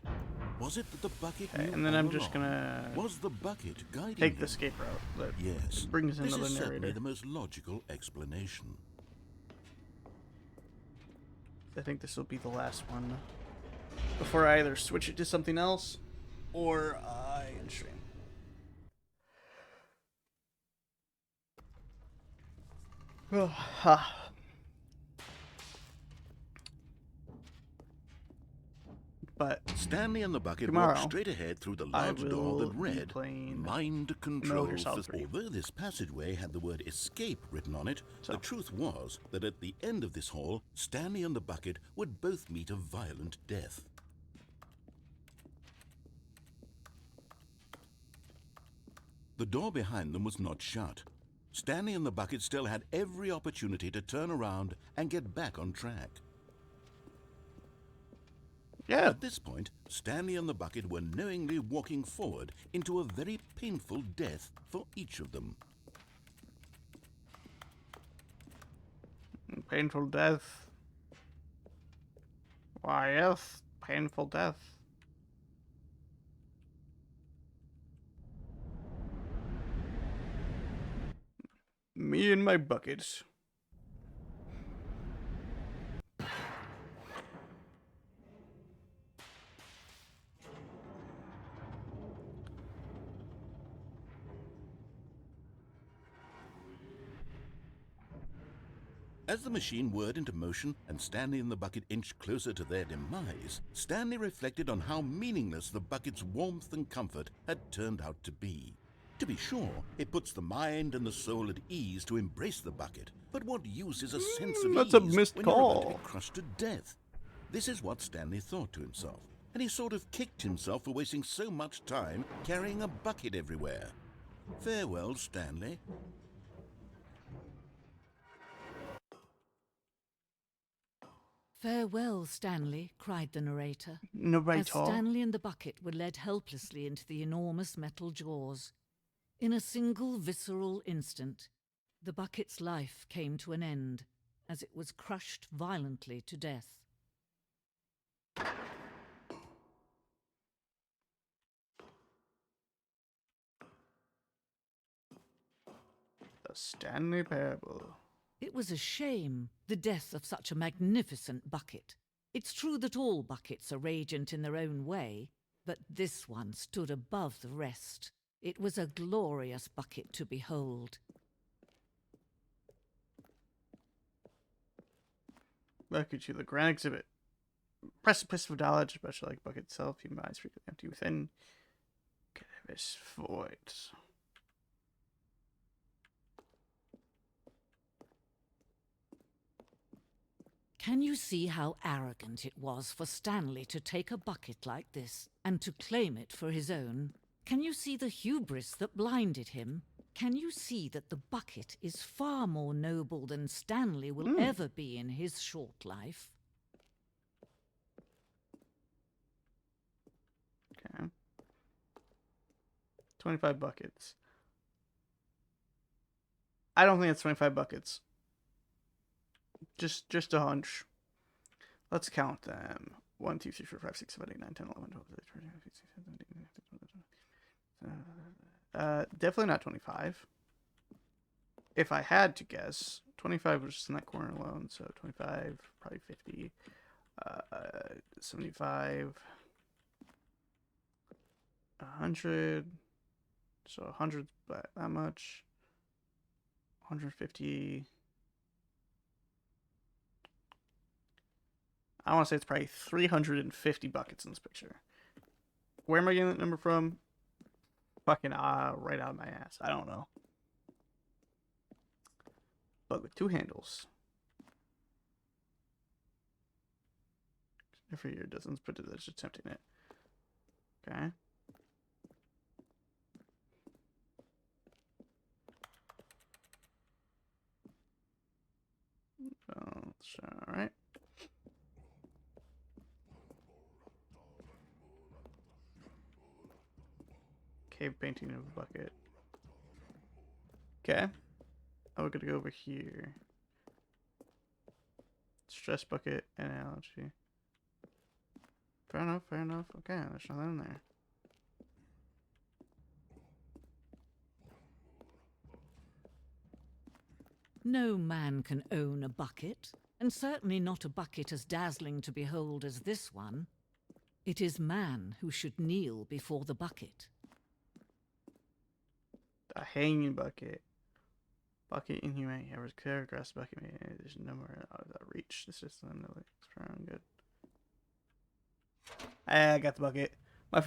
Was it that the bucket knew And then all I'm just along? gonna Was the bucket guiding take him? the escape route. That Yes. brings in This another is certainly narrator. the most logical explanation. I think this will be the last one before I either switch it to something else or I end stream. But Stanley and the bucket tomorrow, walked straight ahead through the I large door will that be read playing Mind Control. Gear Solid 3. Although this passageway had the word escape written on it, So. the truth was that at the end of this hall, Stanley and the bucket would both meet a violent death. The door behind them was not shut. Stanley and the bucket still had every opportunity to turn around and get back on track. Yeah, At this point, Stanley and the bucket were knowingly walking forward into a very painful death for each of them. painful death. Why, yes, painful death. Me and my buckets. As the machine whirred into motion and Stanley and the bucket inched closer to their demise, Stanley reflected on how meaningless the bucket's warmth and comfort had turned out to be. To be sure, it puts the mind and the soul at ease to embrace the bucket, but what use is a sense of That's a ease missed when you're about to call. be crushed to death? This is what Stanley thought to himself, and he sort of kicked himself for wasting so much time carrying a bucket everywhere. Farewell, Stanley. "Farewell, Stanley," cried the narrator, as Narrator. Stanley and the bucket were led helplessly into the enormous metal jaws. In a single visceral instant, the bucket's life came to an end as it was crushed violently to death. The Stanley Parable. It was a shame, the death of such a magnificent bucket. It's true that all buckets are radiant in their own way, but this one stood above the rest. It was a glorious bucket to behold. Bucket you the grand exhibit. Precipice of knowledge, especially like bucket itself, human minds frequently empty within. Cannabis voids. Can you see how arrogant it was for Stanley to take a bucket like this and to claim it for his own? Can you see the hubris that blinded him? Can you see that the bucket is far more noble than Stanley will ever be in his short life? Okay. 25 buckets. I don't think it's 25 buckets. Just a hunch. Let's count them. 1, 2, 3, 4, 5, 6, 7, 8, 9, 10, 11, 12, 13, 14, 15, 16, 17, 18, definitely not 25. If I had to guess, 25 was just in that corner alone, so 25, probably 50, 75, 100, so 100 by that much, 150. I want to say it's probably 350 buckets in this picture. Where am I getting that number from? Fucking right out of my ass. I don't know. But with 2 handles. Every year dozens, but it's attempting it. Okay. Alright. Cave painting of a bucket. Okay. Oh, we're gonna go over here. Stress bucket analogy. Fair enough, fair enough. Okay, there's nothing in there. No man can own a bucket, and certainly not a bucket as dazzling to behold as this one. It is man who should kneel before the bucket. A hanging bucket. Bucket inhumane. Ever clear grass bucket. There's no more out of that reach. This is literally around good. I got the bucket. My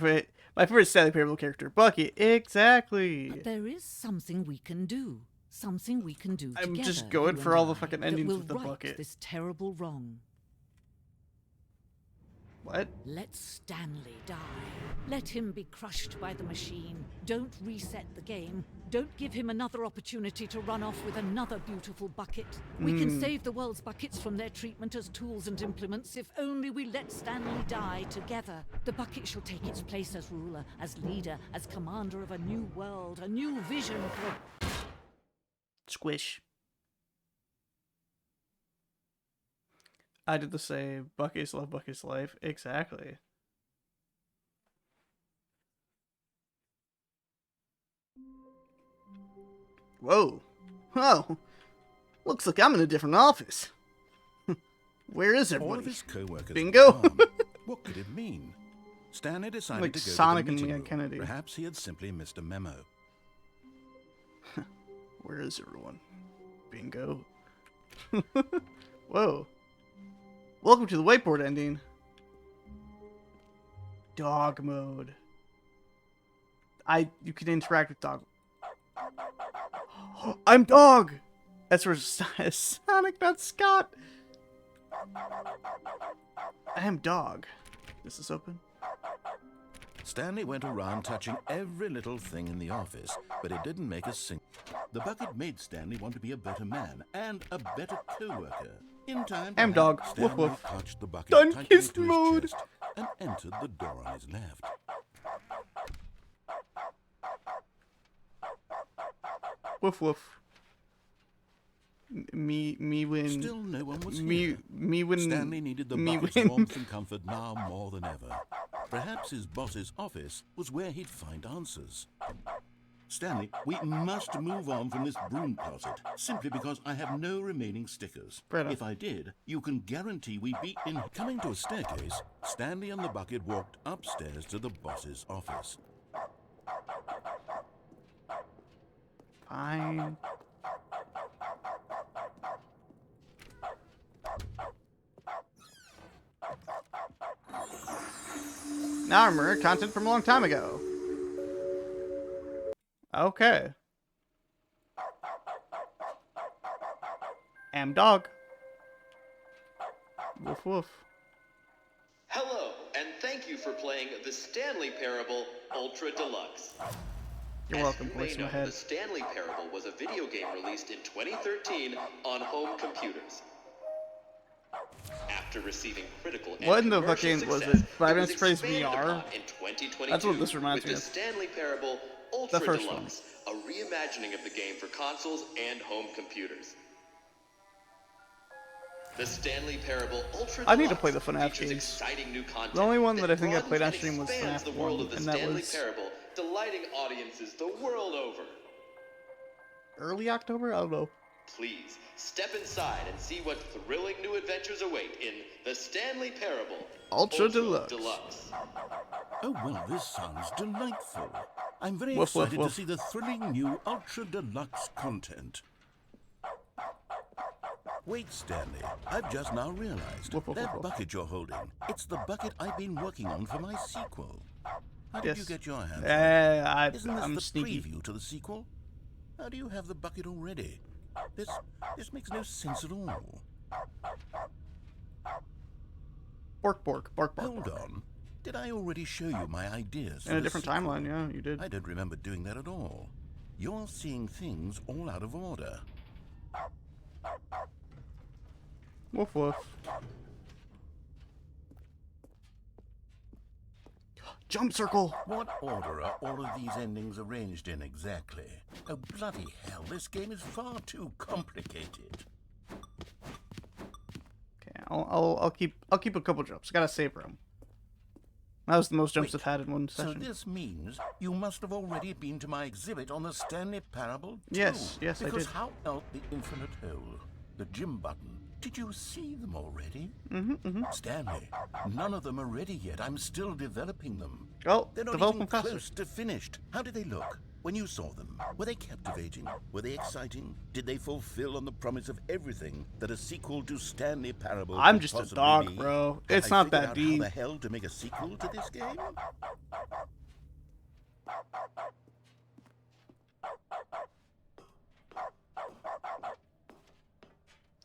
favorite Stanley Parable character. Bucket. Exactly. But there is something we can do. Something we can do together. I'm just going you for and all the I, fucking that endings will with the right bucket. this terrible wrong. What? Let Stanley die. Let him be crushed by the machine. Don't reset the game. Don't give him another opportunity to run off with another beautiful bucket. We can save the world's buckets from their treatment as tools and implements if only we let Stanley die together. The bucket shall take its place as ruler, as leader, as commander of a new world, a new vision for... Squish. I did the same. Buckets love Buckets life. Exactly. Whoa. Oh. Looks like I'm in a different office. Where is All of everybody? his co-workers Bingo. were gone. What could it mean? Stanley decided Like to go Sonic to the and meeting Leon room. Kennedy. Perhaps he had simply missed a memo. Where is everyone? Bingo. Whoa. Welcome to the whiteboard ending. Dog mode. You can interact with dog. I'm dog! That's where Sonic, not Scott. I am dog. This is open. Stanley went around touching every little thing in the office, but it didn't make a single... The bucket made Stanley want to be a better man and a better co-worker. In time, I'm dog. Stanley Woof woof. clutched the bucket Done tightly kiss to his mode. chest and entered the door on his left. Woof woof. Me win. Still no one was Me here. me win. Stanley needed the me bucket's win. warmth and comfort now more than ever. Perhaps his boss's office was where he'd find answers. Stanley, we must move on from this broom closet, simply because I have no remaining stickers. Right on. If I did, you can guarantee we'd be in... Coming to a staircase, Stanley and the bucket walked upstairs to the boss's office. Fine. Now I remember content from a long time ago. Okay. Am dog. Woof woof. Hello, and thank you for playing the Stanley Parable Ultra Deluxe. You're As welcome, you may voice in my know, head. the Stanley Parable was a video game released in 2013 on home computers. After receiving critical and What in the commercial fucking was success, it? 5 Nights at Freddy's expanded VR? upon in 2022 That's what this reminds with me the of. Stanley Parable Ultra first one. Deluxe, a reimagining of the game for consoles and home computers. The Stanley Parable Ultra I need to Deluxe play the FNAF features games. exciting new content The only one that I think I broadens played on and stream was expands FNAF the world 1, of the and that Stanley was- Parable, delighting audiences the world over. Early October? I don't know. Please step inside and see what thrilling new adventures await in the Stanley Parable Ultra Deluxe. Oh, well, this sounds delightful. I'm very Woof, woof, excited woof. to see the thrilling new Ultra Deluxe content. Wait, Stanley, I've just now realized. Woof, woof, That woof, woof. bucket you're holding, it's the bucket I've been working on for my sequel. How did you Yes. get your hands on it? Isn't this I'm the sneaky. preview to the sequel? How do you have the bucket already? This makes no sense at all. Bork, bork, bark, bark. Hold on. Did I already show you my ideas for In a the different sequel? timeline, yeah, you did. I don't remember doing that at all. You're seeing things all out of order. Woof woof. Jump circle. What order are all of these endings arranged in exactly? Oh, bloody hell, this game is far too complicated. Okay, I'll keep a couple jumps. Gotta save room. That was the most jumps Wait, I've had in one So session. this means you must have already been to my exhibit on the Stanley Parable too. Yes, I Because did. how else the infinite hole, the gym button, did you see them already? Stanley, none of them are ready yet. I'm still developing them. Oh, They're not developing even faster. close to finished. How did they look when you saw them? Were they captivating? Were they exciting? Did they fulfill on the promise of everything that a sequel to Stanley Parable I'm could just a possibly dog, be? bro. Have It's I not figured that out deep. How the hell to make a sequel to this game?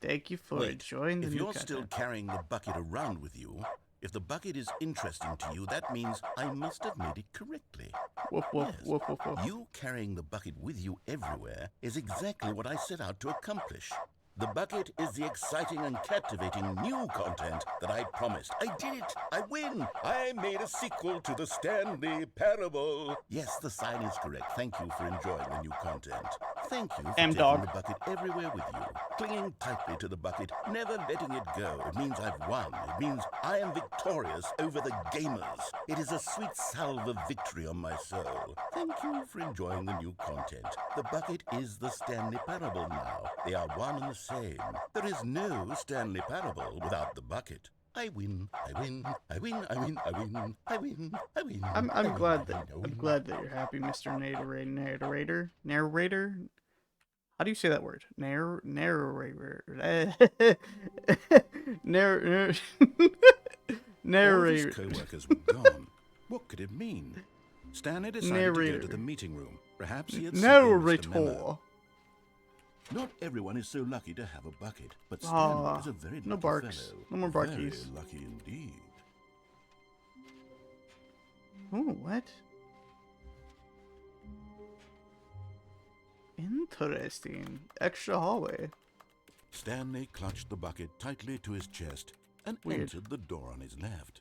Thank you for Wait, enjoying the if new you're content. still carrying the bucket around with you, if the bucket is interesting to you, that means I must have made it correctly. Woof woof Yes. woof woof woof. You carrying the bucket with you everywhere is exactly what I set out to accomplish. The bucket is the exciting and captivating new content that I promised. I did it! I win! I made a sequel to the Stanley Parable. Yes, the sign is correct. Thank you for enjoying the new content. Thank you for taking dog. the bucket everywhere with you, clinging tightly to the bucket, never letting it go. It means I've won. It means I am victorious over the gamers. It is a sweet salve of victory on my soul. Thank you for enjoying the new content. The bucket is the Stanley Parable now. They are one and the same. There is no Stanley Parable without the bucket. I win, I win, I win, I win, I win, I win, I win. I'm glad that you're happy, Mr. Narrator. How do you say that word? Narrator. All his Narrator. co-workers were gone. What could it mean? Stanley decided to go Narrator. to the meeting room. Perhaps he had simply missed a memo. Narrator. Not everyone is so lucky to have a bucket, but Stanley is a very lucky no barks. fellow. No more barkies. Very lucky indeed. Oh, what? Interesting. Extra hallway. Stanley clutched the bucket tightly to his chest and Weird. entered the door on his left.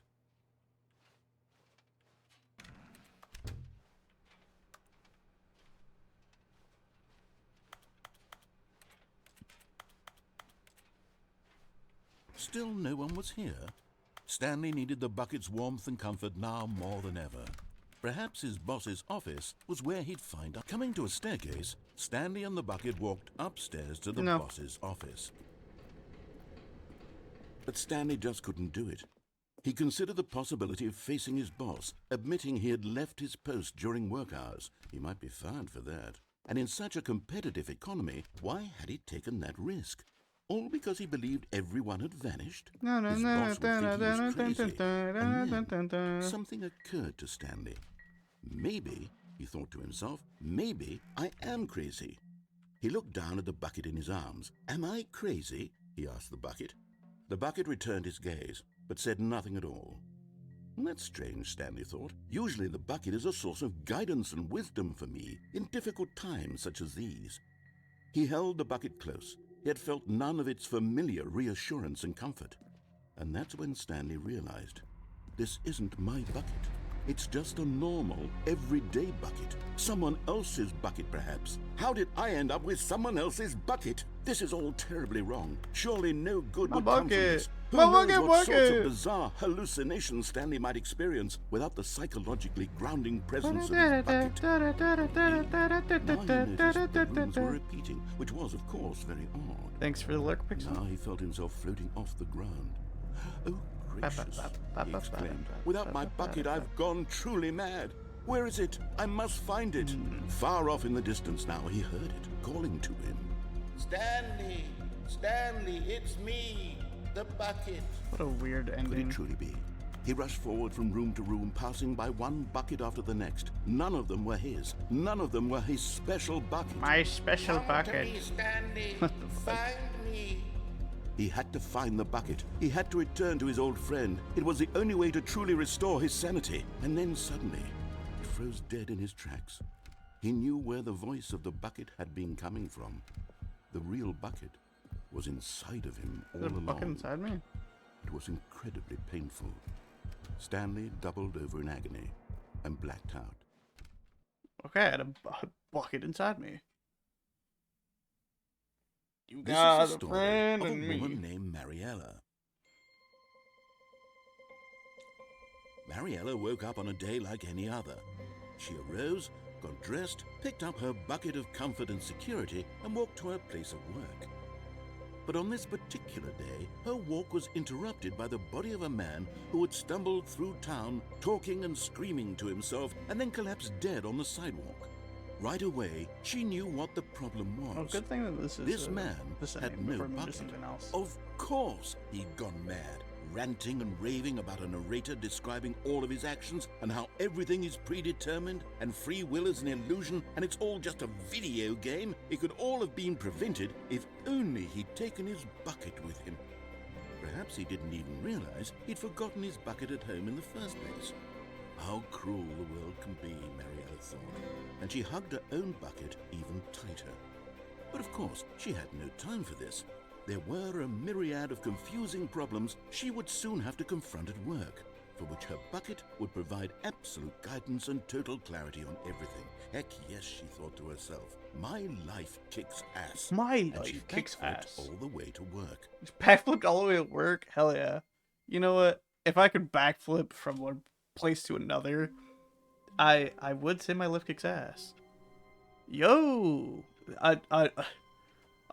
Still no one was here. Stanley needed the bucket's warmth and comfort now more than ever. Perhaps his boss's office was where he'd find out. Coming to a staircase, Stanley and the bucket walked upstairs to the No. boss's office. But Stanley just couldn't do it. He considered the possibility of facing his boss, admitting he had left his post during work hours. He might be fired for that. And in such a competitive economy, why had he taken that risk? All because he believed everyone had vanished? His boss would think he was crazy. And then something occurred to Stanley. Maybe, he thought to himself, maybe I am crazy. He looked down at the bucket in his arms. Am I crazy? He asked the bucket. The bucket returned his gaze, but said nothing at all. That's strange, Stanley thought. Usually the bucket is a source of guidance and wisdom for me in difficult times such as these. He held the bucket close, yet felt none of its familiar reassurance and comfort. And that's when Stanley realized, this isn't my bucket. It's just a normal, everyday bucket. Someone else's bucket, perhaps. How did I end up with someone else's bucket? This is all terribly wrong. Surely no good would come from this. Who knows what sorts of bizarre hallucinations Stanley might experience without the psychologically grounding presence of his bucket. Now he noticed the rooms were repeating, which was, of course, very odd. Thanks for the lurk, Pixel. Now he felt himself floating off the ground. Oh, gracious, he exclaimed. Without my bucket, I've gone truly mad. Where is it? I must find it. Far off in the distance now, he heard it, calling to him. Stanley! Stanley, it's me! The bucket! What a weird Could it ending. truly be? He rushed forward from room to room, passing by one bucket after the next. None of them were his. None of them were his special bucket. My special bucket. Stanley! Find me! He had to find the bucket. He had to return to his old friend. It was the only way to truly restore his sanity. And then suddenly, he froze dead in his tracks. He knew where the voice of the bucket had been coming from. The real bucket. was inside of him all There's a bucket along. inside me? It was incredibly painful. Stanley doubled over in agony and blacked out. Okay, I had a bucket inside me. You This got is a the story friend of a in me. woman named Mariella. Mariella woke up on a day like any other. She arose, got dressed, picked up her bucket of comfort and security, and walked to her place of work. But on this particular day, her walk was interrupted by the body of a man who had stumbled through town, talking and screaming to himself, and then collapsed dead on the sidewalk. Right away, she knew what the problem was. Oh, good thing that this is This man this had ending no before we move to bucket. something else. Of course he'd gone mad, ranting and raving about a narrator describing all of his actions and how everything is predetermined and free will is an illusion and it's all just a video game. It could all have been prevented if only he'd taken his bucket with him. Perhaps he didn't even realize he'd forgotten his bucket at home in the first place. How cruel the world can be, Mariella thought, and she hugged her own bucket even tighter. But of course, she had no time for this. There were a myriad of confusing problems she would soon have to confront at work, for which her bucket would provide absolute guidance and total clarity on everything. Heck yes, she thought to herself, my life kicks ass. My And she life kicks backflipped ass. all the way to work. Backflipped all the way to work? Hell yeah. You know what? If I could backflip from one place to another, I would say my life kicks ass. Yo!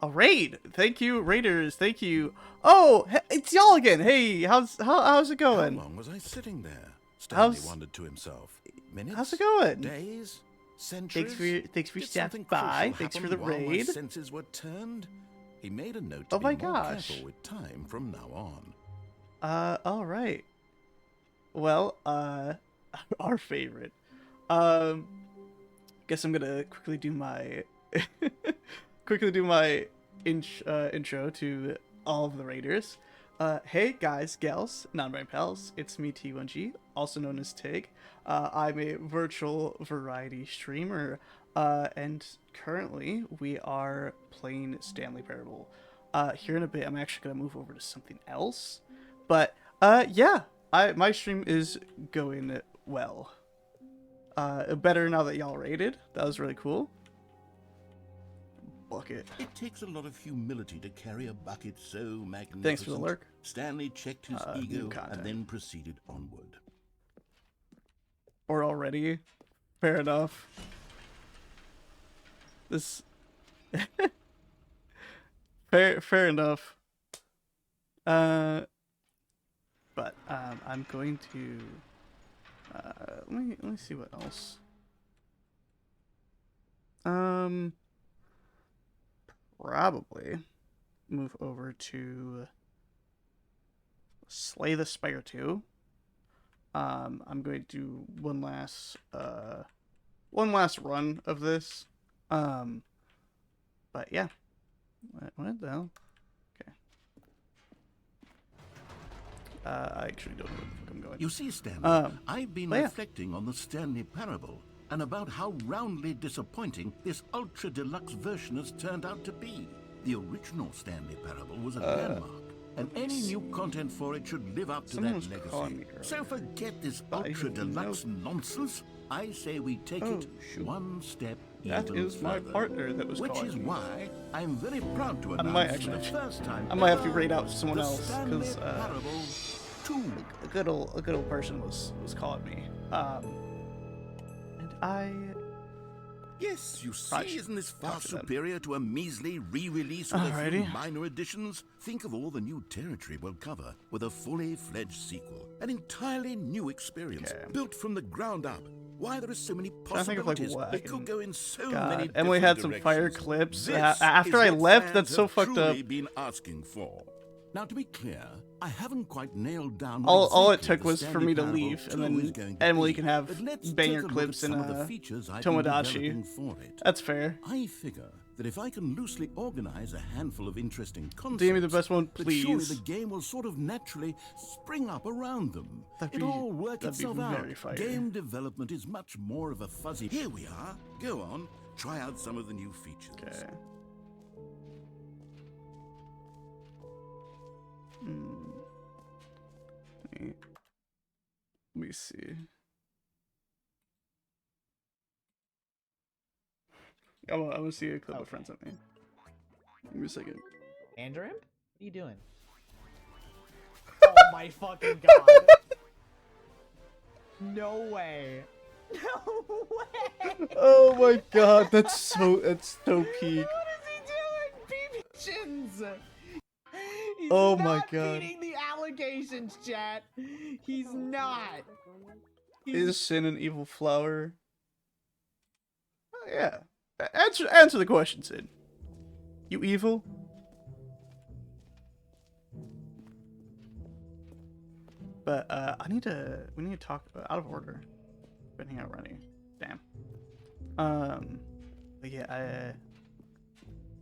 A raid! Thank you, raiders. Thank you. Oh, it's y'all again. Hey, how's it How going? long was I sitting there? Stanley How's- wondered to himself. Minutes? How's it going? Days? Centuries? Thanks for Did stopping something by. crucial Thanks for happen the while my raid. senses were turned? He made a note to Oh be my more gosh. careful with time from now on. All right. Well, our favorite. Guess I'm gonna quickly do my intro to all of the raiders. Hey guys, gals, non-brain pals, it's me T1G, also known as Tig. I'm a virtual variety streamer, and currently we are playing Stanley Parable. Here in a bit, I'm actually gonna move over to something else, but yeah, my stream is going well. Better now that y'all raided. That was really cool. Bucket. It takes a lot of humility to carry a bucket so magnificent. Thanks for the lurk. Stanley checked his New ego content. and then proceeded onward. Or already. Fair enough. This fair enough. But I'm going to let me see what else. Probably move over to Slay the Spire 2. I'm going to do one last run of this. But yeah. What the hell? Okay. I actually don't know where the fuck I'm going. You see, Stanley, Um, I've been oh, yeah. reflecting on the Stanley Parable and about how roundly disappointing this ultra deluxe version has turned out to be. The original Stanley Parable was a landmark, and any new content for it should live up to Someone that was calling legacy. me So earlier. forget this But I ultra didn't deluxe know. nonsense. I say we take Oh, it shoot. one step That even is my further. partner that was Which calling is me. why I'm very proud to I might announce for the actually- first time I might have to ever, raid out someone the else, Stanley 'cause, Parable 2. a good old person was calling me. And I Yes, you see, Probably isn't this far talk to them. superior to a measly re-release with a few Alrighty. minor additions? Think of all the new territory we'll cover with a fully fledged sequel. An entirely new experience, Okay. built from the ground up. Why there are so many trying to think of, like, possibilities. what I It could can- go in so God, many Emily different had some fire directions. clips. This After is I what left, fans that's so have fucked truly up. been asking for. Now, to be clear, I haven't quite nailed down All it exactly took the was for Stanley me to Parable leave, and 2 then is going to Emily be. can have But let's banger take a look clips at in, some of the features I've been developing Tomodachi. for it. That's fair. I figure that if I can loosely organize a handful of interesting concepts, Give me the best one, that surely please. the game will sort of naturally spring up around them. That'd It'll be- all work that'd be itself very out. fire. Game development is much more of a fuzzy. Here we are. Go on, try out some of the new features. Okay. me see. I'm gonna see a clip of friends at me. Give me a second. Andrew? What are you doing? Oh my fucking god. No way. No way. Oh my god, that's so peak. What is he doing? BB Chins. He's Oh not my god. beating the allegations, chat. He's not. Is sin an evil flower? Oh, yeah. Answer the question, Sid. You evil? But we need to talk out of order. Been hanging out already. Damn. But yeah, I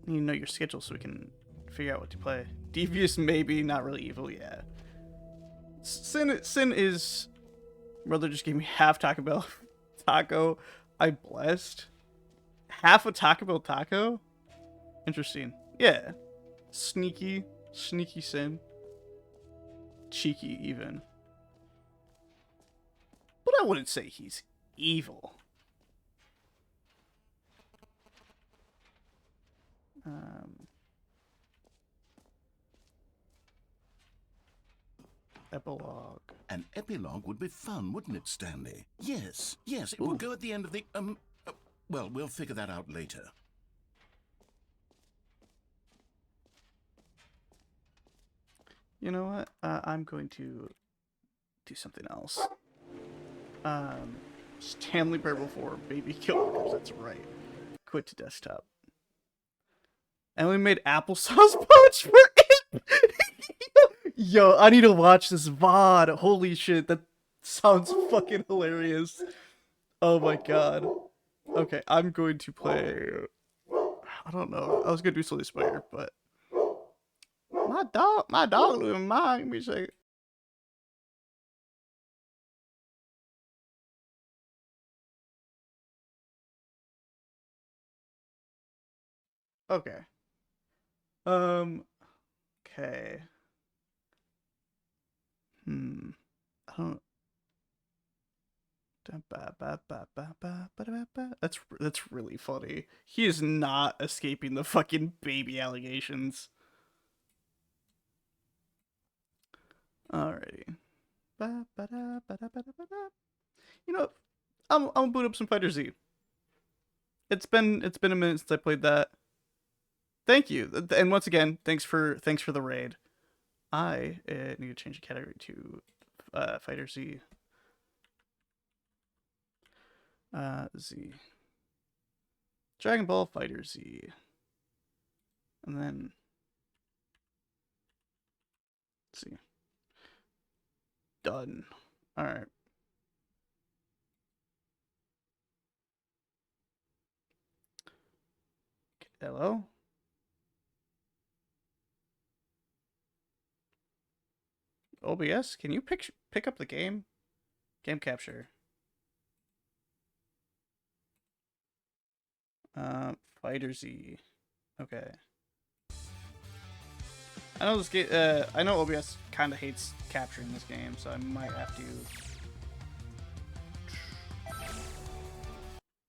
need to know your schedule so we can figure out what to play. Devious, maybe, not really evil, yeah. Sin is. Brother just gave me half Taco Bell taco. I blessed. Half a Taco Bell taco? Interesting. Yeah. Sneaky Sin. Cheeky, even. But I wouldn't say he's evil. Epilogue. An epilogue would be fun, wouldn't it, Stanley? Yes, it would go at the end of the, well, we'll figure that out later. You know what? I'm going to do something else. Stanley Parable 4, Baby Killers, that's right. Quit to desktop. And we made applesauce punch for it! Yo, I need to watch this VOD. Holy shit, that sounds fucking hilarious. Oh my god. Okay, I'm going to play... I don't know. I was gonna do Slowly Spire, but... My dog living mine. Give me a second. Okay. Okay. I don't. That's really funny. He is not escaping the fucking baby allegations. Alrighty. You know, I'm gonna boot up some Fighter Z. It's been a minute since I played that. Thank you, and once again, thanks for the raid. I need to change the category to Fighter Z. Z. Dragon Ball Fighter Z. And then let's see. Done. All right. Hello? OBS, can you pick up the game? Game capture. Fighter Z. Okay. I know this game. I know OBS kind of hates capturing this game, so I might have to.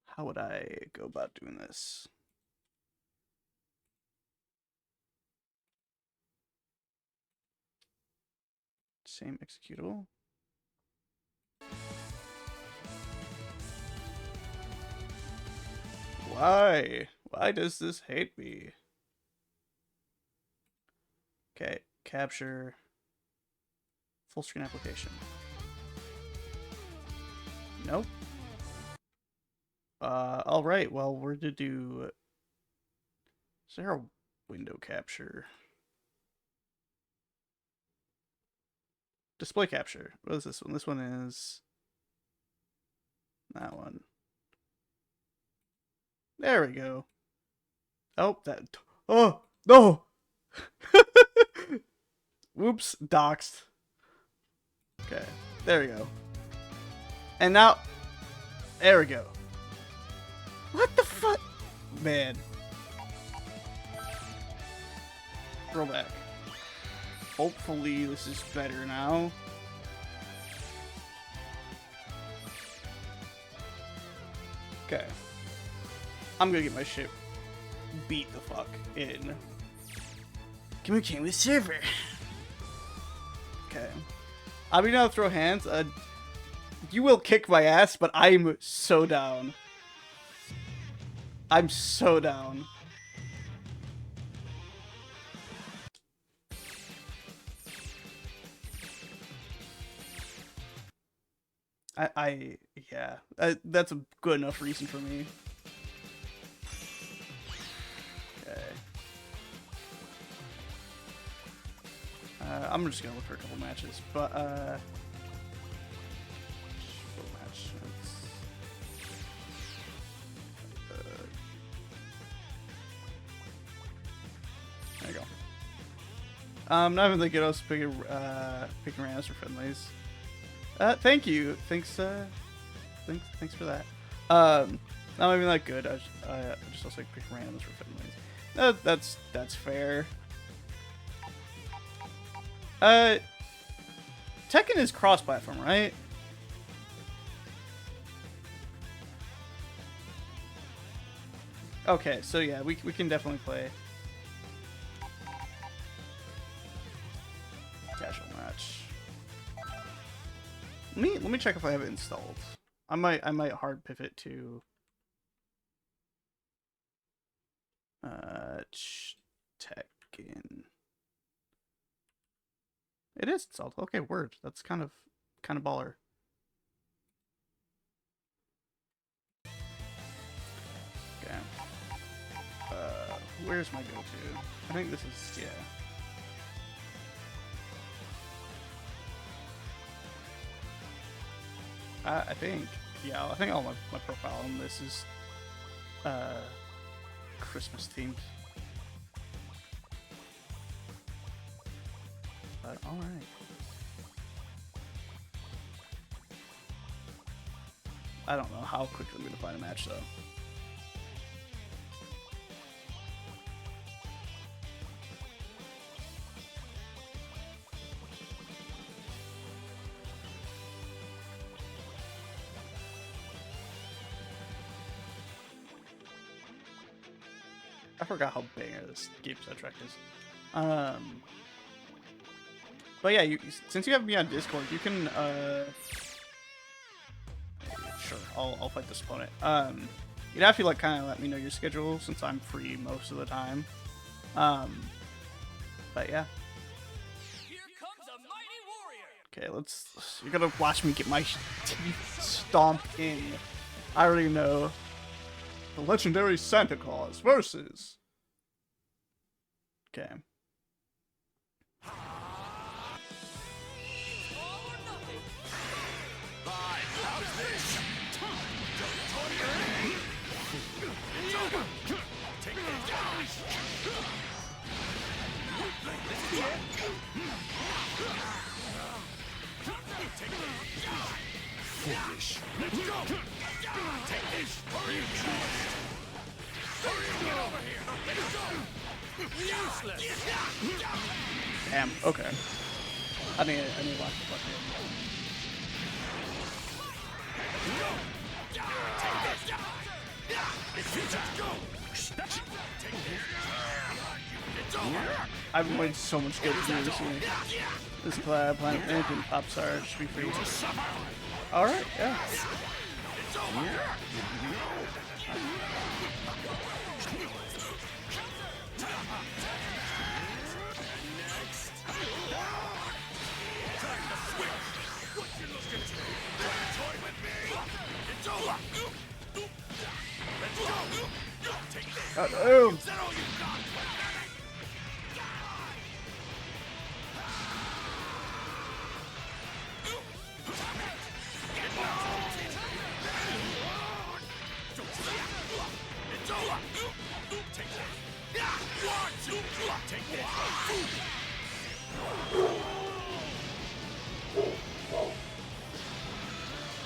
How would I go about doing this? Same executable. Why? Why does this hate me? Okay, capture. Full screen application. Nope. Alright, well, we're to do... Is there a window capture? Display capture. What is this one? This one is... that one. There we go. Oh, that... Oh! No! Whoops. Doxed. Okay. There we go. And now... There we go. What the fuck? Man. Rollback. Hopefully this is better now. Okay. I'm gonna get my shit beat the fuck in. Communicating with server. Okay. I'll be down to throw hands. You will kick my ass, but I'm so down. I'm so down. Yeah. That's a good enough reason for me. Okay. I'm just gonna look for a couple matches, but match. There you go. Not even thinking I was picking randoms for friendlies. Thank you. Thanks for that. Not even that good. I just also like picking randoms for friendlies. That's fair. Tekken is cross-platform, right? Okay, so yeah, we can definitely play. Casual match. Let me check if I have it installed. I might hard pivot to Tekken. It is installed. Okay, word. That's kind of baller. Okay. Where's my go-to? I think this is, yeah. I think, yeah, I think all my profile on this is Christmas themed. But alright. I don't know how quickly I'm gonna find a match though. I forgot how big this game soundtrack is. But yeah, since you have me on Discord, you can sure, I'll fight this opponent. You'd have to like kind of let me know your schedule since I'm free most of the time. But yeah. Here comes a mighty warrior. Okay, you're gonna watch me get my teeth stomped in. I already know. The legendary Santa Claus versus. Okay. Foolish. Let's go. Take this. Hurry, get over here. Let's go. Useless. Damn. Okay. I need to lock the fuck in. Take this. It's your time. Go. It's over. I've been waiting so much good to do this year. This collab, Planet and Popstar should be free. Alright, yeah. Oh,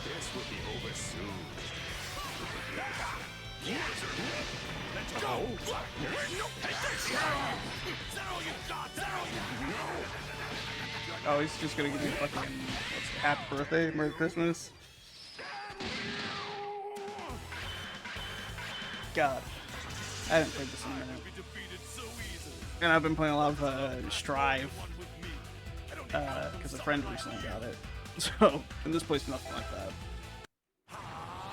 This will be over soon. Let's go. Oh, he's just gonna give me fucking happy birthday, Merry Christmas. God. I haven't played this in a minute. And I've been playing a lot of Strive. Because a friend recently got it. So, and this plays nothing like that.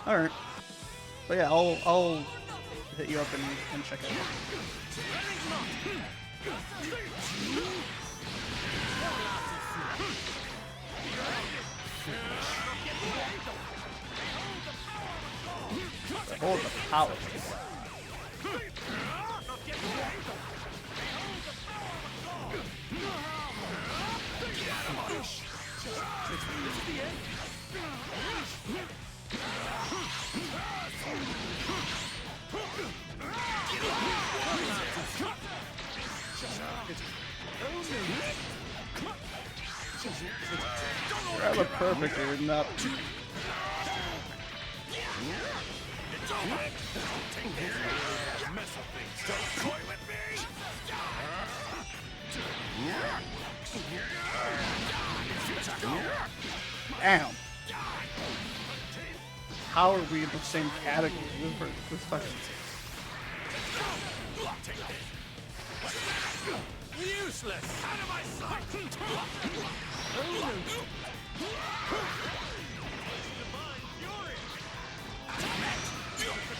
Alright. But yeah, I'll hit you up and check it out. Hold the power. Grab a perfect or not. Damn. How are we in the same category? This fucking Useless! Out of my sight!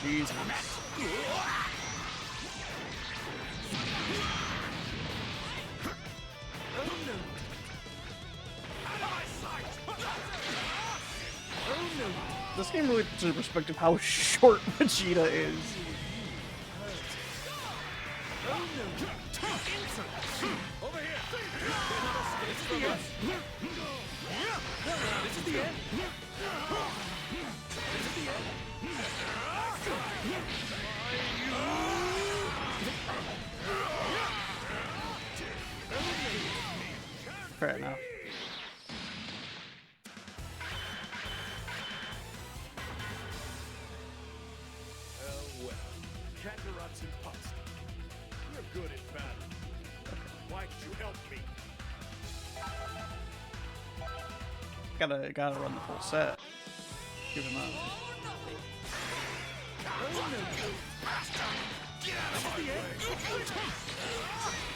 Jesus. This game really puts into perspective how short Vegeta is. Over here! This is the end! Fair enough. Well, Kakarot's imposter. You're good at battle. Why did you help me? Gotta run the full set. Give him up.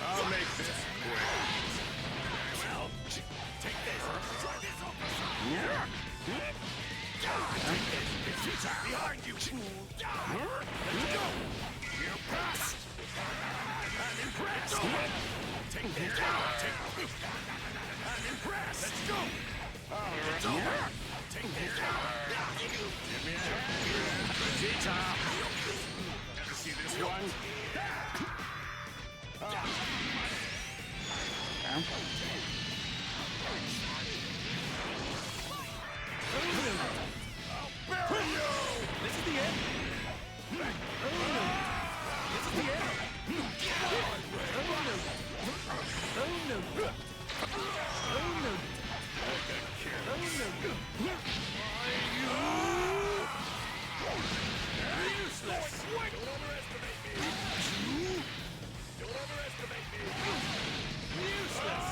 I'll make this quick. Well, take this. Try this off the side. Behind you. Let's go. You passed. I'm impressed. Take this. I'm impressed. Let's go. It's over. Take this. Give me a hand. Vegeta. Ever see this one? I'll bury you! This is the end! This is the end! Useless! Don't underestimate me! Don't underestimate me! Useless!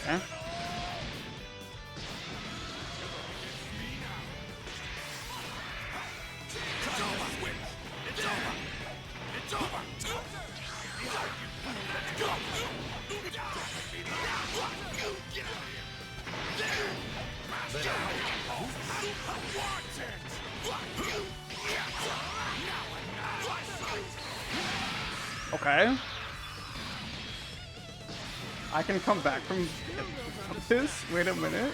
Okay. It's over! It's over! It's over! Let's go! Okay. I can come back from this? Wait a minute.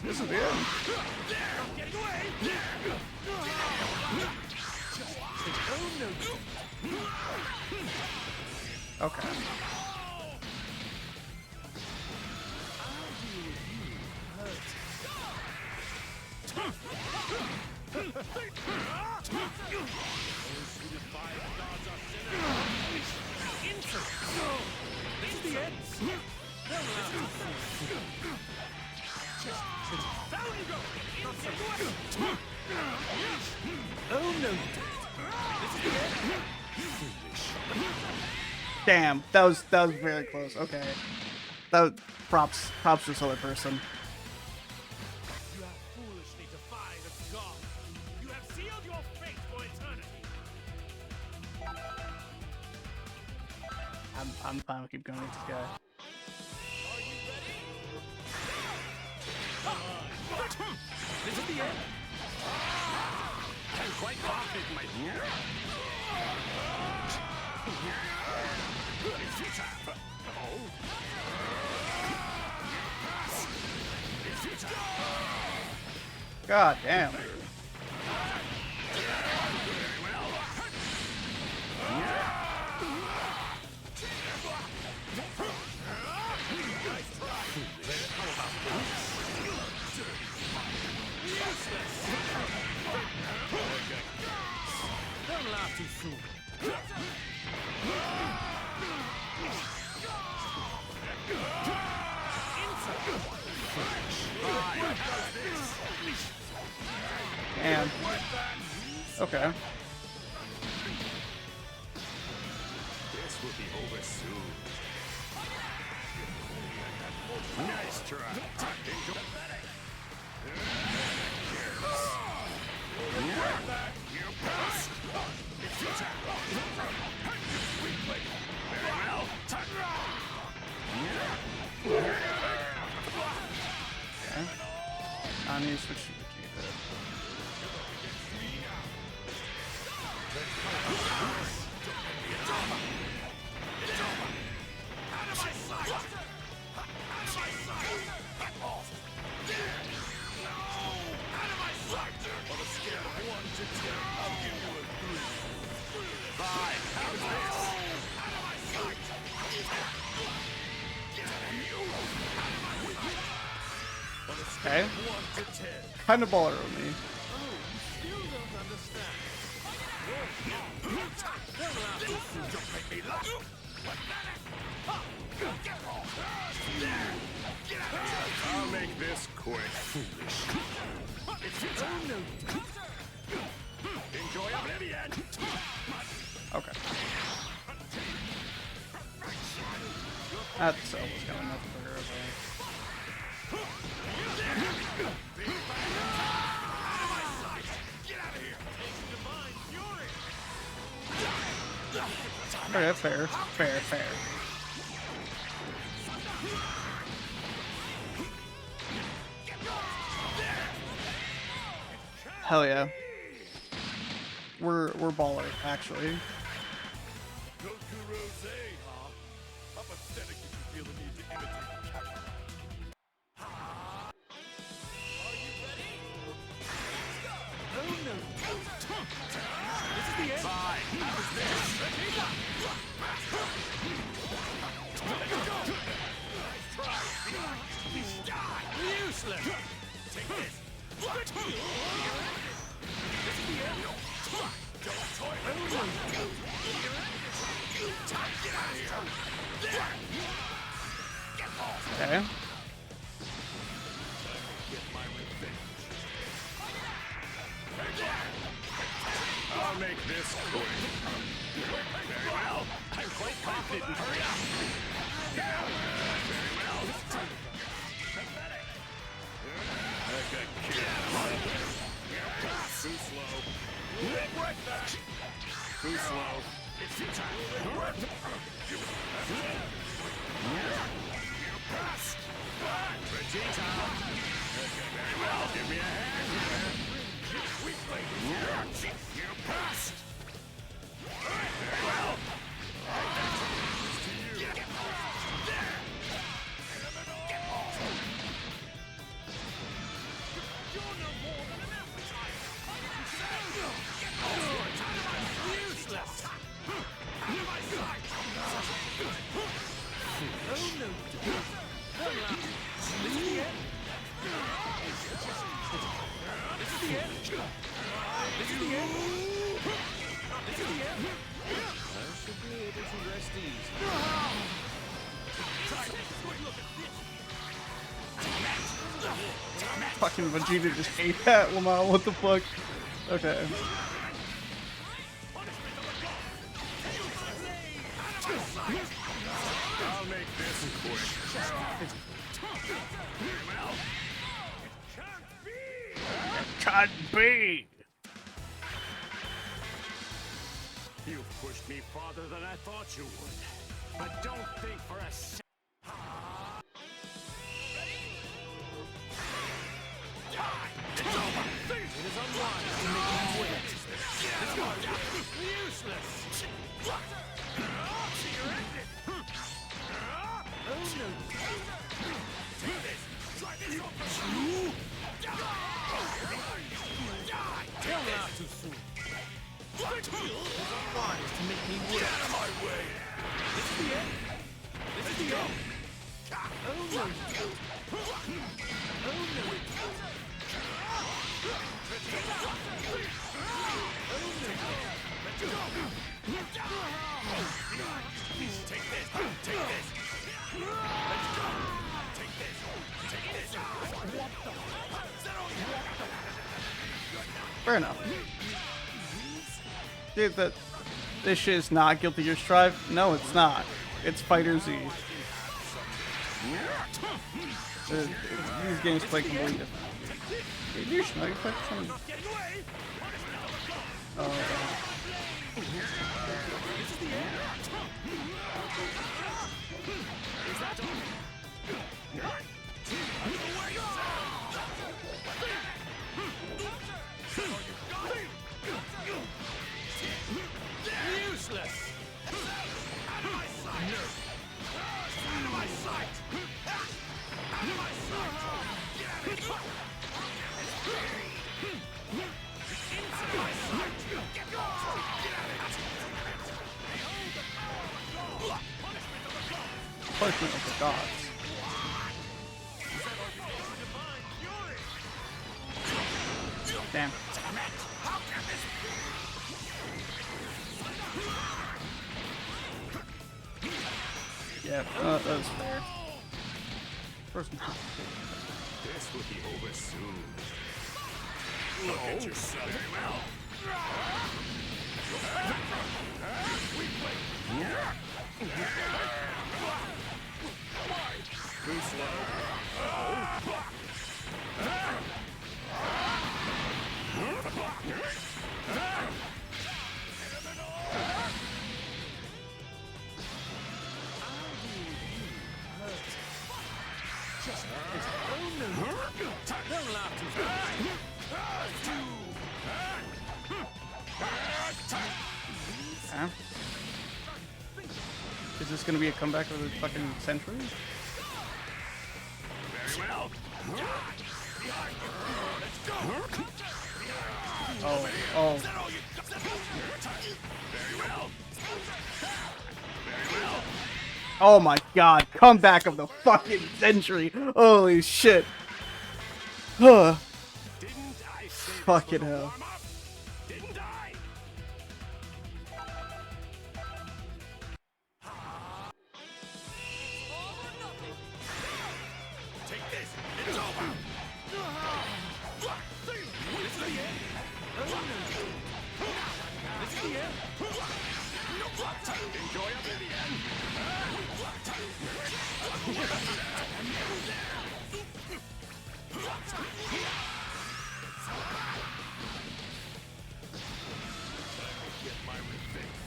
This is the end. Okay. Oh Damn, that was very close. Okay, that props to this other person. You have foolishly defied a god. You have sealed your fate for eternity. I'm fine with keep going with this guy. This is the end. I'm quite confident, my dear. It's futile. Oh. It's futile. God damn. Don't laugh too soon. And okay. This will be over soon. Nice try. Okay. I need to switch to the keypad. Okay. Kind of baller on me. I'll make this quick. Foolish. Enjoy oblivion. Okay. That's almost got enough for her. Okay, fair. Hell yeah. We're baller, actually. Okay. I'll make this quick. Very well. I'm quite confident. Hurry up. Very well. Pathetic. Too slow. Right back. Too slow. It's futile. Vegeta. Very well. Give me a hand here. Weakly. You passed. Very well. Fucking Vegeta just ate that, Lamar. What the fuck? Okay. I'll make this quick. Can't be. You've pushed me farther than I thought you would. But don't think for a second. It's over. It is unwise to make him wait. Useless. You're ended. Oh no. Take this. Try this over. Tell me not too soon. It is unwise to make me wait. Get out of my way. This is the end. This is the end. Oh no. Oh no. Take this! Take this! Let's go! Take this! Take this! What the fuck? Fair enough. Dude, this shit is not Guilty Gear Strive. No, it's not. It's Fighter Z. These games play completely different. Dude, you should know. You play some. Useless! Out of my sight! Out of my sight! Out of my sight! Get out of here! Inside my sight! Get out Punishment of the gods. Damn. Yeah, that's fair. First one. This will be over soon. Look at yourself. Very well. Too slow. Okay. Is this gonna be a comeback of the fucking century? Very well. Oh, oh. Very well. Oh my god, comeback of the fucking century. Holy shit. Huh. Fucking hell. Didn't I? Take this. It's over. This is the end. This is the end. Enjoy up to the end. Get my revenge.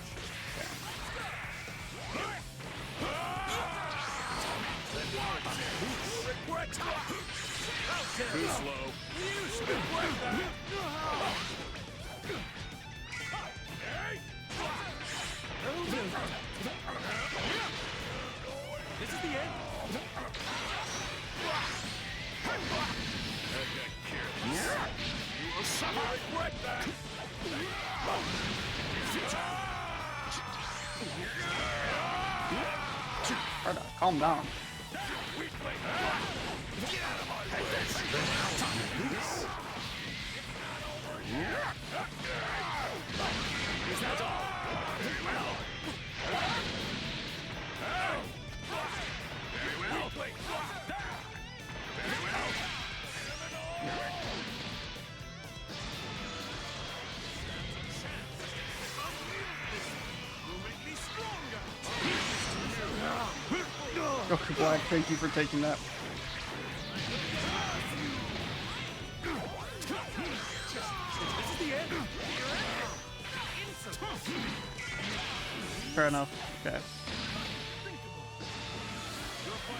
Too slow. You should regret that. This is the end. You will suffer regret that. Arda, calm down. Is that all? Very well. Very well. Very well. Will make me stronger. Okay, Black, thank you for taking that. Fair enough. Okay.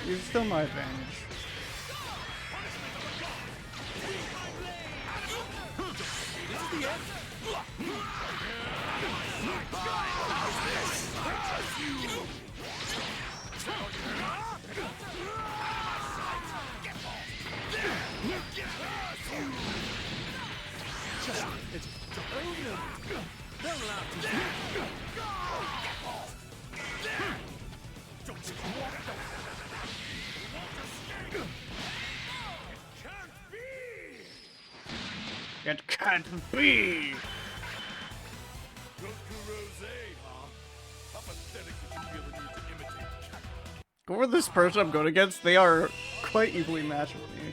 You're still my advantage. It can't be! Go for this person I'm going against, they are quite evenly matched with me.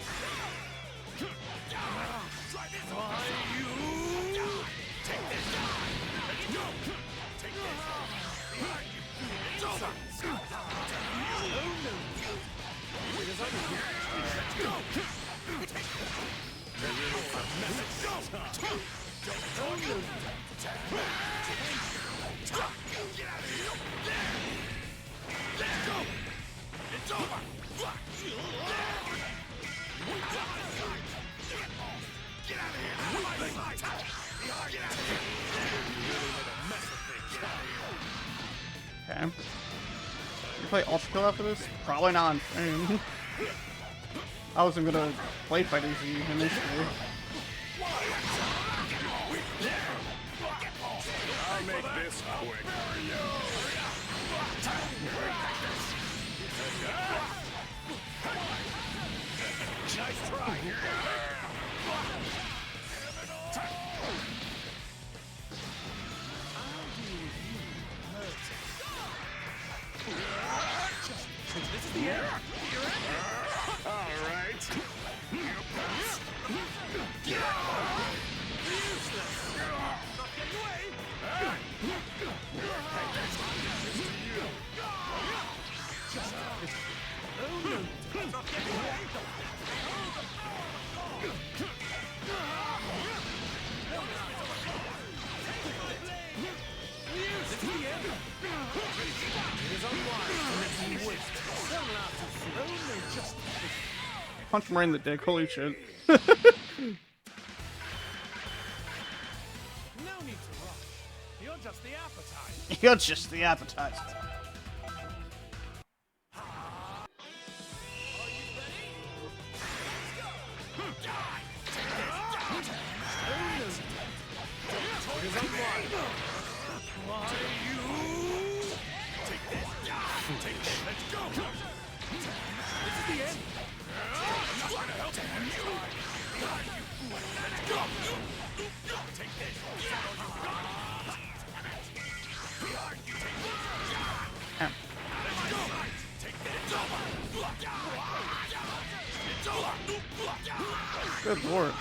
Okay. You play Ultra Kill after this? Probably not. I wasn't gonna play Fighterz initially. I'll make this quick. Nice try. This is the end. All right. Punch him right in the dick, holy shit. No need to rush. You're just the appetite. You're just the appetizer. Good lord.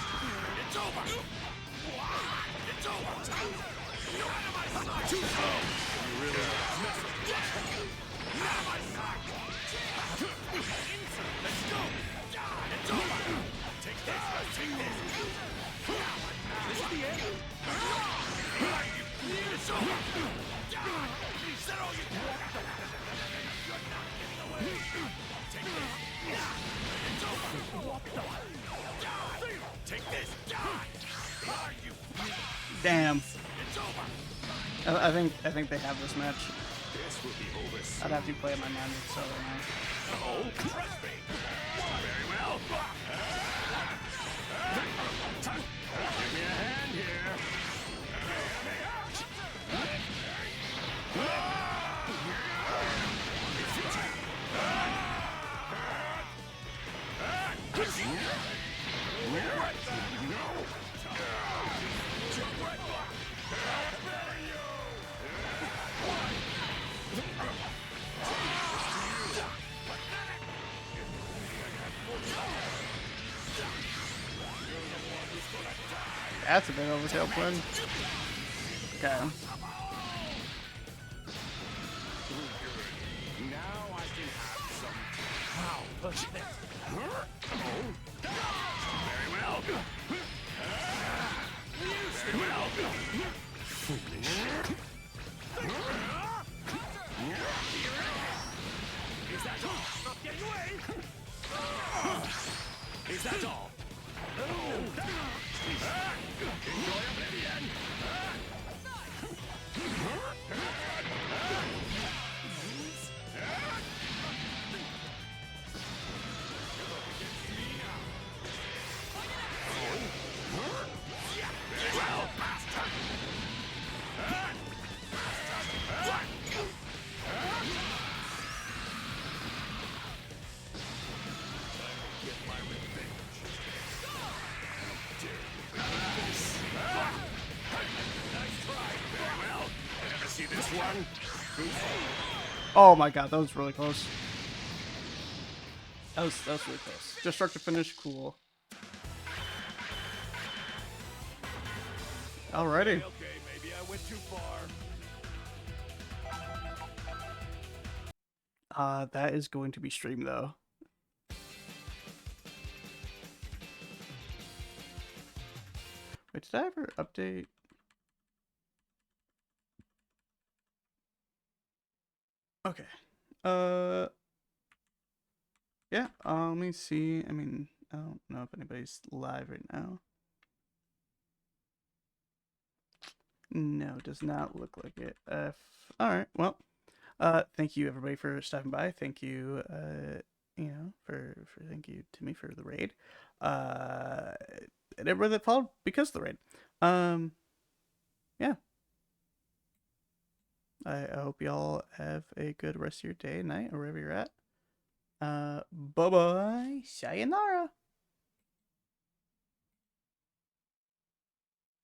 Damn. I think they have this match. I'd have to play my mind so now. Oh, trust me. Very well. Give me a hand here. That's a bit overkill, Flynn. Okay. Now I can have some pushing it. Very well. Very well. Foolish. Is that all? Stop getting away! Is that all? Enjoy oblivion! Oh my god, that was really close. That was really close. Just start to finish, cool. Alrighty. Okay, maybe I went too far. That is going to be stream though. Wait, did I ever update? Okay. Yeah, let me see. I mean, I don't know if anybody's live right now. No, does not look like it. Alright, well, thank you everybody for stopping by. Thank you, you know, thank you Timmy for the raid. And everybody that followed because of the raid. Yeah. I hope y'all have a good rest of your day, night, or wherever you're at. Bye-bye. Sayonara.